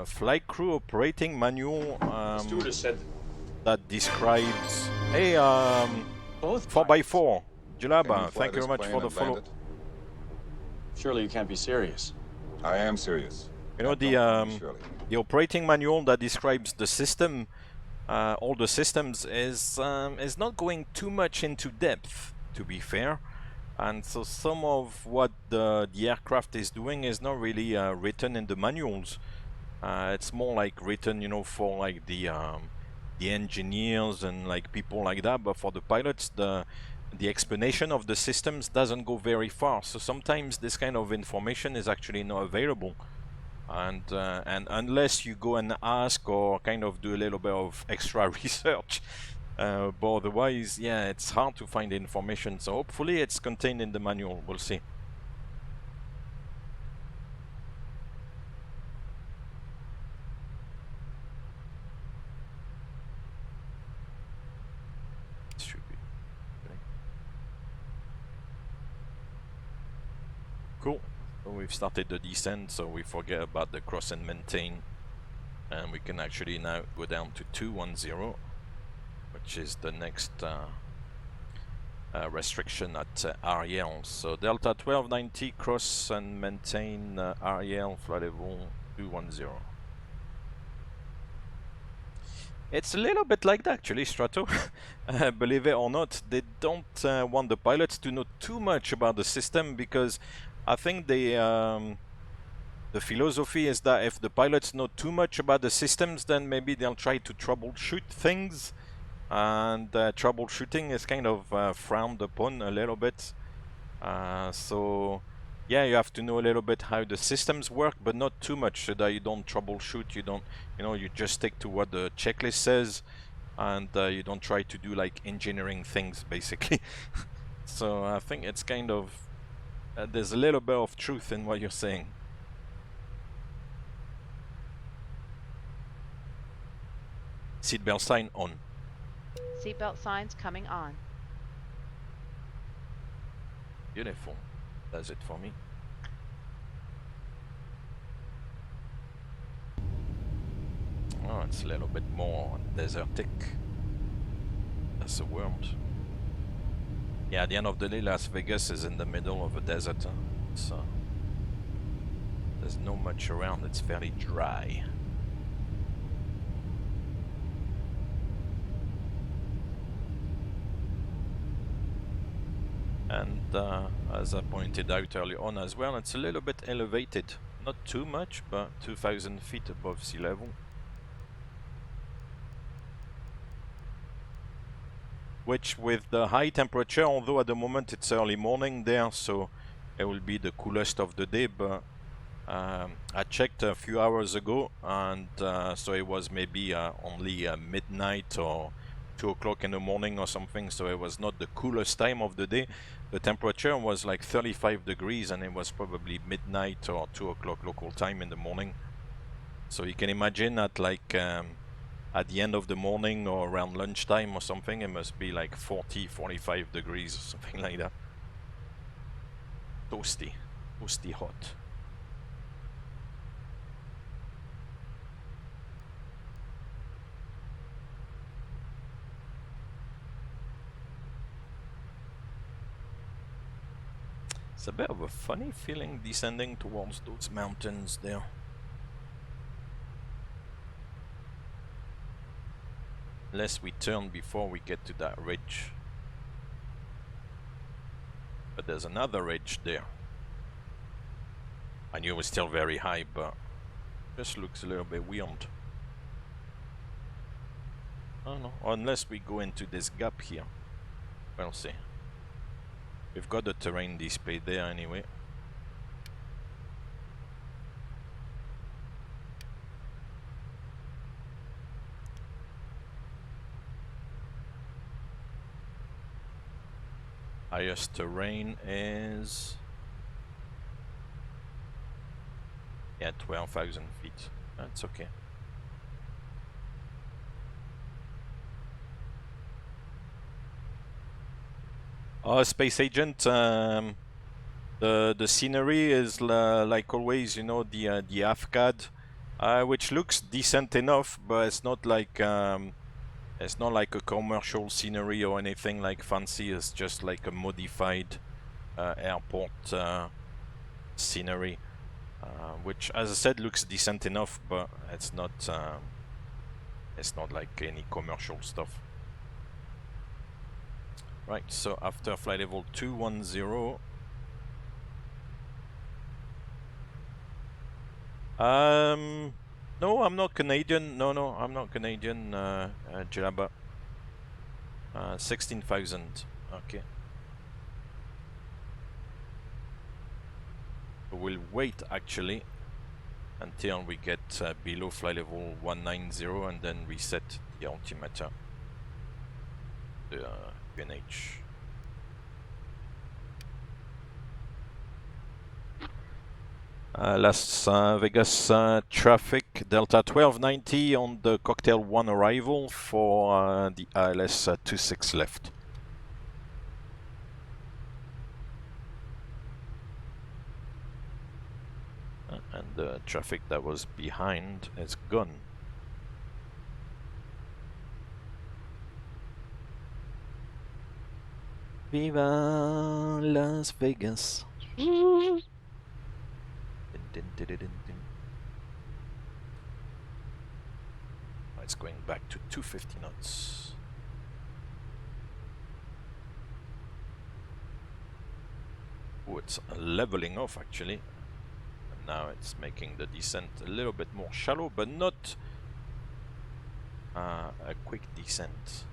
flight crew operating manual that describes, hey, 4x4 Julaba, thank you very much for the follow.
Surely you can't be serious.
I am serious.
You know, the operating manual that describes the system, all the systems, is not going too much into depth, to be fair. And so some of what the aircraft is doing is not really written in the manuals. It's more like written, you know, for like the engineers and like people like that. But for the pilots, the explanation of the systems doesn't go very far. So sometimes this kind of information is actually not available. And unless you go and ask or kind of do a little bit of extra research, but otherwise, yeah, it's hard to find information. So hopefully it's contained in the manual. We'll see. Should be okay. Cool. So we've started the descent, so we forget about the cross and maintain, and we can actually now go down to 210, which is the next restriction at REL. So Delta 1290, cross and maintain REL, flight level 210. It's a little bit like that actually, Strato. Believe it or not, they don't want the pilots to know too much about the system, because I think the philosophy is that if the pilots know too much about the systems, then maybe they'll try to troubleshoot things, and troubleshooting is kind of frowned upon a little bit. So yeah, you have to know a little bit how the systems work, but not too much, so that you don't troubleshoot. You don't, you know, you just stick to what the checklist says, and you don't try to do like engineering things basically. So I think it's kind of there's a little bit of truth in what you're saying. Seatbelt sign on.
Seatbelt signs coming on.
Beautiful. Does it for me. Oh, it's a little bit more desertic. That's a word. Yeah, at the end of the day, Las Vegas is in the middle of a desert, huh? So there's no much around. It's fairly dry. And as I pointed out earlier on as well, it's a little bit elevated. Not too much, but 2,000 feet above sea level. Which, with the high temperature, although at the moment it's early morning there, so it will be the coolest of the day, but I checked a few hours ago, and so it was maybe only midnight or 2 o'clock in the morning or something, so it was not the coolest time of the day. the temperature was like 35 degrees and it was probably midnight or 2 o'clock local time in the morning. So you can imagine at like at the end of the morning or around lunchtime or something, it must be like 40, 45 degrees or something like that. Toasty, toasty hot. It's a bit of a funny feeling descending towards those mountains there. Unless we turn before we get to that ridge. But there's another ridge there. I knew it was still very high, but just looks a little bit weird. I don't know, unless we go into this gap here. We'll see. We've got the terrain display there anyway. Highest terrain is... yeah, 12,000 feet. That's okay. Space Agent, the scenery is like always, you know, the AFCAD, which looks decent enough, but it's not like a commercial scenery or anything like fancy. It's just like a modified airport scenery, which, as I said, looks decent enough, but it's not like any commercial stuff. Right, so after flight level 210, no, I'm not Canadian. No, I'm not Canadian. Jalaba. 16,000. Okay. We'll wait actually until we get below flight level 190 and then reset the altimeter. PNH. Las Vegas traffic, Delta 1290 on the Cocktail 1 arrival for the ILS 26 left. And the traffic that was behind is gone. Viva Las Vegas. It's going back to 250 knots. Oh, it's leveling off actually. And now it's making the descent a little bit more shallow, but not a quick descent.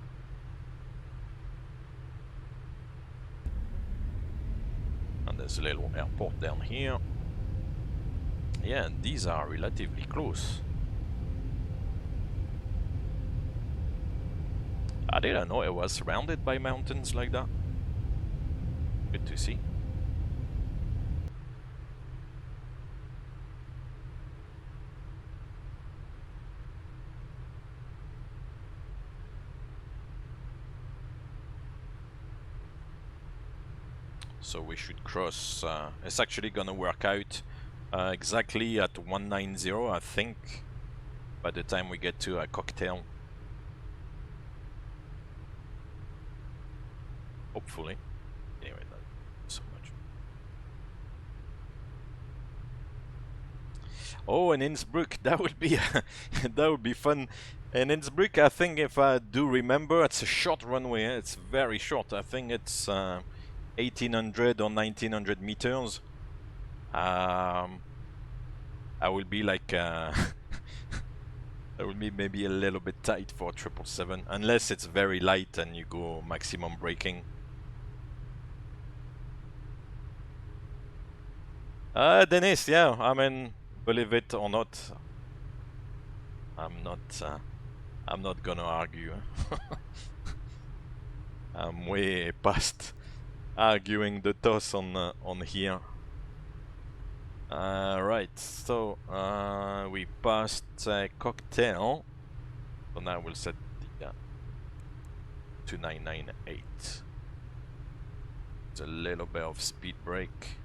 And there's a little airport down here. Yeah, and these are relatively close. I didn't know it was surrounded by mountains like that. Good to see. So we should cross, it's actually gonna work out exactly at 190, I think, by the time we get to a Cocktail. Hopefully. Anyway, not so much. Oh, in Innsbruck, that would be that would be fun. In Innsbruck, I think, if I do remember, it's a short runway. It's very short. I think it's 1800 or 1900 meters. I will be like that will be maybe a little bit tight for 777, unless it's very light and you go maximum braking. Dennis, yeah, I mean, believe it or not, I'm not gonna argue. I'm way past arguing the toss on here. Right, so we passed cocktail, so now we'll set the 2998. It's a little bit of speed brake.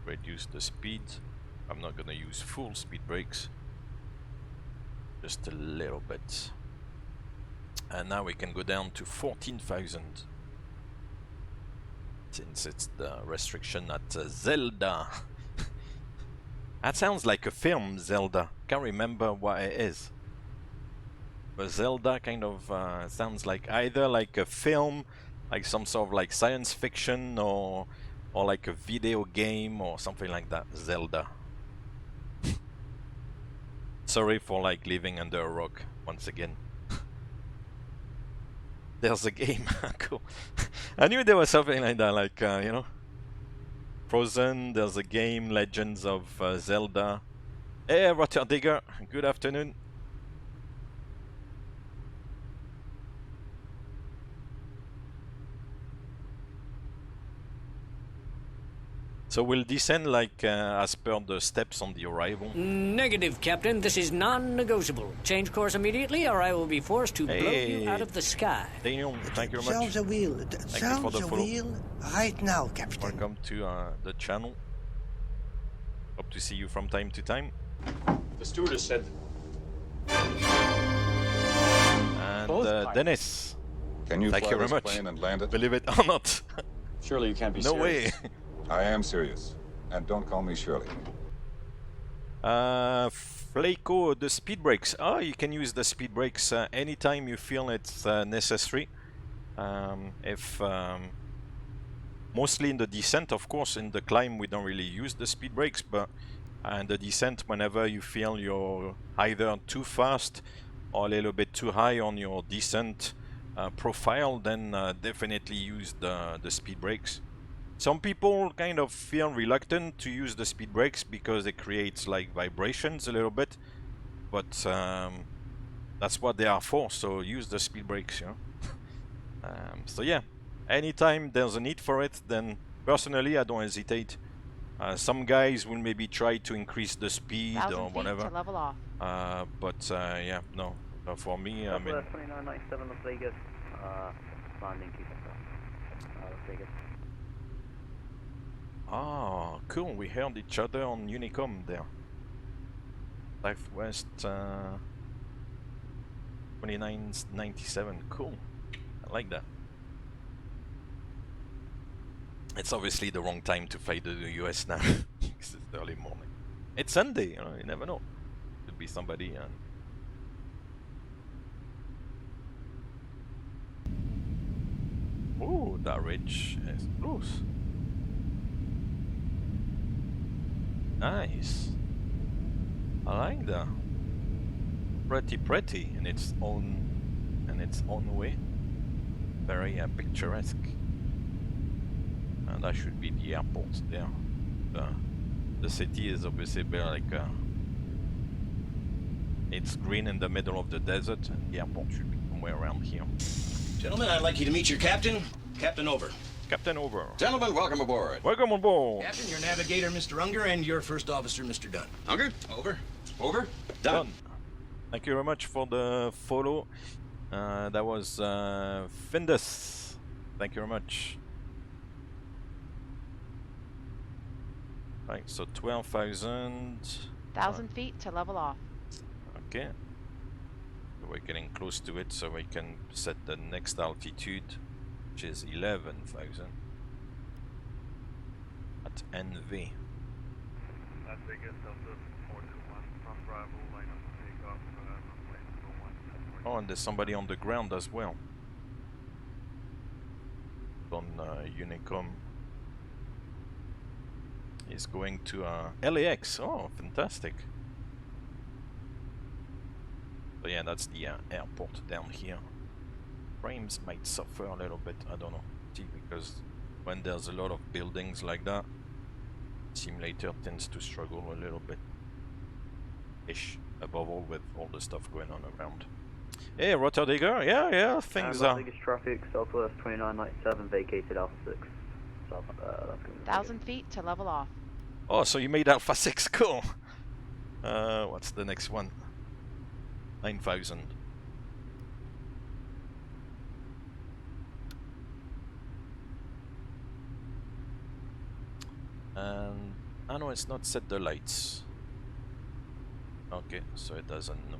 Reduce the speed. I'm not gonna use full speed brakes, just a little bit. And now we can go down to 14,000. Since it's the restriction at Zelda. That sounds like a film, Zelda. Can't remember what it is. But Zelda kind of sounds like either like a film, like some sort of like science fiction, or like a video game or something like that. Zelda. Sorry for like living under a rock once again. There's a game. Cool. I knew there was something like that, like you know, Frozen. There's a game, Legends of Zelda. Hey, Rotterdigger. Good afternoon. So we'll descend like as per the steps on the arrival.
Negative, Captain. This is non-negotiable. Change course immediately, or I will be forced to blow you out of the sky.
Daniel, thank you very much.
Sounds a wheel. Sounds a wheel right now, Captain.
Welcome to the channel. Hope to see you from time to time.
The stewardess said.
And Dennis.
Can you
thank
fly
you very
this
much.
plane and land it?
Believe it or not.
Surely you can't be
no
serious.
way.
I am serious. And don't call me Shirley.
Flaco, the speed brakes. Oh, you can use the speed brakes anytime you feel it's necessary. Mostly in the descent, of course. In the climb, we don't really use the speed brakes, but in the descent, whenever you feel you're either too fast or a little bit too high on your descent profile, then definitely use the speed brakes. Some people kind of feel reluctant to use the speed brakes because it creates like vibrations a little bit, but that's what they are for, so use the speed brakes, you know. So yeah, anytime there's a need for it, then personally I don't hesitate. Some guys will maybe try to increase the speed or whatever,
to level off.
but yeah, no, for me, I mean...
2997 Las Vegas, landing Las Vegas.
Ah, cool, we heard each other on Unicom there. Southwest 2997, cool, I like that. It's obviously the wrong time to fly to the US now, because it's early morning. It's Sunday, you know, you never know. Could be somebody and... Oh, that ridge is close. Nice. I like that. Pretty in its own way. Very picturesque. And that should be the airport there. The city is obviously very like it's green in the middle of the desert, and the airport should be somewhere around here.
Gentlemen, I'd like you to meet your captain. Captain over.
Captain over.
Gentlemen, welcome aboard.
Welcome aboard.
Captain, your navigator, Mr. Unger, and your first officer, Mr. Dunn. Unger, over. Over. Done.
Thank you very much for the follow. That was Findus. Thank you very much. Right, so 12,000.
1,000 feet to level off.
Okay. So we're getting close to it, so we can set the next altitude, which is 11,000 at NV.
Las Vegas, Delta 421 from Bravo, line up for takeoff, runway 01.
Oh, and there's somebody on the ground as well. On Unicom. He's going to LAX. Oh, fantastic. So yeah, that's the airport down here. Frames might suffer a little bit, I don't know. See, because when there's a lot of buildings like that, simulator tends to struggle a little bit. Ish, above all with all the stuff going on around. Hey, Rotterdam, yeah, things
Las
are...
Vegas traffic, Southwest 2997, vacated Alpha 6. South, that's gonna be
1,000 feet to level off.
Oh, so you made Alpha 6, cool. What's the next one? 9,000. And I know it's not set the lights. Okay, so it doesn't know.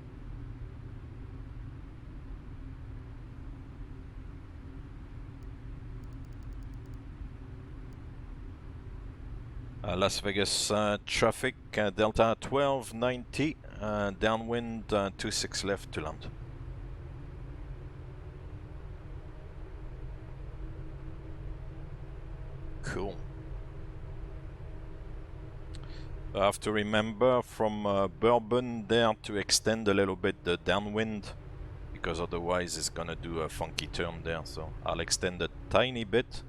Las Vegas traffic, Delta 1290, downwind 26 left to land. Cool. I have to remember from Bourbon there to extend a little bit the downwind, because otherwise it's gonna do a funky turn there, so I'll extend a tiny bit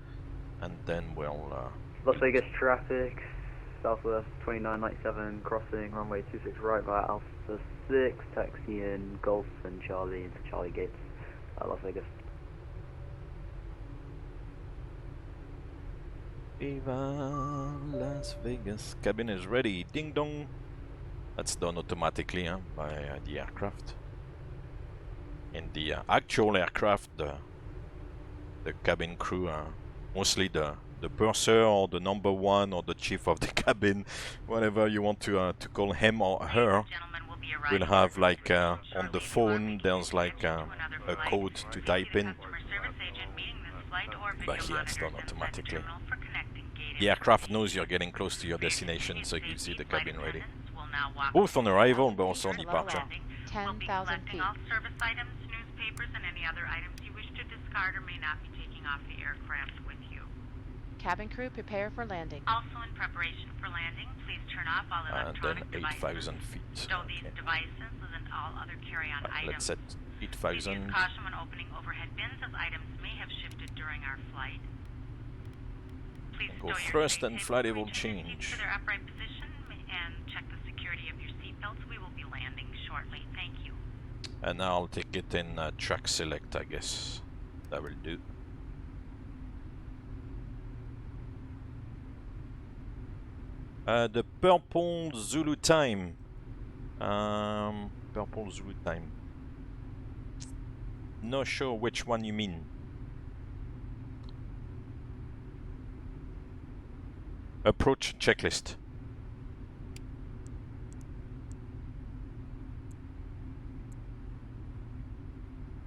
and then we'll...
Las Vegas traffic, Southwest 2997, crossing runway 26 right via Alpha 6, taxi in Golf and Charlie into Charlie Gates, Las Vegas.
Viva Las Vegas. Cabin is ready. Ding dong. That's done automatically by the aircraft. In the actual aircraft, the cabin crew, mostly the purser or the number one or the chief of the cabin, whatever you want to call him or her, will have like on the phone there's like a code to type in. But here it's done automatically. The aircraft knows you're getting close to your destination, so it gives you the cabin ready. Both on arrival but also on departure.
10,000 feet.
All service items, newspapers, and any other items you wish to discard or may not be taking off the aircraft with you.
Cabin crew, prepare for landing.
Also in preparation for landing, please turn off all electronic
And then 8,000 feet.
Stow these devices and all other carry-on items.
Let's set 8,000.
Caution when opening overhead bins, as items may have shifted during our flight. Please
Go thrust and flight level change.
to their upright position and check the security of your seatbelts. We will be landing shortly. Thank you.
And now I'll take it in track select, I guess. That will do. The purple Zulu time. Purple Zulu time. Not sure which one you mean. Approach checklist.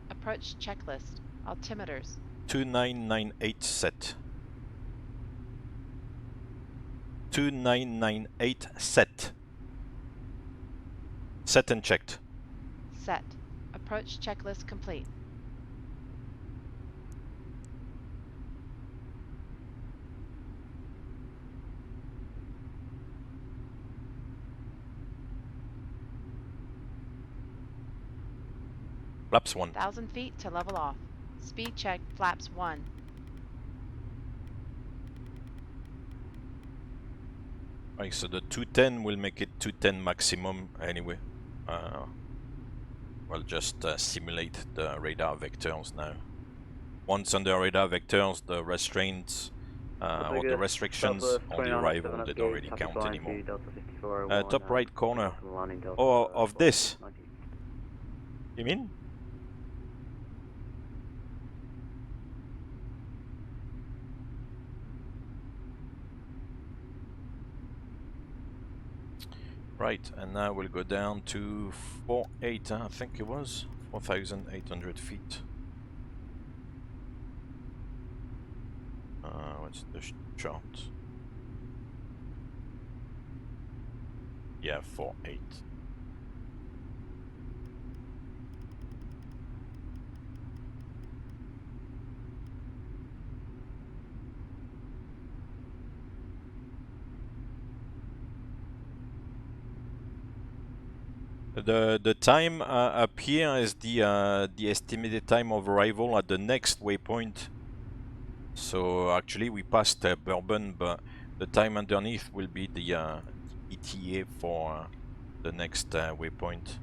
Approach checklist. Altimeters.
2998 set. 2998 set. Set and checked.
Set. Approach checklist complete.
Flaps 1.
1,000 feet to level off. Speed check, flaps 1.
Right, so the 210 will make it 210 maximum anyway. We'll just simulate the radar vectors now. Once on the radar vectors, the restraints or the restrictions on the arrival, they don't really count anymore. Top right corner. Oh, of this? You mean? Right, and now we'll go down to 48, I think it was 4,800 feet. What's the chart? Yeah, 48. The time up here is the estimated time of arrival at the next waypoint. So actually we passed Bourbon, but the time underneath will be the ETA for the next waypoint.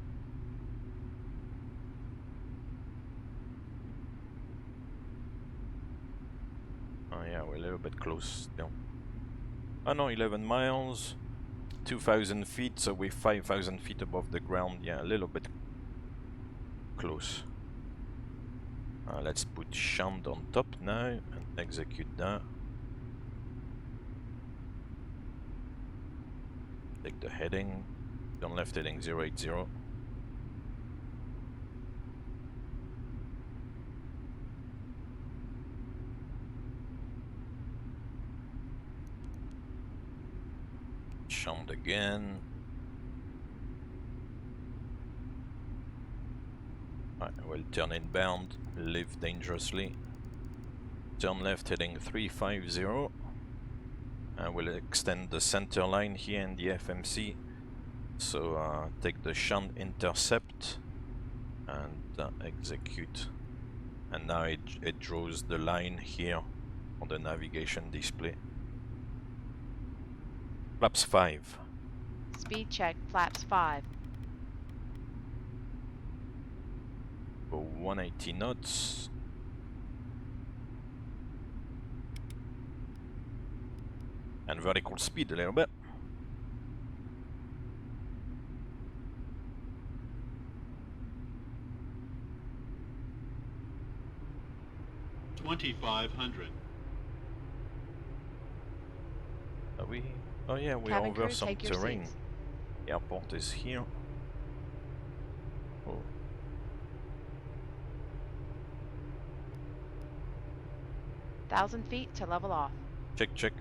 Oh yeah, we're a little bit close still. Oh no, 11 miles, 2,000 feet, so we're 5,000 feet above the ground. Yeah, a little bit close. Let's put shunt on top now and execute that. Take the heading, turn left heading 080. Shunt again. We'll turn inbound, live dangerously. Turn left heading 350. And we'll extend the center line here in the FMC. So take the shunt intercept and execute. And now it draws the line here on the navigation display. Flaps 5.
Speed check, flaps 5.
For 180 knots. And vertical speed a little bit. Are we? Oh yeah, we're
Cabin
over
crew,
some
take your
terrain.
seats.
Airport is here. Oh.
1,000 feet to level off.
Check, check.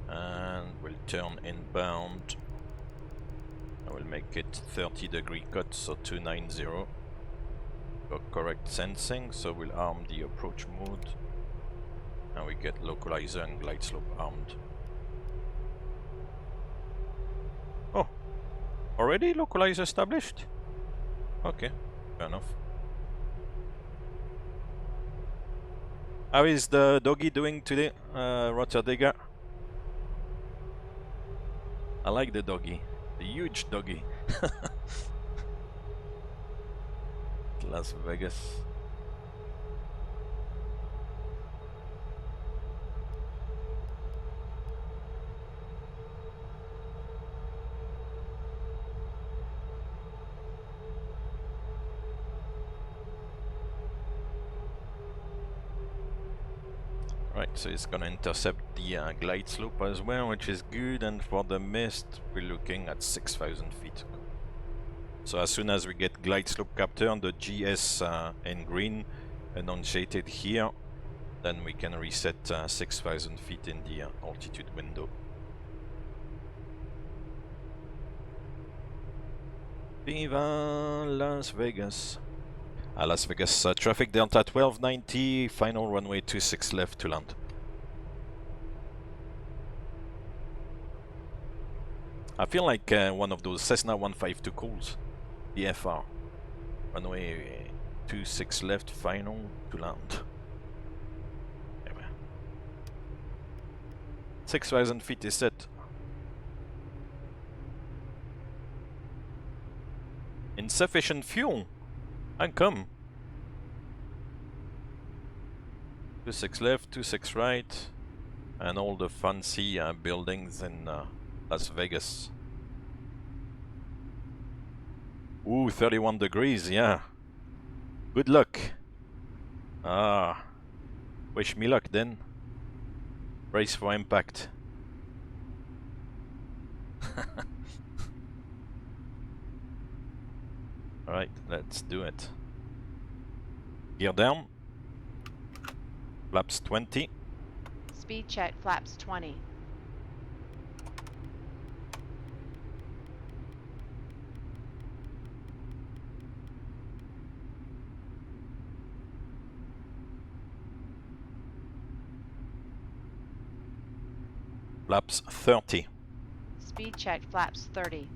And we'll turn inbound. I will make it 30-degree cut, so 290. Got correct sensing, so we'll arm the approach mode. And we get localizer and glide slope armed. Oh, already localizer established? Okay, fair enough. How is the doggy doing today, Rotterdegger? I like the doggy, the huge doggy. Las Vegas. Right, so it's gonna intercept the glide slope as well, which is good, and for the mist, we're looking at 6,000 feet. So as soon as we get glide slope capture on the GS in green, enunciated here, then we can reset 6,000 feet in the altitude window. Viva Las Vegas! Las Vegas traffic Delta 1290, final runway 26 left to land. I feel like one of those Cessna 152 calls, the FR. Runway 26 left, final to land. Anyway. 6,000 feet is set. Insufficient fuel. And come. 26 left, 26 right, and all the fancy buildings in Las Vegas. Ooh, 31 degrees, yeah. Good luck. Ah, wish me luck then. Brace for impact. Alright, let's do it. Gear down. Flaps 20.
Speed check, flaps 20.
Flaps 30.
Speed check, flaps 30.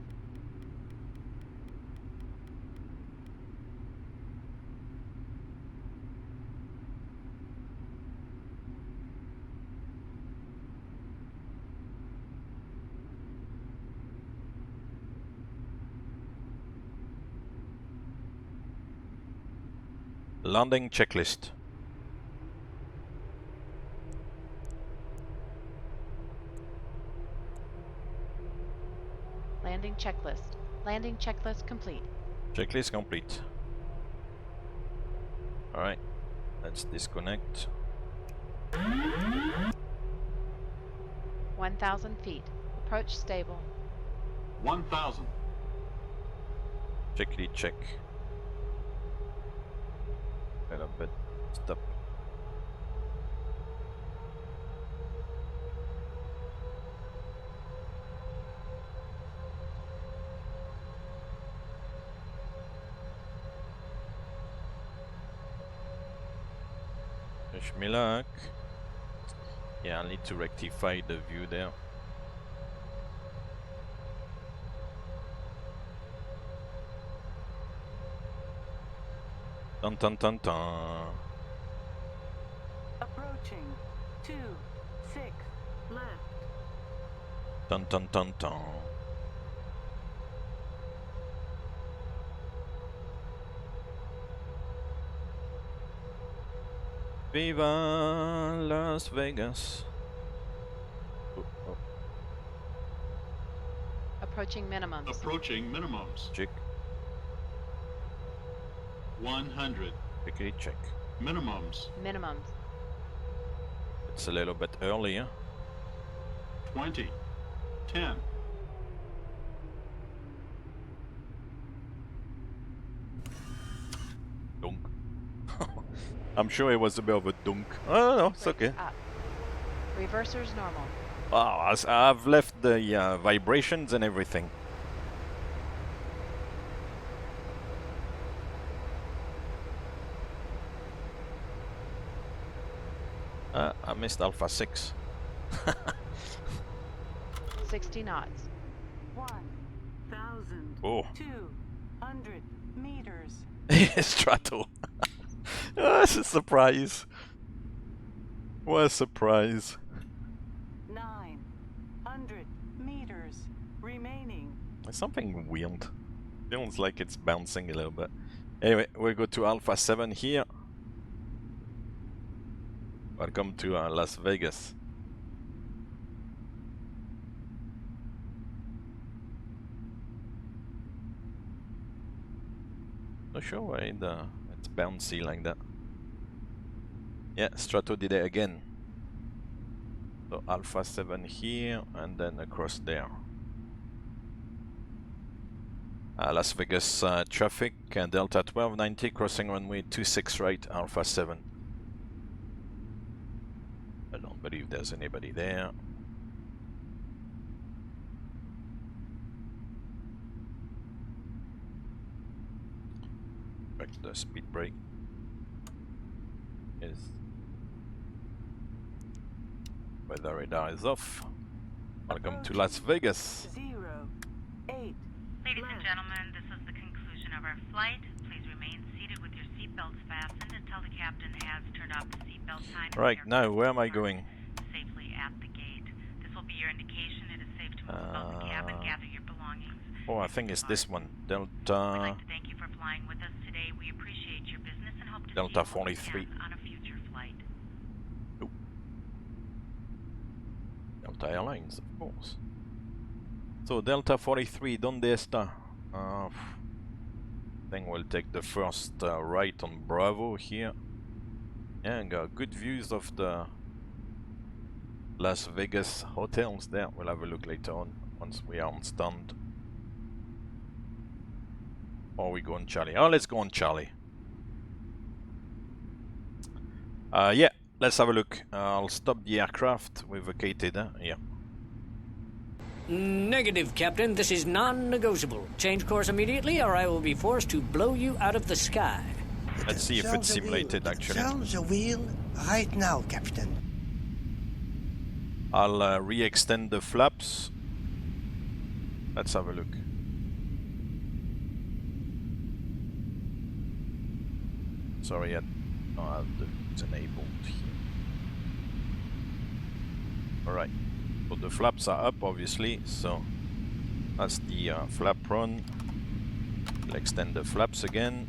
Landing checklist.
Landing checklist. Landing checklist complete.
Checklist complete. Alright, let's disconnect.
1,000 feet. Approach stable.
1,000.
Checkly check. Wait a bit. Stop. Wish me luck. Yeah, I need to rectify the view there. Dun dun dun dun.
Approaching 26 left.
Dun dun dun dun. Viva Las Vegas. Oh, oh.
Approaching minimums.
Approaching minimums.
Check.
100.
Quickly check.
Minimums.
Minimums.
It's a little bit earlier.
20. 10.
Dunk. I'm sure it was a bit of a dunk. Oh no, it's okay.
Up. Reversers normal.
Oh, I've left the vibrations and everything. I missed Alpha 6.
60 knots.
1,200 meters.
Strato. Oh, it's a surprise. What a surprise.
900 meters remaining.
There's something weird. Feels like it's bouncing a little bit. Anyway, we'll go to Alpha 7 here. Welcome to Las Vegas. Not sure why it's bouncy like that. Yeah, Strato did it again. So Alpha 7 here and then across there. Las Vegas traffic, Delta 1290 crossing runway 26 right, Alpha 7. I don't believe there's anybody there. Back to the speed brake. Is weather radar is off. Welcome to Las Vegas.
08.
Ladies and gentlemen, this is the conclusion of our flight. Please remain seated with your seatbelts fastened until the captain has turned off the seatbelt sign.
Right, now where am I going?
Safely at the gate. This will be your indication it is safe to move about the cabin, gather your belongings.
Oh, I think it's this one. Delta.
We'd like to thank you for flying with us today. We appreciate your business and hope to
Delta
see you
43.
on a future flight.
Oh. Delta Airlines, of course. So Delta 43, ¿dónde está? I think we'll take the first right on Bravo here. Yeah, and got good views of the Las Vegas hotels there. We'll have a look later on once we are on stand. Or we go on Charlie. Oh, let's go on Charlie. Yeah, let's have a look. I'll stop the aircraft. We vacated, yeah.
Negative, Captain. This is non-negotiable. Change course immediately or I will be forced to blow you out of the sky.
Let's see if it's simulated, actually.
Sound the wheel right now, Captain.
I'll re-extend the flaps. Let's have a look. Sorry, I don't have it's enabled here. Alright. So the flaps are up, obviously, so that's the flap run. We'll extend the flaps again.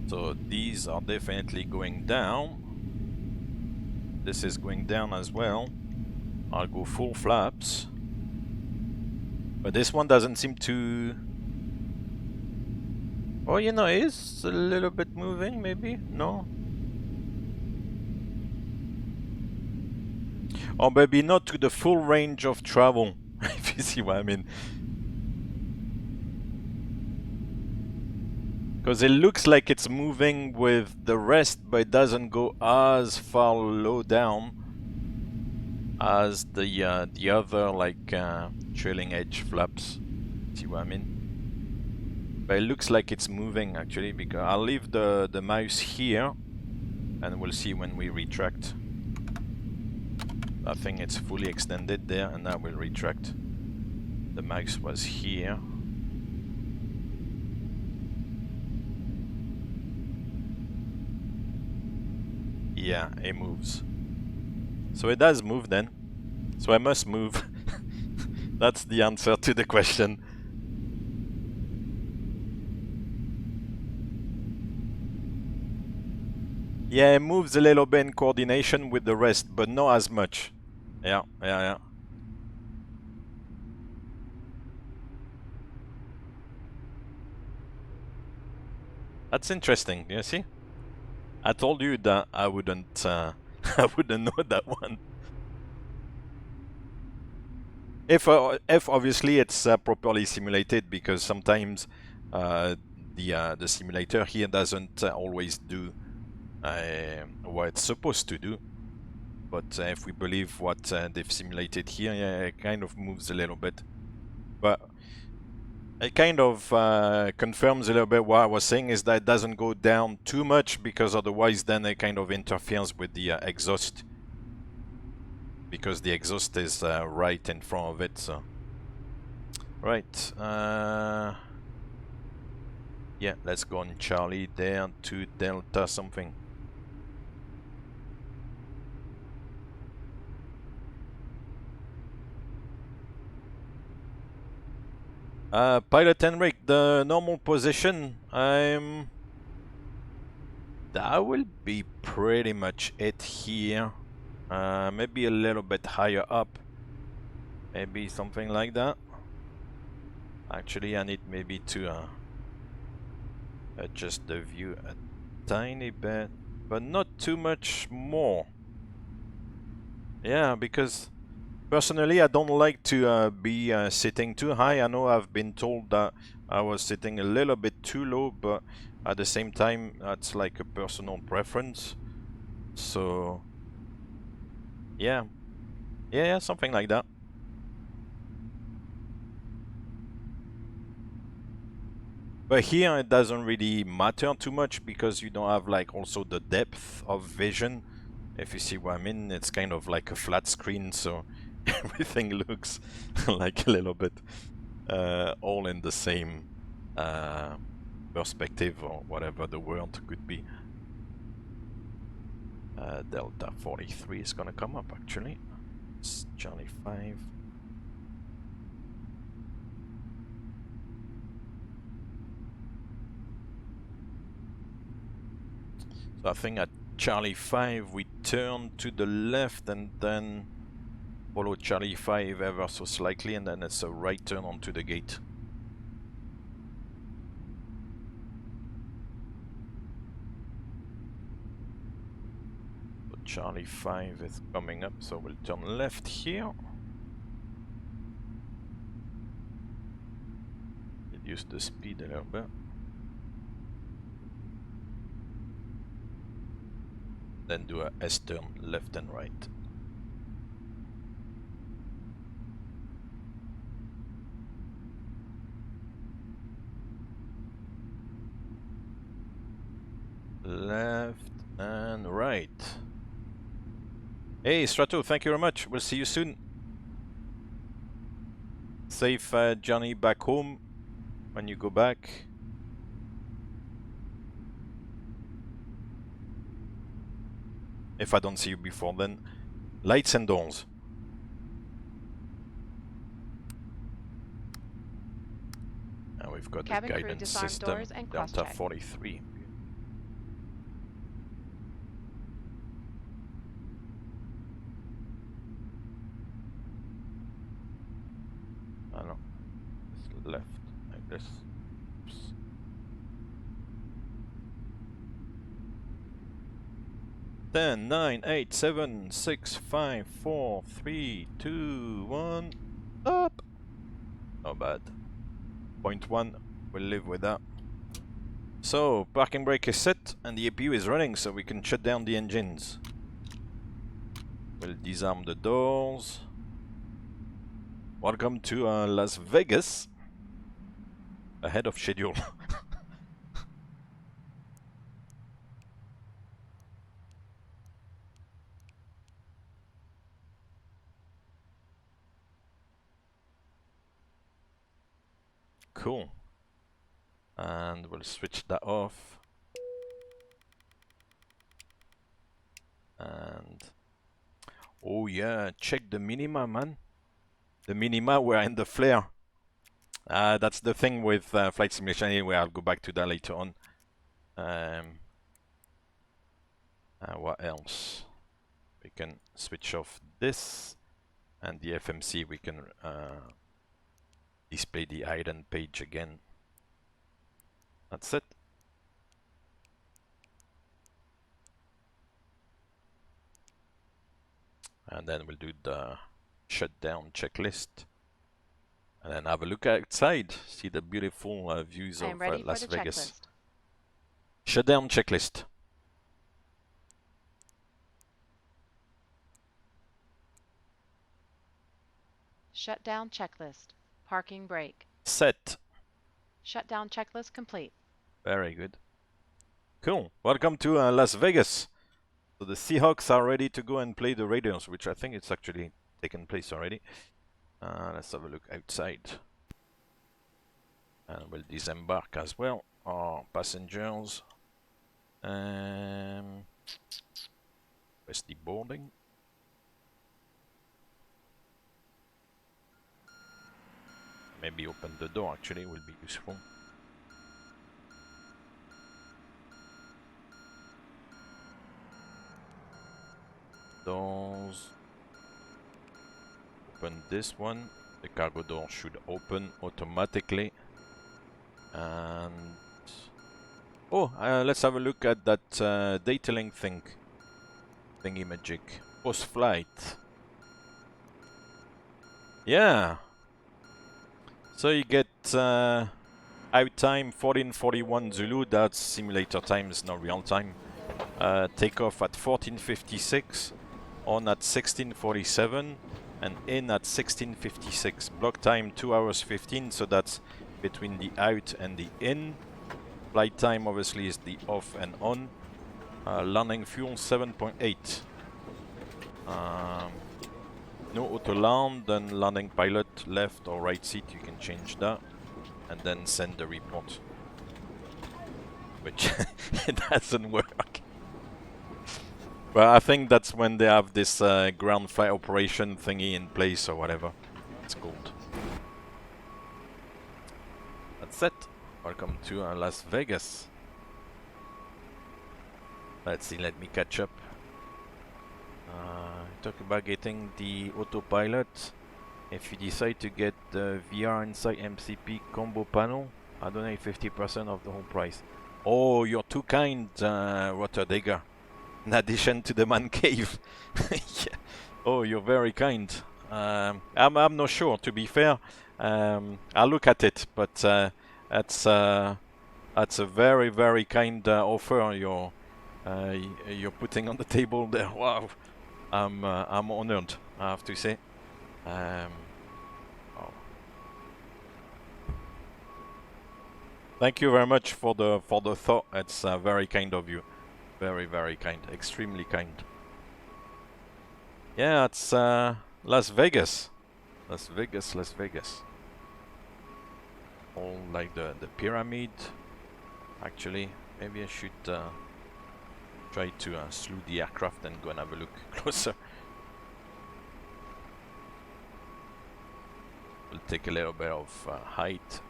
So these are definitely going down. This is going down as well. I'll go full flaps. But this one doesn't seem to... Oh, you know, it is a little bit moving, maybe? No? Or maybe not to the full range of travel, if you see what I mean. Because it looks like it's moving with the rest, but it doesn't go as far low down as the other, like, trailing edge flaps. See what I mean? But it looks like it's moving, actually, because I'll leave the mouse here, and we'll see when we retract. I think it's fully extended there, and now we'll retract. The mouse was here. Yeah, it moves. So it does move then. So I must move. That's the answer to the question. Yeah, it moves a little bit in coordination with the rest, but not as much. Yeah. That's interesting, you see? I told you that I wouldn't I wouldn't know that one. If obviously it's properly simulated, because sometimes the simulator here doesn't always do what it's supposed to do. But if we believe what they've simulated here, yeah, it kind of moves a little bit. But it kind of confirms a little bit what I was saying, is that it doesn't go down too much, because otherwise then it kind of interferes with the exhaust. Because the exhaust is right in front of it, so... Right, yeah, let's go on Charlie there to Delta something. Pilot Henrik, the normal position, that will be pretty much it here. Maybe a little bit higher up. Maybe something like that. Actually, I need maybe to adjust the view a tiny bit, but not too much more. Yeah, because personally I don't like to be sitting too high. I know I've been told that I was sitting a little bit too low, but at the same time that's like a personal preference. So yeah, something like that. But here it doesn't really matter too much, because you don't have like also the depth of vision, if you see what I mean. It's kind of like a flat screen, so everything looks like a little bit all in the same perspective, or whatever the word could be. Delta 43 is gonna come up actually. It's Charlie 5. So I think at Charlie 5 we turn to the left and then follow Charlie 5 ever so slightly, and then it's a right turn onto the gate. So Charlie 5 is coming up, so we'll turn left here. Reduce the speed a little bit. Then do a S-turn left and right. Left and right. Hey Strato, thank you very much. We'll see you soon. Safe journey back home when you go back. If I don't see you before then. Lights and doors. And we've got the guidance system, Delta 43. no, it's left like this. Oops. 10, 9, 8, 7, 6, 5, 4, 3, 2, 1, up! Not bad. 0.1, we'll live with that. So, parking brake is set and the APU is running, so we can shut down the engines. We'll disarm the doors. Welcome to Las Vegas. Ahead of schedule. Cool. And we'll switch that off. And oh yeah, check the minima, man. The minima were in the flare. That's the thing with flight simulation. Anyway, I'll go back to that later on. What else? We can switch off this, and the FMC we can display the idle page again. That's it. And then we'll do the shutdown checklist. And then have a look outside. See the beautiful views of Las Vegas. Checklist. Shutdown checklist.
Shutdown checklist. Parking brake.
Set.
Shutdown checklist complete.
Very good. Cool. Welcome to Las Vegas. So the Seahawks are ready to go and play the Raiders, which I think it's actually taken place already. Let's have a look outside. And we'll disembark as well. Our passengers. Where's the boarding? Maybe open the door actually will be useful. Doors. Open this one. The cargo door should open automatically. And oh, let's have a look at that data link thingy magic post-flight. Yeah. So you get out time 14:41 Zulu. That's simulator times, not real time. Takeoff at 14:56, on at 16:47, and in at 16:56. Block time 2 hours 15, so that's between the out and the in. Flight time obviously is the off and on. Landing fuel 7.8. No auto land, then landing pilot left or right seat, you can change that and then send the report, which it doesn't work. But I think that's when they have this ground flight operation thingy in place or whatever it's called. That's it. Welcome to Las Vegas. Let's see, let me catch up. Talk about getting the autopilot. If you decide to get the VR Insight MCP combo panel, I donate 50% of the whole price. Oh, you're too kind, Rotterdegger. In addition to the man cave. Yeah. Oh, you're very kind. I'm not sure, to be fair. I'll look at it, but that's a very, very kind offer you're putting on the table there. Wow. I'm honored, I have to say. Oh. Thank you very much for the thought. It's very kind of you. Very, very kind. Extremely kind. Yeah, it's Las Vegas. Las Vegas, Las Vegas. All like the pyramid. Actually, maybe I should try to slew the aircraft and go and have a look closer. We'll take a little bit of height.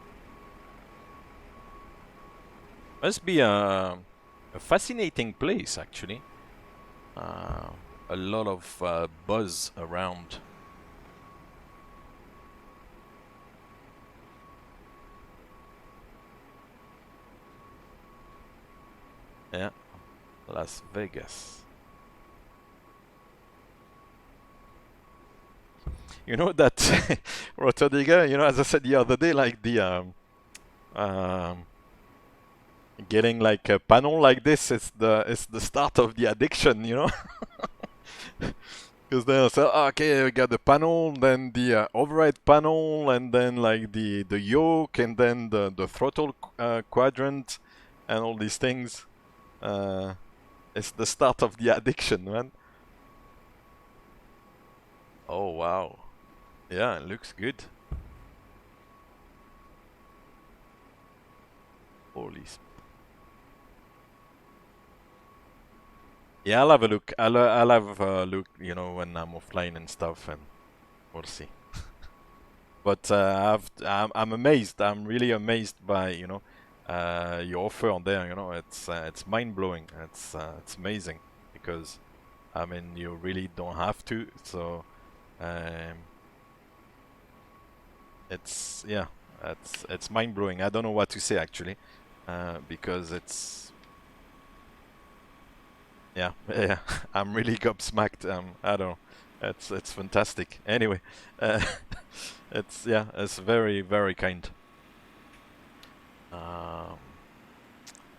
Must be a fascinating place, actually. A lot of buzz around. Yeah, Las Vegas. You know that Rotodiga, you know, as I said the other day, like the getting like a panel like this is the start of the addiction, you know. Because they'll say, okay, we got the panel, then the override panel, and then like the yoke, and then the throttle quadrant, and all these things. It's the start of the addiction, man. Oh wow, yeah, it looks good. Holy. Yeah, I'll have a look. I'll have a look, you know, when I'm offline and stuff, and we'll see. But I'm amazed. I'm really amazed by, you know, your offer on there. You know, it's mind blowing. It's amazing because, I mean, you really don't have to. So, it's yeah, it's mind blowing. I don't know what to say actually, because it's yeah, yeah. I'm really gobsmacked. I don't know. It's fantastic. Anyway, it's yeah, it's very very kind.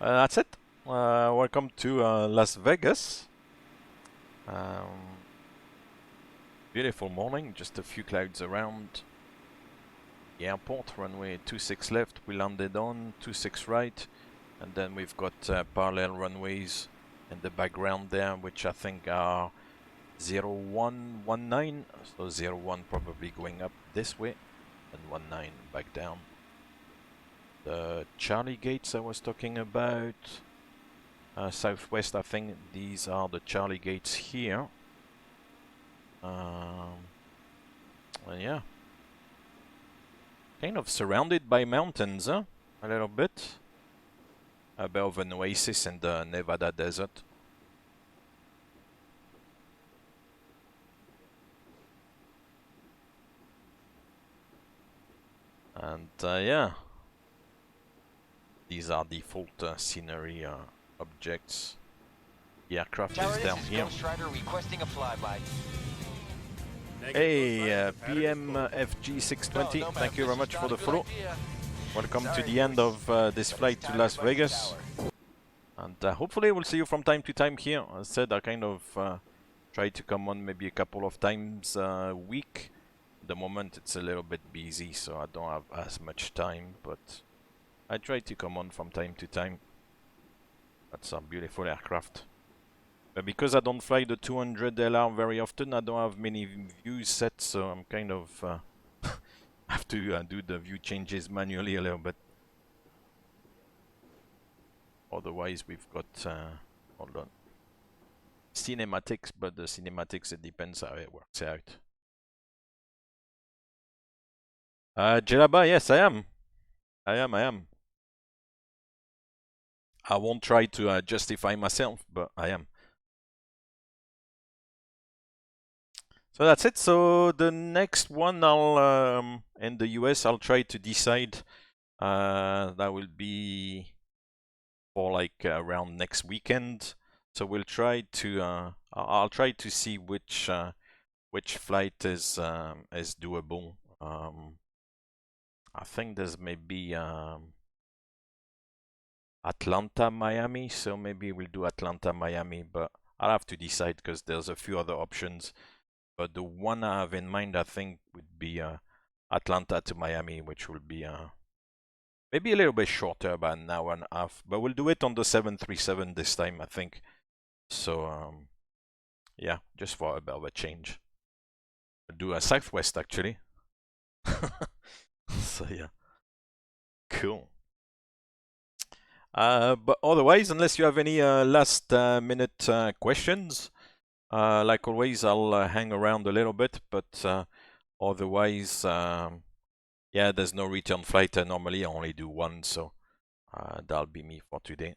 That's it. Welcome to Las Vegas. Beautiful morning. Just a few clouds around the airport. Runway 26 left. We landed on 26 right, and then we've got parallel runways in the background there, which I think are 0119, so 01 probably going up this way, and 19 back down. The Charlie gates I was talking about, southwest, I think these are the Charlie gates here. Yeah, kind of surrounded by mountains, huh? A little bit. A bit of an oasis in the Nevada desert. And yeah, these are default scenery objects. The aircraft is down here.
Requesting a flyby.
Hey, PMFG 620, thank you very much for the follow. Welcome to the end of this flight to Las Vegas. And hopefully we'll see you from time to time here. As I said, I kind of try to come on maybe a couple of times a week. At the moment it's a little bit busy, so I don't have as much time, but I try to come on from time to time. That's a beautiful aircraft. But because I don't fly the 200LR very often, I don't have many views set, so I'm kind of have to do the view changes manually a little bit. Otherwise, we've got hold on, cinematics, but the cinematics, it depends how it works out. Jelaba, yes, I am. I am. I won't try to justify myself, but I am. So that's it. So the next one, I'll in the US, I'll try to decide. That will be for like around next weekend. So we'll try to. I'll try to see which flight is doable. I think there's maybe Atlanta, Miami. So maybe we'll do Atlanta, Miami, but I'll have to decide because there's a few other options. But the one I have in mind, I think, would be Atlanta to Miami, which will be maybe a little bit shorter, about an hour and a half. But we'll do it on the 737 this time, I think. So, yeah, just for a bit of a change. We'll do a Southwest, actually. So, yeah. Cool. But otherwise, unless you have any last minute questions, like always, I'll hang around a little bit, but otherwise, yeah, there's no return flight. Normally, I only do one, so that'll be me for today.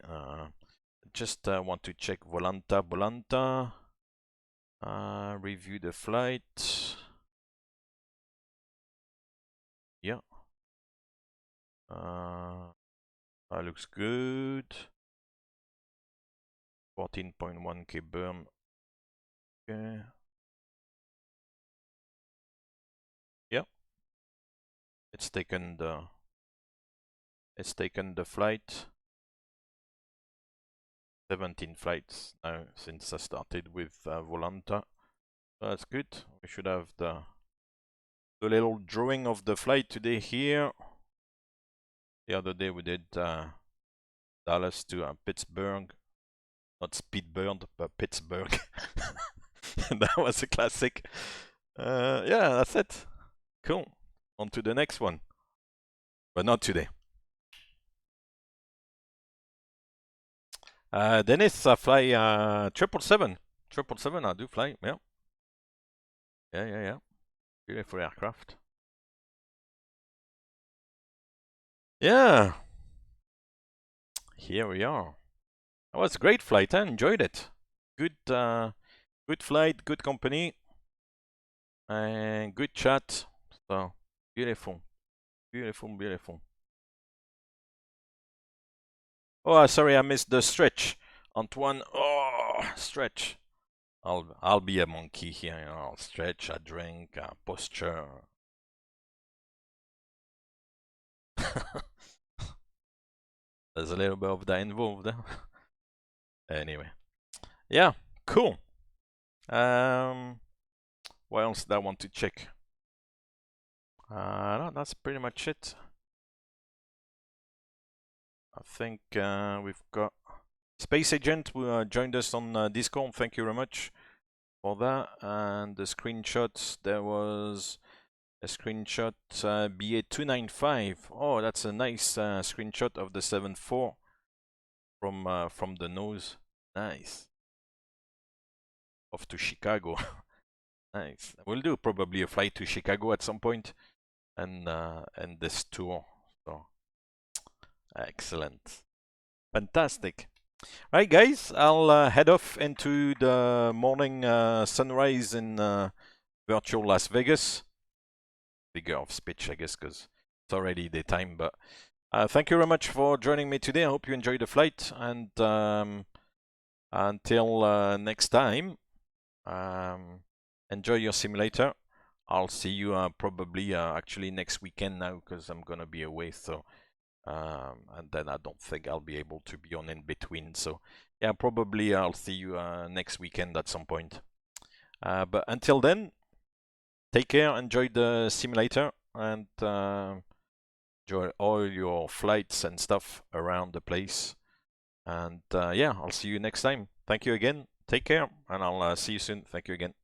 Just want to check Volanta. Review the flight. Yeah. That looks good. 14.1k burn. Okay. Yep. It's taken the flight. 17 flights now since I started with Volanta. So that's good. We should have the little drawing of the flight today here. The other day we did Dallas to Pittsburgh. Not Speedbird, but Pittsburgh. That was a classic. Yeah, that's it. Cool. On to the next one. But not today. Dennis, I fly 777. 777, I do fly, yeah. Yeah. Beautiful aircraft. Yeah. Here we are. That was a great flight, I enjoyed it. Good flight, good company. And good chat. So, beautiful. Beautiful. Oh, sorry, I missed the stretch. Antoine, oh, stretch. I'll be a monkey here, you know. I'll stretch, I drink, posture. There's a little bit of that involved. Anyway, yeah, cool. What else did I want to check? No, that's pretty much it. I think we've got Space Agent who joined us on Discord. Thank you very much for that. And the screenshots, there was a screenshot BA295. Oh, that's a nice screenshot of the 7.4 from the nose. Nice. Off to Chicago. Nice. We'll do probably a flight to Chicago at some point, and this tour. So excellent. Fantastic. Right, guys, I'll head off into the morning sunrise in virtual Las Vegas. Figure of speech, I guess, because it's already daytime. But thank you very much for joining me today. I hope you enjoyed the flight. And until next time, enjoy your simulator. I'll see you probably actually next weekend now, because I'm going to be away. So. And then I don't think I'll be able to be on in between. So yeah, probably I'll see you next weekend at some point. But until then, take care, enjoy the simulator, and enjoy all your flights and stuff around the place. And yeah, I'll see you next time. Thank you again. Take care, and I'll see you soon. Thank you again.